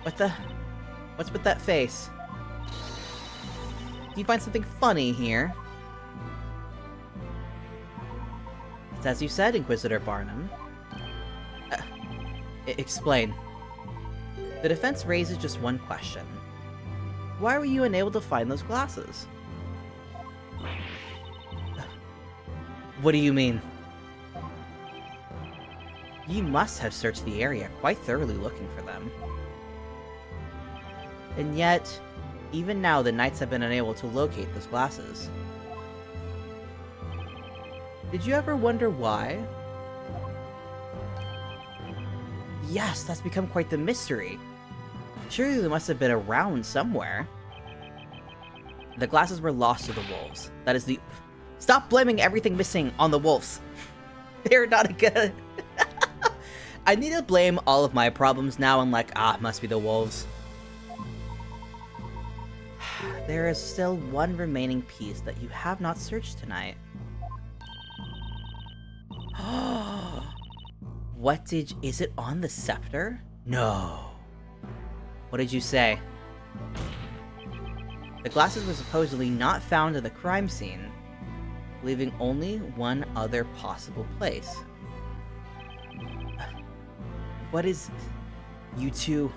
What's with that face? Do you find something funny here? It's as you said, Inquisitor Barnum. Explain. The defense raises just one question. Why were you unable to find those glasses? What do you mean? You must have searched the area quite thoroughly looking for them. And yet, even now the Knights have been unable to locate those glasses. Did you ever wonder why? Yes, that's become quite the mystery. Surely they must have been around somewhere. The glasses were lost to the wolves. That is the... Stop blaming everything missing on the wolves. They're not a good... I need to blame all of my problems now and like, must be the wolves. There is still one remaining piece that you have not searched tonight. Is it on the scepter? No. What did you say? The glasses were supposedly not found at the crime scene, leaving only one other possible place. What is... You two...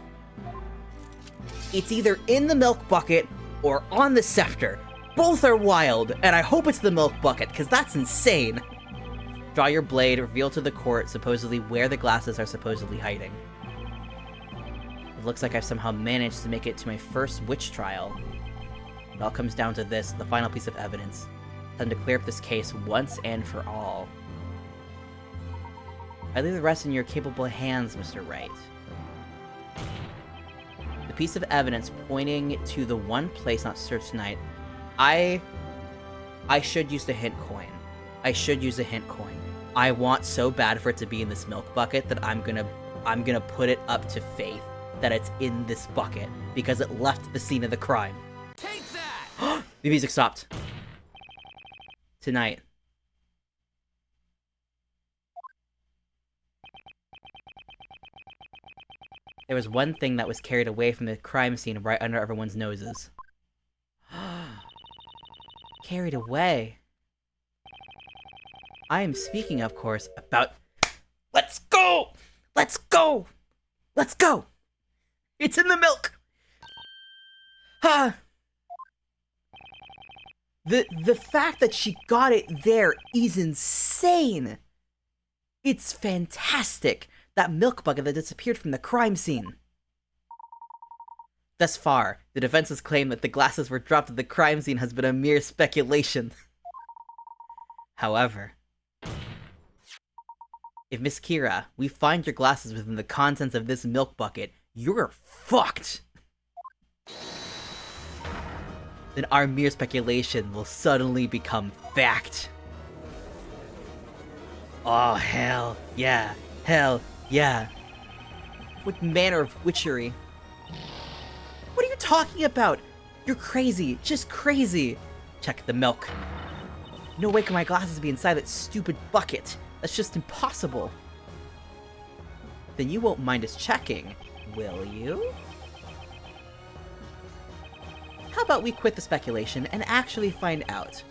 It's either in the milk bucket or on the scepter. Both are wild, and I hope it's the milk bucket, because that's insane. Draw your blade, reveal to the court supposedly where the glasses are supposedly hiding. It looks like I've somehow managed to make it to my first witch trial. It all comes down to this, the final piece of evidence. Time to clear up this case once and for all. I leave the rest in your capable hands, Mr. Wright. The piece of evidence pointing to the one place not searched tonight. I should use the hint coin. I should use a hint coin. I want so bad for it to be in this milk bucket that I'm gonna put it up to faith that it's in this bucket because it left the scene of the crime. Take that! The music stopped. Tonight. There was one thing that was carried away from the crime scene right under everyone's noses. Carried away. I am speaking, of course, about... Let's go! Let's go! Let's go! It's in the milk! The fact that she got it there is insane! It's fantastic! That milk bucket that disappeared from the crime scene. Thus far, the defense's claim that the glasses were dropped at the crime scene has been a mere speculation. However, if Miss Kira, we find your glasses within the contents of this milk bucket, you're fucked! Then our mere speculation will suddenly become fact. Oh, hell yeah. Hell yeah. What manner of witchery? What are you talking about? You're crazy. Just crazy. Check the milk. No way can my glasses be inside that stupid bucket. That's just impossible. Then you won't mind us checking, will you? How about we quit the speculation and actually find out?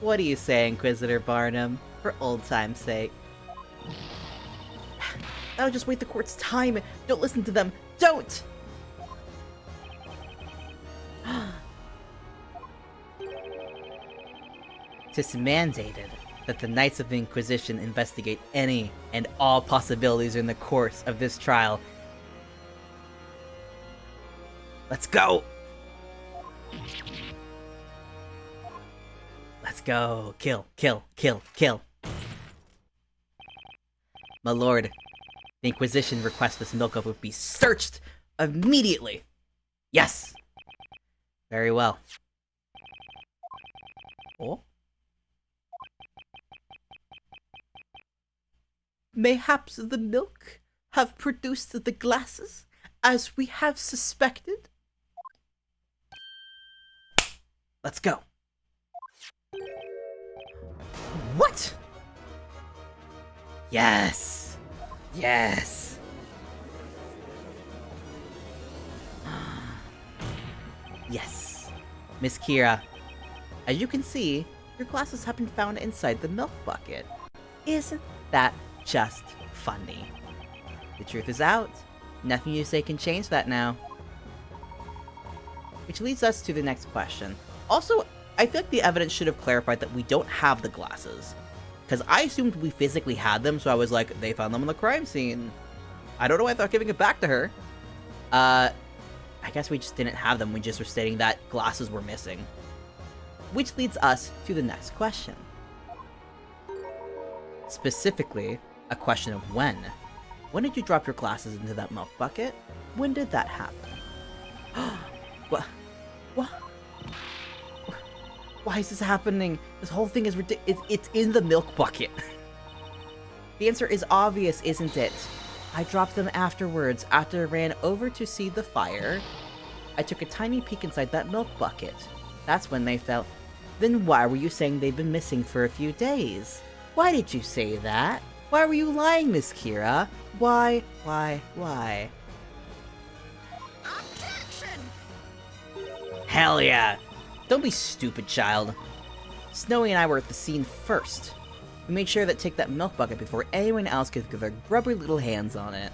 What do you say, Inquisitor Barnum, for old time's sake? That'll just waste the court's time. Don't listen to them. Don't! Tis mandated that the Knights of the Inquisition investigate any and all possibilities in the course of this trial Let's go! Let's go! Kill, kill, kill, kill! My lord, the Inquisition requests this milk oven be searched immediately! Yes! Very well. Oh? Mayhaps the milk have produced the glasses, as we have suspected? Let's go. What? Yes! Yes! Yes. Miss Kira, as you can see, your glasses have been found inside the milk bucket. Isn't that just funny? The truth is out. Nothing you say can change that now. Which leads us to the next question. Also, I feel like the evidence should have clarified that we don't have the glasses. Because I assumed we physically had them, so I was like, they found them on the crime scene. I don't know why I thought giving it back to her. I guess we just didn't have them, we just were stating that glasses were missing. Which leads us to the next question. Specifically, a question of when. When did you drop your glasses into that milk bucket? When did that happen? What? What? Why is this happening? This whole thing is ridiculous. It's in the milk bucket. The answer is obvious, isn't it? I dropped them afterwards, after I ran over to see the fire. I took a tiny peek inside that milk bucket. That's when they fell. Then why were you saying they've been missing for a few days? Why did you say that? Why were you lying, Miss Kira? Why? Objection! Hell yeah! Don't be stupid, child. Snowy and I were at the scene first. We made sure to take that milk bucket before anyone else could get their grubby little hands on it.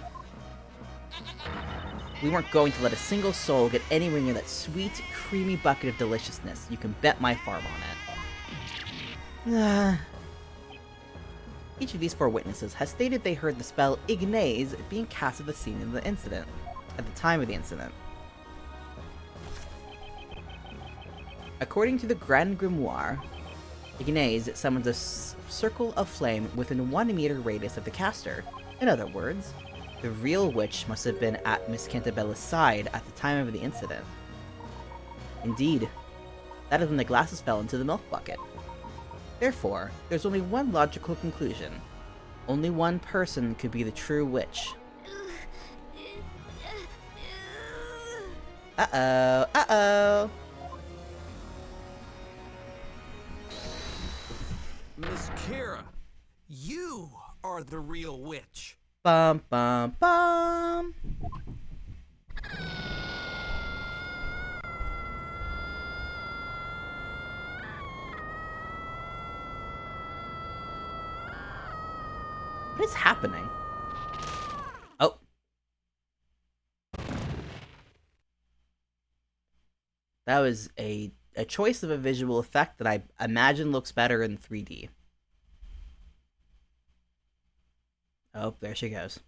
We weren't going to let a single soul get anywhere near that sweet, creamy bucket of deliciousness. You can bet my farm on it. Each of these 4 witnesses has stated they heard the spell Ignaze being cast at the scene of the incident, at the time of the incident. According to the Grand Grimoire, Ignaze summons a circle of flame within 1 meter radius of the caster. In other words, the real witch must have been at Miss Cantabella's side at the time of the incident. Indeed, that is when the glasses fell into the milk bucket. Therefore, there's only one logical conclusion. Only one person could be the true witch. Uh-oh, uh-oh. Miss Kira, you are the real witch. Bum, bum, bum. What is happening? Oh. That was a choice of a visual effect that I imagine looks better in 3D. Oh, there she goes.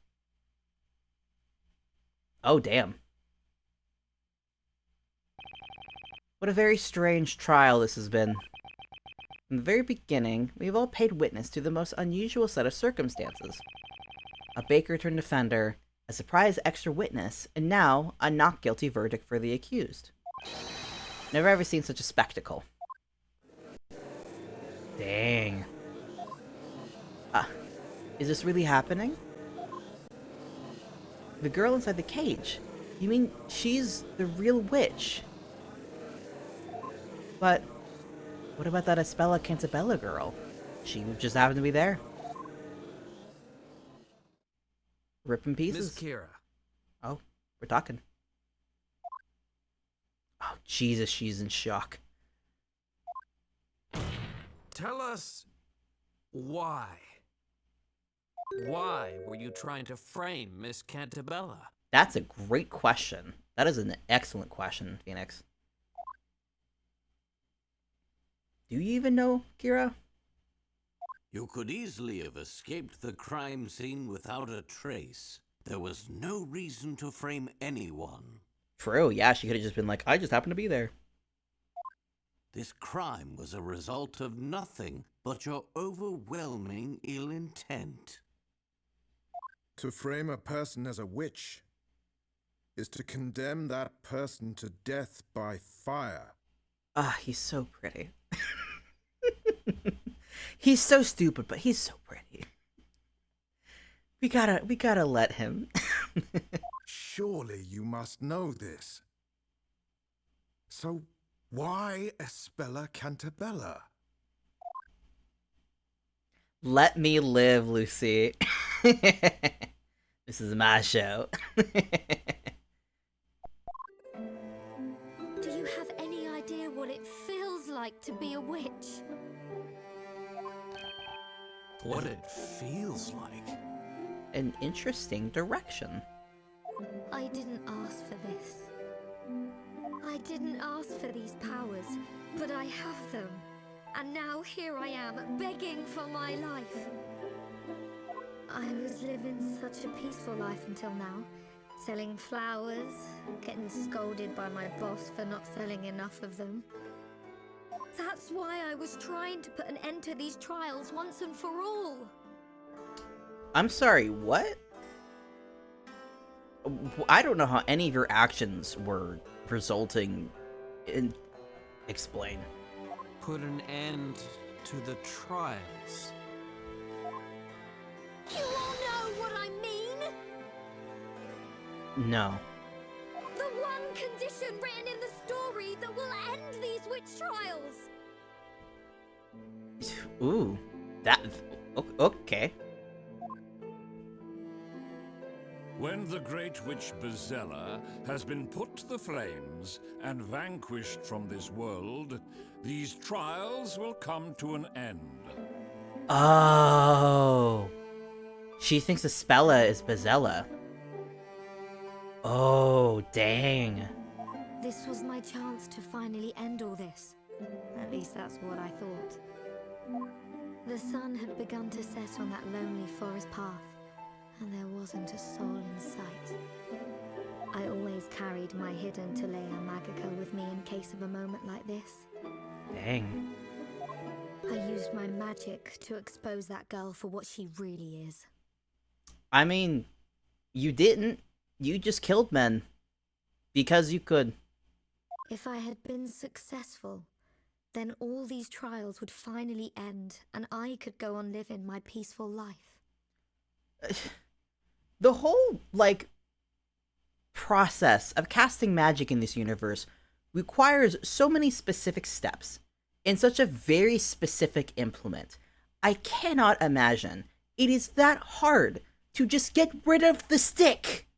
Oh, damn. What a very strange trial this has been. From the very beginning, we've all paid witness to the most unusual set of circumstances. A baker turned offender, a surprise extra witness, and now a not guilty verdict for the accused. Never ever seen such a spectacle. Dang. Is this really happening? The girl inside the cage. You mean she's the real witch? But what about that Espella Cantabella girl? She just happened to be there. Rip in pieces. Miss Kira, Oh, we're talking. Oh, Jesus, she's in shock. tell us why. Why were you trying to frame Miss Cantabella? That's a great question. That is an excellent question, Phoenix. Do you even know, Kira? You could easily have escaped the crime scene without a trace. There was no reason to frame anyone. True, yeah, she could have just been like, I just happened to be there. This crime was a result of nothing but your overwhelming ill intent. To frame a person as a witch is to condemn that person to death by fire. Ah, he's so pretty. He's so stupid, but he's so pretty. We gotta let him. Surely you must know this. So why Espella Cantabella? Let me live, Lucy. This is my show. Do you have any idea what it feels like to be a witch? What it feels like. An interesting direction. I didn't ask for this. I didn't ask for these powers, but I have them. And now here I am, begging for my life. I was living such a peaceful life until now. Selling flowers, getting scolded by my boss for not selling enough of them. That's why I was trying to put an end to these trials once and for all. I'm sorry, what? I don't know how any of your actions were resulting in... Explain. Put an end to the trials. You all know what I mean? No. The one condition written in the story that will end these witch trials. Ooh. That... Okay. When the great witch Bezella has been put to the flames and vanquished from this world, these trials will come to an end. Oh. She thinks Espella is Bezella. Oh, dang. This was my chance to finally end all this. At least that's what I thought. The sun had begun to set on that lonely forest path, and there wasn't a soul in sight. I always carried my hidden Talea Magica with me in case of a moment like this. Dang. I used my magic to expose that girl for what she really is. I mean, you didn't. You just killed men. Because you could. If I had been successful, then all these trials would finally end, and I could go on living my peaceful life. The whole, like, process of casting magic in this universe requires so many specific steps in such a very specific implement. I cannot imagine it is that hard to just get rid of the stick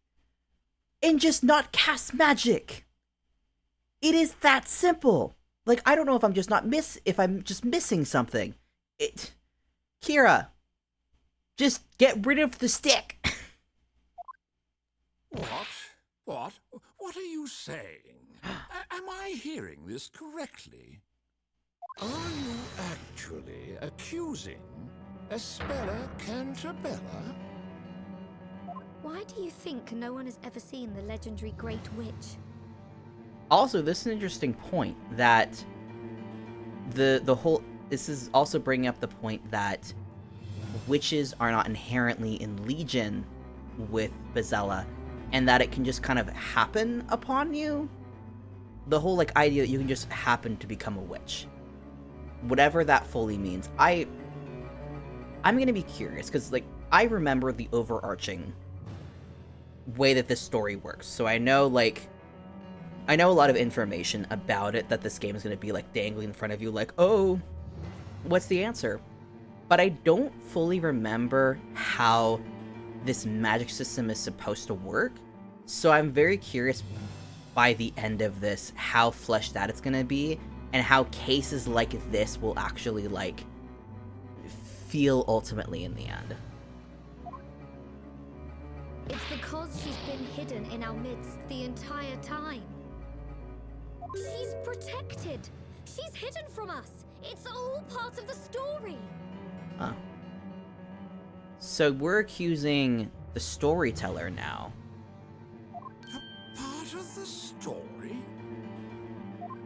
and just not cast magic. It is that simple. Like, I don't know if I'm just missing something. Kira, just get rid of the stick. What? What are you saying? Am I hearing this correctly? Are you actually accusing Espella Cantabella? Why do you think no one has ever seen the legendary Great Witch? Also, this is an interesting point that this is also bringing up the point that witches are not inherently in legion with Bezella, and that it can just kind of happen upon you. The whole like idea that you can just happen to become a witch, whatever that fully means. I'm gonna be curious because like I remember the overarching way that this story works, so I know a lot of information about it that this game is going to be like dangling in front of you like, oh, what's the answer? But I don't fully remember how this magic system is supposed to work. So I'm very curious by the end of this how fleshed out it's going to be and how cases like this will actually like feel ultimately in the end. It's because she's been hidden in our midst the entire time. She's protected. She's hidden from us. It's all part of the story. Huh. So we're accusing the storyteller now. Part of the story?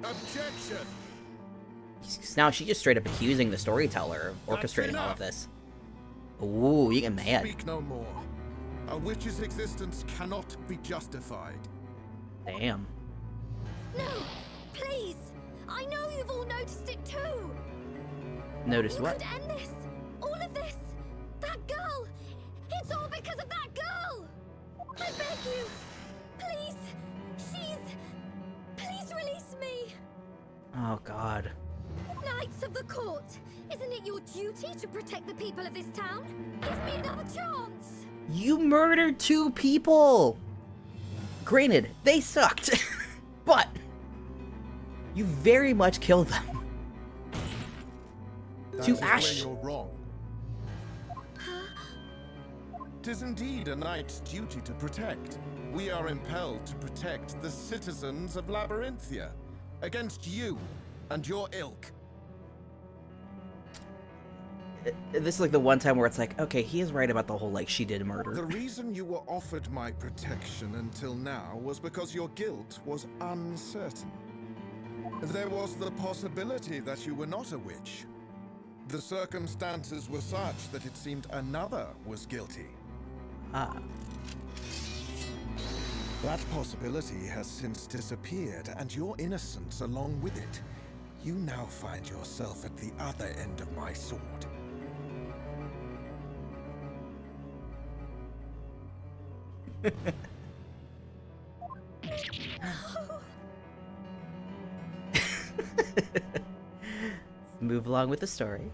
Objection! Now she's just straight up accusing the storyteller of orchestrating all of this. Ooh, you get mad. Speak no more. A witch's existence cannot be justified. Damn. No, please. I know you've all noticed it too. Noticed You what? could end this. All of this. That girl. It's all because of that girl. I beg you. Please. Please release me. Oh god. Knights of the court. Isn't it your duty to protect the people of this town? Give me another chance. You murdered 2 people! Granted, they sucked, but you very much killed them. That To is Ash. where you're wrong. Tis indeed a knight's duty to protect. We are impelled to protect the citizens of Labyrinthia against you and your ilk. This is like the one time where it's like, okay, he is right about the whole, like, she did The murder. reason you were offered my protection until now was because your guilt was uncertain. There was the possibility that you were not a witch. The circumstances were such that it seemed another was guilty. Ah. That possibility has since disappeared, and your innocence along with it. You now find yourself at the other end of my sword. Move along with the story.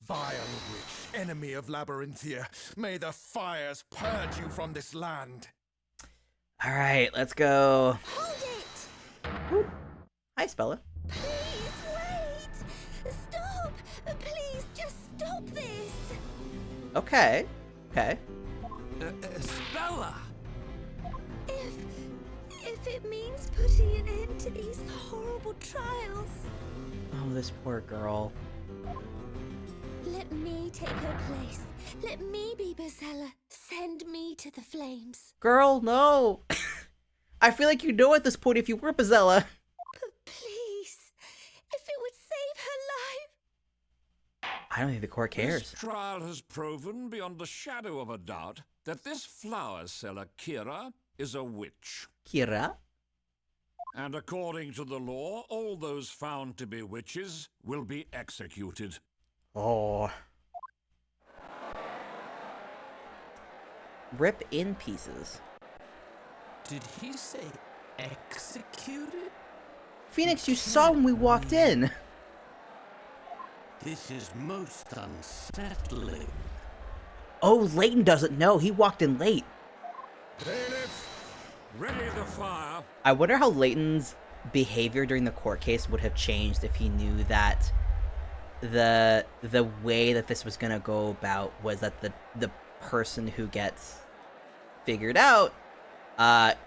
Vile witch, enemy of Labyrinthia, may the fires purge you from this land. Alright, let's go. Hold it. Ooh. Hi, Spella. Please wait. Stop. Please just stop this. Okay. Okay. Spella! If it means putting an end to these horrible trials, Oh, this poor girl. let me take her place. Let me be Bezella. Send me to the flames. Girl, no! I feel like you know at this point if you were Bazella. But please, if it would save her life. I don't think the court This cares. trial has proven beyond a shadow of a doubt that this flower seller, Kira, is a witch. Kira? And according to the law, all those found to be witches will be executed. Oh. Rip in pieces. Did he say executed? Phoenix, you saw when we walked in. This is most unsettling. Oh, Layton doesn't know. He walked in late. Bailiff! Ready the fire. I wonder how Layton's behavior during the court case would have changed if he knew that the way that this was gonna go about was that the person who gets figured out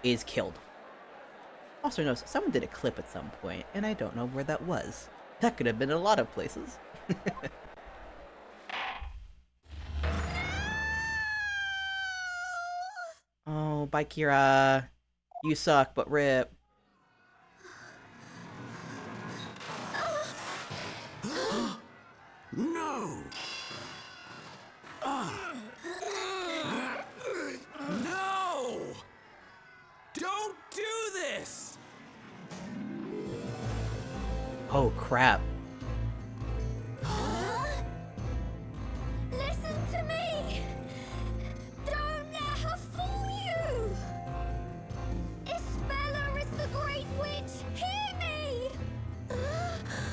is killed. Also notice someone did a clip at some point, and I don't know where that was. That could have been a lot of places. Oh, bye, Kira. You suck, but rip. No! No! Don't do this! Oh, crap. Listen to me! Don't let her fool you! Isabella is the Great Witch! Hear me!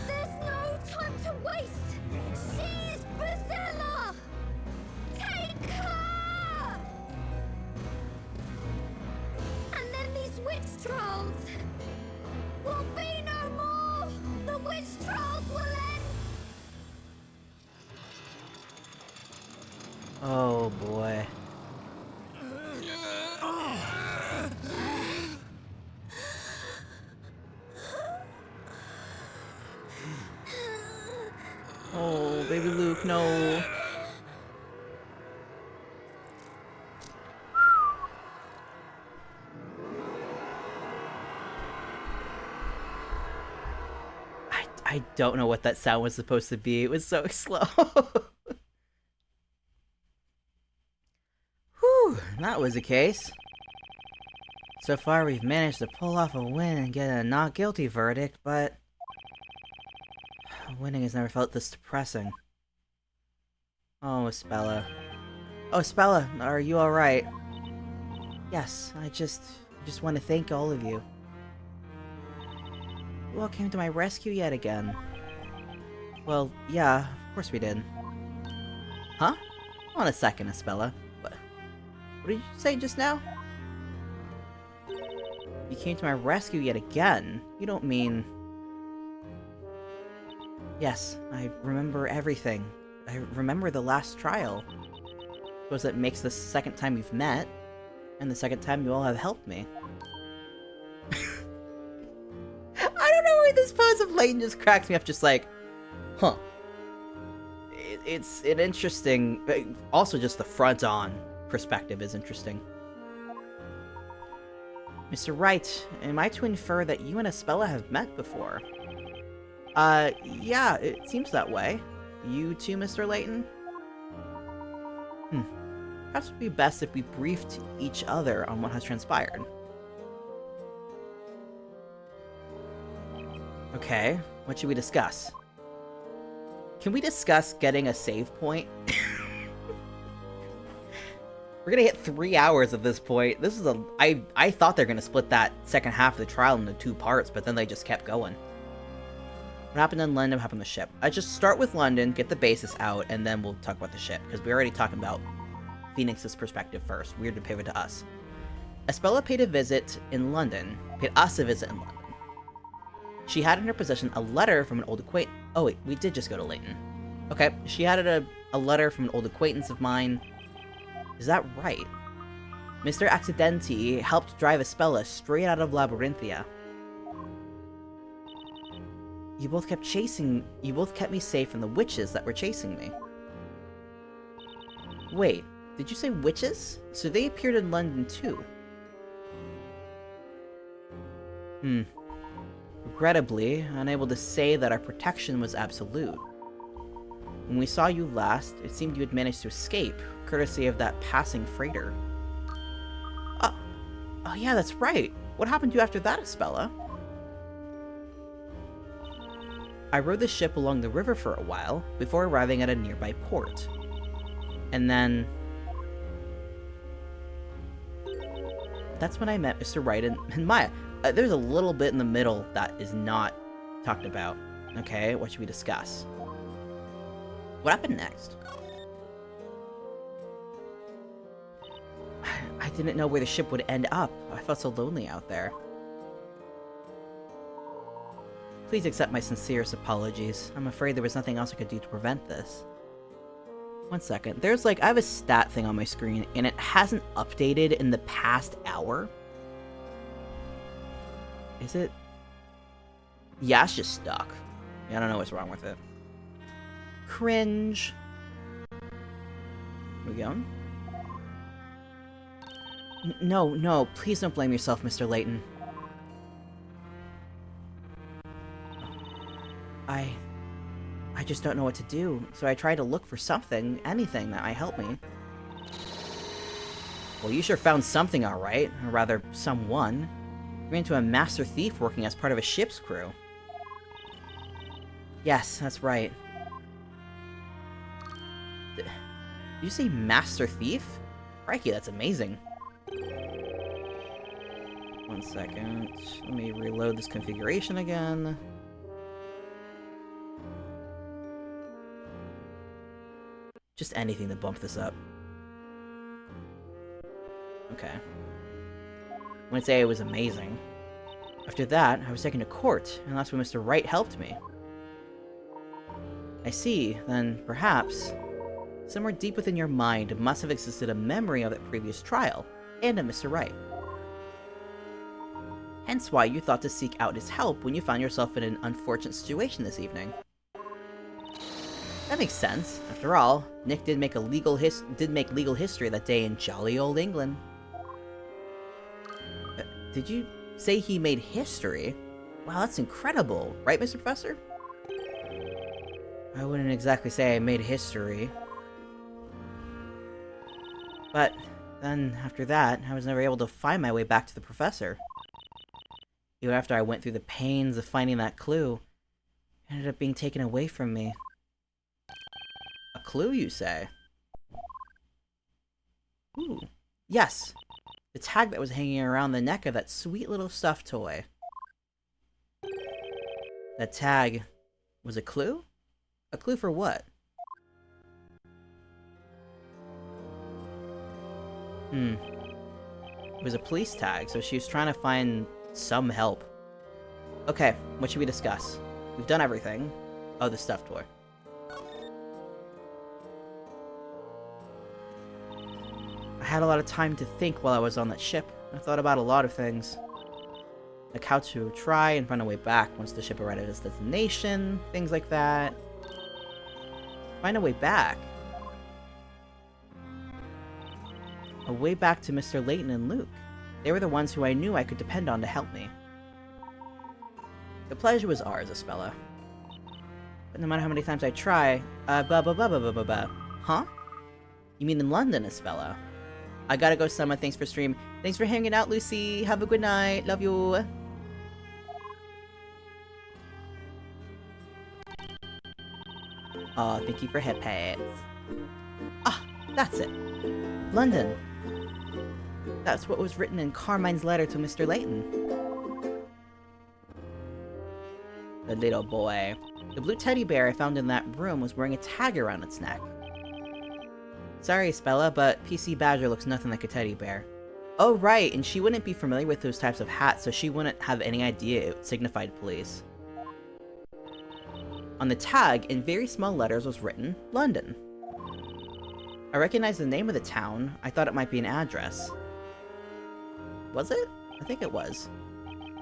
There's no time to waste! She's Bezella! Take her! And then these witch trials will be no more! The witch trials will end! Oh, boy. Oh, baby Luke, no. I don't know what that sound was supposed to be. It was so slow. Whew, that was the case. So far, we've managed to pull off a win and get a not guilty verdict, but winning has never felt this depressing. Oh, Spella. Oh, Spella, are you alright? Yes, I just want to thank all of you. You all came to my rescue yet again. Well, yeah, of course we did. Huh? Hold on a second, Spella. What did you say just now? You came to my rescue yet again? You don't mean... Yes, I remember everything. I remember the last trial. Suppose that makes this the second time we've met, and the second time you all have helped me. I don't know why this pose of Layton just cracks me up, just like, huh. It's an interesting... Also, just the front-on perspective is interesting. Mr. Wright, am I to infer that you and Espella have met before? Yeah, it seems that way. You too, Mr. Layton? Perhaps it would be best if we briefed each other on what has transpired. Okay, what should we discuss? Can we discuss getting a save point? We're gonna hit 3 hours at this point. This is I thought they were gonna split that second half of the trial into 2 parts, but then they just kept going. What happened in London? What happened on the ship? I just start with London, get the basis out, and then we'll talk about the ship, because we're already talking about Phoenix's perspective first. Weird to pivot to us. Espella paid us a visit in London. She had in her possession a letter from an old acquaintance. Oh wait, we did just go to Layton. Okay, she had a letter from an old acquaintance of mine. Is that right? Mr. Accidenti helped drive Espella straight out of Labyrinthia. You both kept me safe from the witches that were chasing me. Wait, did you say witches? So they appeared in London too. Regrettably, unable to say that our protection was absolute. When we saw you last, it seemed you had managed to escape, courtesy of that passing freighter. Oh yeah, that's right. What happened to you after that, Espella? I rode the ship along the river for a while, before arriving at a nearby port. And then... That's when I met Mr. Wright and Maya. There's a little bit in the middle that is not talked about. Okay, what should we discuss? What happened next? I didn't know where the ship would end up. I felt so lonely out there. Please accept my sincerest apologies. I'm afraid there was nothing else I could do to prevent this. 1 second. There's I have a stat thing on my screen, and it hasn't updated in the past hour. Is it? Yeah, it's just stuck. Yeah, I don't know what's wrong with it. Cringe. Here we go. No, please don't blame yourself, Mr. Layton. I just don't know what to do, so I tried to look for something, anything that might help me. Well, you sure found something alright, or rather, someone. You ran into a master thief working as part of a ship's crew. Yes, that's right. Did you say master thief? Crikey, that's amazing. 1 second. Let me reload this configuration again. Just anything to bump this up. Okay. I wouldn't say it was amazing. After that, I was taken to court, and that's when Mr. Wright helped me. I see, then perhaps, somewhere deep within your mind must have existed a memory of that previous trial, and of Mr. Wright. Hence why you thought to seek out his help when you found yourself in an unfortunate situation this evening. That makes sense. After all, Nick did make legal history that day in jolly old England. Did you say he made history? Wow, that's incredible, right, Mr. Professor? I wouldn't exactly say I made history. But then, after that, I was never able to find my way back to the professor. Even after I went through the pains of finding that clue, it ended up being taken away from me. A clue, you say? Ooh. Yes! The tag that was hanging around the neck of that sweet little stuffed toy. That tag was a clue? A clue for what? It was a police tag, so she was trying to find some help. Okay, what should we discuss? We've done everything. Oh, the stuffed toy. I had a lot of time to think while I was on that ship. I thought about a lot of things. Like how to try and find a way back once the ship arrived at its destination, things like that. Find a way back? A way back to Mr. Layton and Luke. They were the ones who I knew I could depend on to help me. The pleasure was ours, Espella. But no matter how many times I try, Huh? You mean in London, Espella? I gotta go, Summer. Thanks for stream. Thanks for hanging out, Lucy. Have a good night. Love you. Aw, thank you for head pats. Ah, that's it. London. That's what was written in Carmine's letter to Mr. Layton. The little boy. The blue teddy bear I found in that room was wearing a tag around its neck. Sorry, Spella, but PC Badger looks nothing like a teddy bear. Oh, right, and she wouldn't be familiar with those types of hats, so she wouldn't have any idea it signified police. On the tag, in very small letters, was written, London. I recognized the name of the town. I thought it might be an address. Was it? I think it was.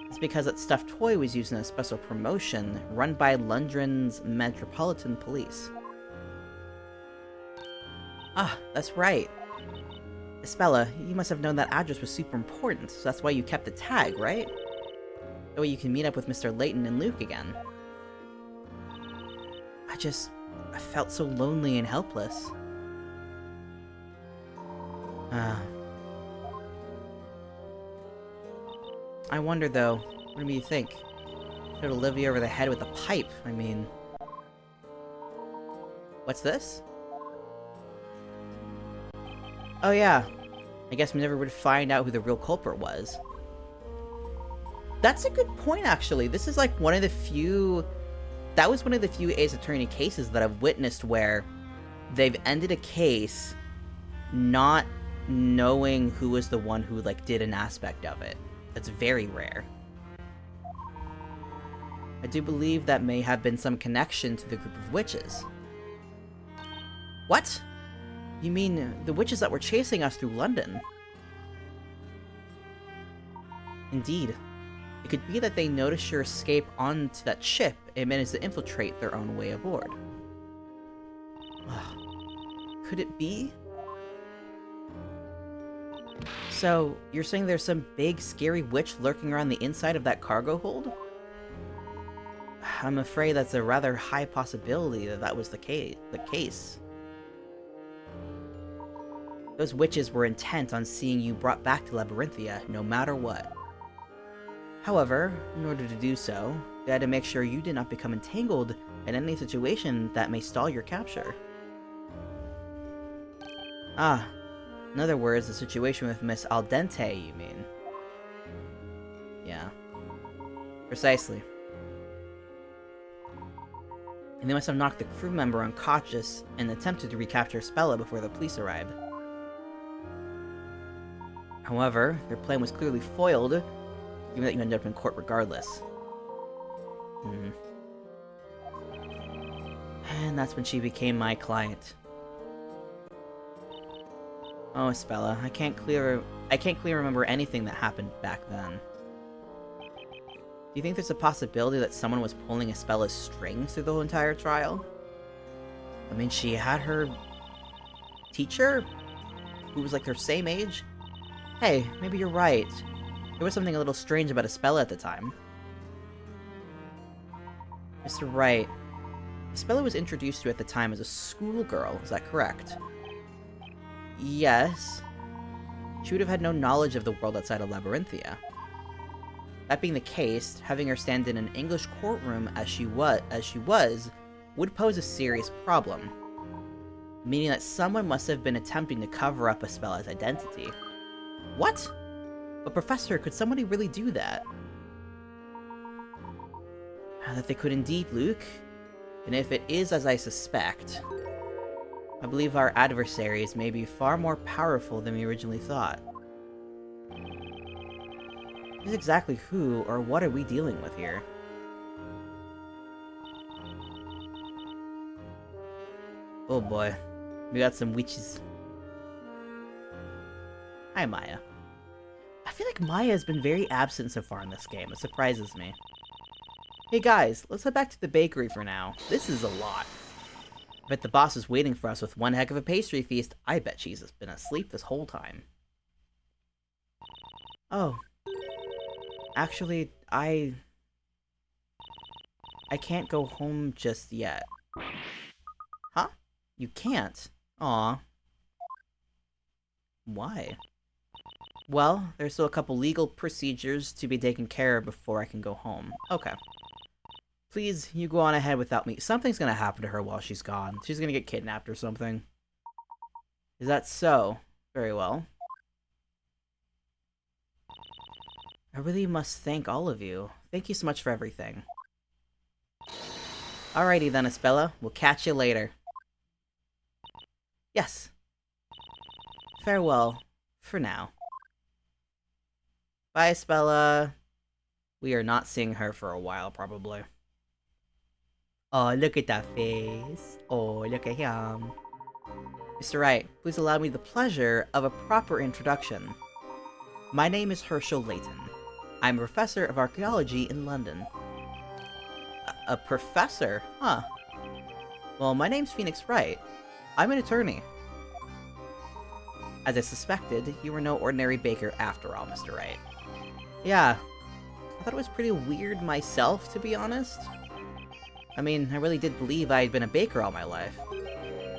It's because that stuffed toy was used in a special promotion run by London's Metropolitan Police. Ah, that's right. Espella, you must have known that address was super important, so that's why you kept the tag, right? That way you can meet up with Mr. Layton and Luke again. I felt so lonely and helpless. I wonder, though, what do you think? Hit Olivia over the head with a pipe, I mean... What's this? Oh yeah, I guess we never would find out who the real culprit was. That's a good point, actually. This is like one of the few... That was one of the few Ace Attorney cases that I've witnessed where they've ended a case not knowing who was the one who, like, did an aspect of it. That's very rare. I do believe that may have been some connection to the group of witches. What? You mean the witches that were chasing us through London? Indeed. It could be that they noticed your escape onto that ship and managed to infiltrate their own way aboard. Could it be? So, you're saying there's some big, scary witch lurking around the inside of that cargo hold? I'm afraid that's a rather high possibility that that was the case. Those witches were intent on seeing you brought back to Labyrinthia, no matter what. However, in order to do so, they had to make sure you did not become entangled in any situation that may stall your capture. Ah, in other words, the situation with Miss Al Dente, you mean? Yeah. Precisely. And they must have knocked the crew member unconscious and attempted to recapture Spella before the police arrived. However, their plan was clearly foiled, given that you ended up in court regardless. And that's when she became my client. Oh, Spella, I can't clearly remember anything that happened back then. Do you think there's a possibility that someone was pulling Spella's strings through the whole entire trial? I mean, she had her teacher, who was like her same age. Hey, maybe you're right. There was something a little strange about Spella at the time. Mr. Wright, Spella was introduced to you at the time as a schoolgirl, is that correct? Yes. She would have had no knowledge of the world outside of Labyrinthia. That being the case, having her stand in an English courtroom as she was would pose a serious problem. Meaning that someone must have been attempting to cover up Spella's identity. What? But Professor, could somebody really do that? That they could indeed, Luke. And if it is as I suspect, I believe our adversaries may be far more powerful than we originally thought. Just exactly who or what are we dealing with here? Oh boy. We got some witches. Hi, Maya. I feel like Maya has been very absent so far in this game. It surprises me. Hey guys, let's head back to the bakery for now. This is a lot. I bet the boss is waiting for us with one heck of a pastry feast. I bet she's been asleep this whole time. Oh. Actually, I can't go home just yet. Huh? You can't? Aw. Why? Well, there's still a couple legal procedures to be taken care of before I can go home. Okay. Please, you go on ahead without me. Something's gonna happen to her while she's gone. She's gonna get kidnapped or something. Is that so? Very well. I really must thank all of you. Thank you so much for everything. Alrighty then, Espella. We'll catch you later. Yes. Farewell. For now. Bye, Espella. We are not seeing her for a while, probably. Oh, look at that face. Oh, look at him. Mr. Wright, please allow me the pleasure of a proper introduction. My name is Herschel Layton. I'm a professor of archaeology in London. A professor? Huh. Well, my name's Phoenix Wright. I'm an attorney. As I suspected, you were no ordinary baker after all, Mr. Wright. Yeah. I thought it was pretty weird myself, to be honest. I mean, I really did believe I had been a baker all my life.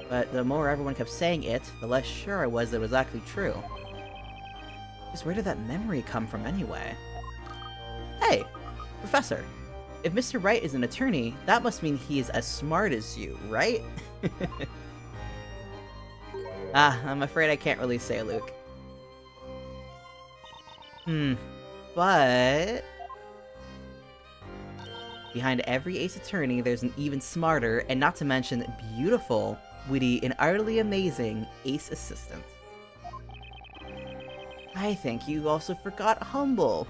But the more everyone kept saying it, the less sure I was that it was actually true. Just where did that memory come from anyway? Hey, Professor, if Mr. Wright is an attorney, that must mean he is as smart as you, right? I'm afraid I can't really say, Luke. But behind every ace attorney, there's an even smarter, and not to mention beautiful, witty, and utterly amazing ace assistant. I think you also forgot humble.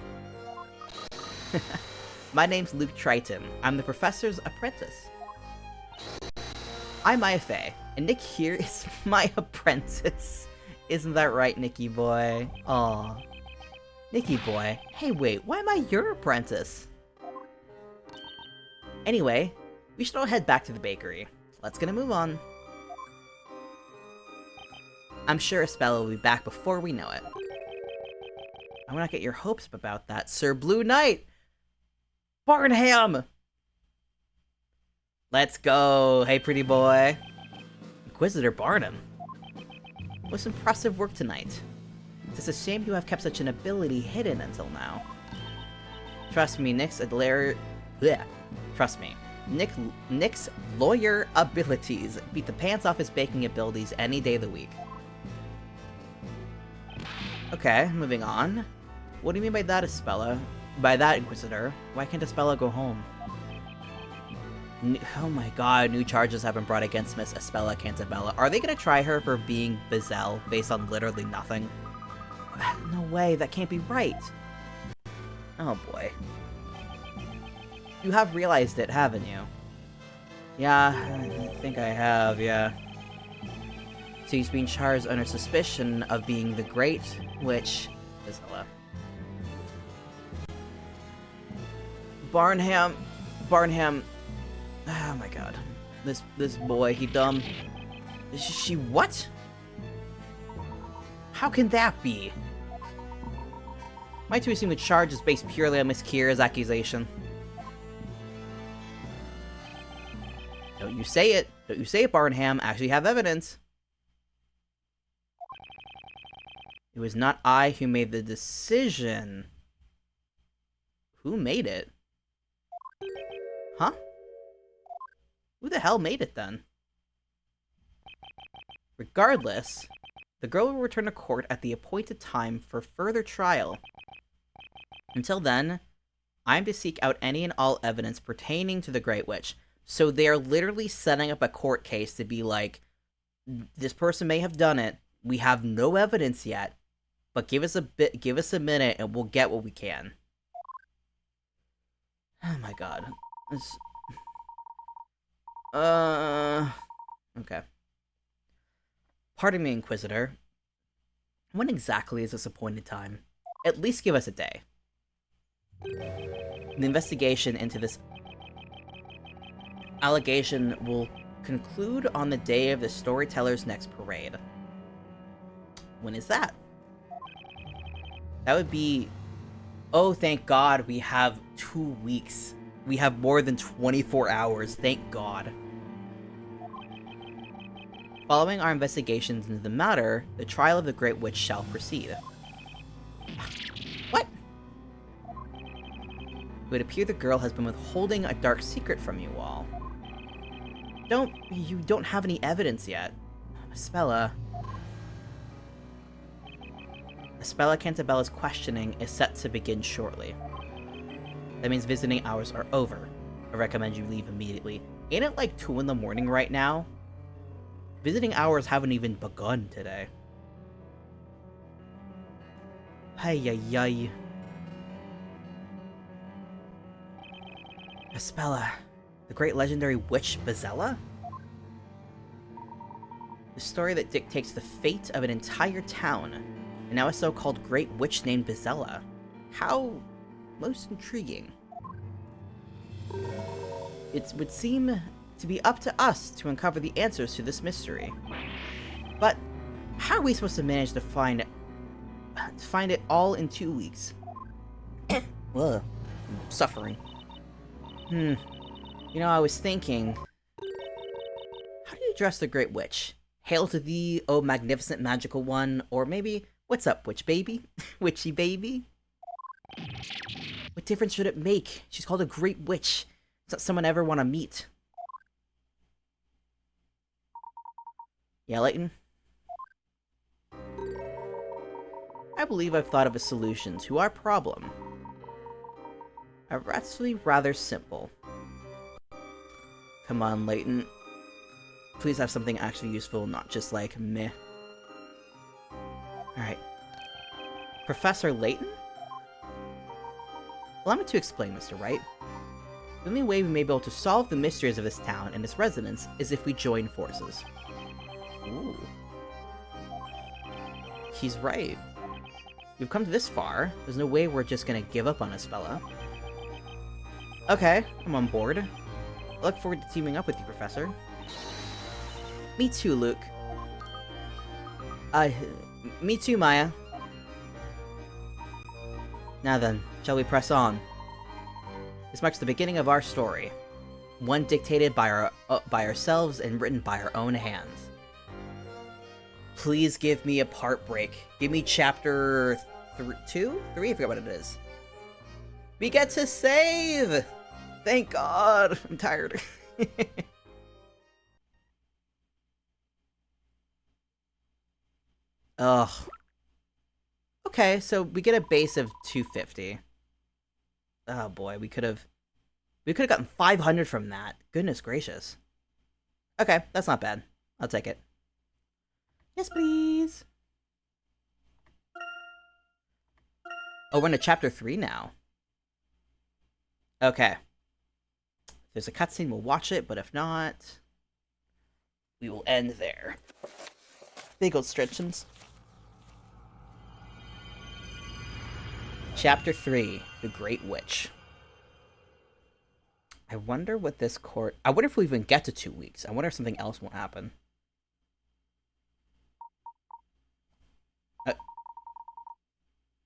My name's Luke Triton. I'm the professor's apprentice. I'm Maya Fey, and Nick here is my apprentice. Isn't that right, Nicky boy? Aw. Nicky boy. Hey wait, why am I your apprentice? Anyway, we should all head back to the bakery. Let's get a move on. I'm sure Espella will be back before we know it. I will not get your hopes up about that, Sir Blue Knight! Barnham! Let's go! Hey, pretty boy! Inquisitor Barnum. Most impressive work tonight. It's a shame you have kept such an ability hidden until now. Trust me, Trust me. Nick's lawyer abilities beat the pants off his baking abilities any day of the week. Okay, moving on. What do you mean by that, Espella? By that, Inquisitor? Why can't Espella go home? Oh my god, new charges have been brought against Miss Espella Cantabella. Are they gonna try her for being Bizelle based on literally nothing? No way, that can't be right. Oh boy. You have realized it, haven't you? Yeah, I think I have, yeah. So he's being charged under suspicion of being the Great Witch Bizella. Barnham. Oh my god. This boy, he dumb. She what? How can that be? Am I to assume the charge is based purely on Miss Kira's accusation? Don't you say it. Don't you say it, Barnham. Actually have evidence. It was not I who made the decision. Who made it? Huh? Who the hell made it then? Regardless, the girl will return to court at the appointed time for further trial. Until then, I am to seek out any and all evidence pertaining to the Great Witch. So they're literally setting up a court case to be like, this person may have done it. We have no evidence yet, but give us a minute, and we'll get what we can. Oh my god. Okay. Pardon me, Inquisitor. When exactly is this appointed time? At least give us a day. The investigation into this allegation will conclude on the day of the storyteller's next parade. When is that? That would be... Oh, thank God, we have 2 weeks. We have more than 24 hours, thank God. Following our investigations into the matter, the trial of the Great Witch shall proceed. What? It would appear the girl has been withholding a dark secret from you all. You don't have any evidence yet. Spella Cantabella's questioning is set to begin shortly. That means visiting hours are over. I recommend you leave immediately. Ain't it like 2 in the morning right now? Visiting hours haven't even begun today. Hey. Spella, the great legendary witch Bezella? The story that dictates the fate of an entire town, and now a so-called great witch named Bezella. How most intriguing. It would seem to be up to us to uncover the answers to this mystery. But how are we supposed to manage to find it all in 2 weeks? Ugh, I'm suffering. You know, I was thinking, how do you address the Great Witch? Hail to thee, O magnificent magical one, or maybe, what's up, witch baby? Witchy baby? What difference should it make? She's called a Great Witch. It's not someone I ever want to meet. Yeah, Layton? I believe I've thought of a solution to our problem. Actually rather simple. Come on, Layton. Please have something actually useful, not just like, meh. Alright. Professor Layton? Allow me to explain, Mr. Wright. The only way we may be able to solve the mysteries of this town and its residents is if we join forces. Ooh. He's right. We've come this far. There's no way we're just gonna give up on Spella. Okay, I'm on board. I look forward to teaming up with you, Professor. Me too, Luke. Me too, Maya. Now then, shall we press on? This marks the beginning of our story. One dictated by ourselves and written by our own hands. Please give me a part break. Give me chapter 2? 3? I forgot what it is. We get to save! Thank God! I'm tired. Ugh. Okay, so we get a base of 250. Oh boy, we could have gotten 500 from that. Goodness gracious. Okay, that's not bad. I'll take it. Yes, please. Oh, we're into chapter 3 now. Okay. If there's a cutscene, we'll watch it, but if not, we will end there. Big old stretchings. Chapter 3, The Great Witch. I wonder what this court... I wonder if we even get to 2 weeks. I wonder if something else won't happen.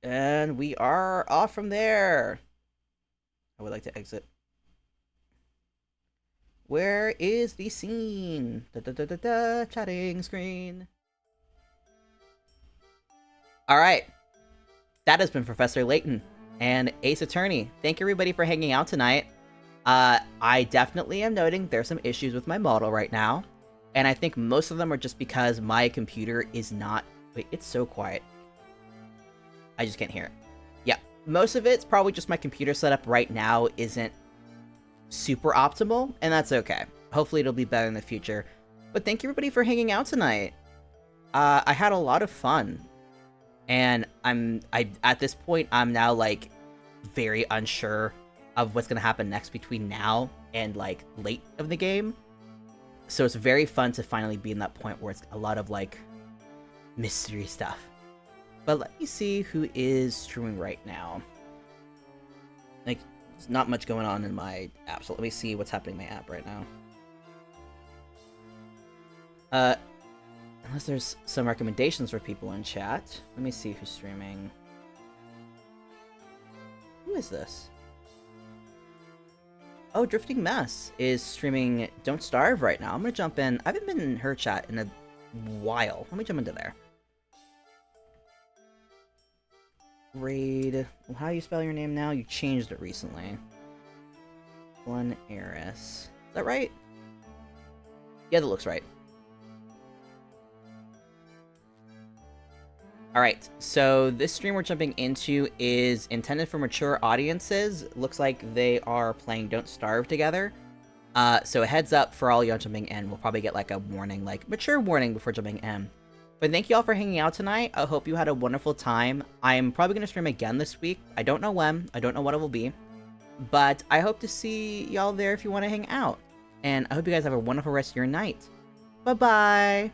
And we are off from there. I would like to exit. Where is the scene? Da, da, da, da, da, chatting screen. Alright. That has been Professor Layton and Ace Attorney. Thank you everybody for hanging out tonight. I definitely am noting there's some issues with my model right now. And I think most of them are just because my computer is not... Wait, it's so quiet. I just can't hear it. Yeah, most of it's probably just my computer setup right now isn't super optimal, and that's okay. Hopefully it'll be better in the future. But thank you everybody for hanging out tonight. I had a lot of fun. And at this point, I'm now, like, very unsure of what's gonna happen next between now and, like, late of the game. So it's very fun to finally be in that point where it's a lot of, like, mystery stuff. But let me see who is streaming right now. Like, there's not much going on in my app, so let me see what's happening in my app right now. Unless there's some recommendations for people in chat. Let me see who's streaming. Who is this? Oh, Drifting Mess is streaming Don't Starve right now. I'm gonna jump in. I haven't been in her chat in a while. Let me jump into there. Raid. Well, how do you spell your name now? You changed it recently. One Eris. Is that right? Yeah, that looks right. Alright, so this stream we're jumping into is intended for mature audiences. Looks like they are playing Don't Starve together. So a heads up for all y'all jumping in. We'll probably get like a warning, like mature warning before jumping in. But thank you all for hanging out tonight. I hope you had a wonderful time. I'm probably going to stream again this week. I don't know when. I don't know what it will be. But I hope to see y'all there if you want to hang out. And I hope you guys have a wonderful rest of your night. Bye-bye!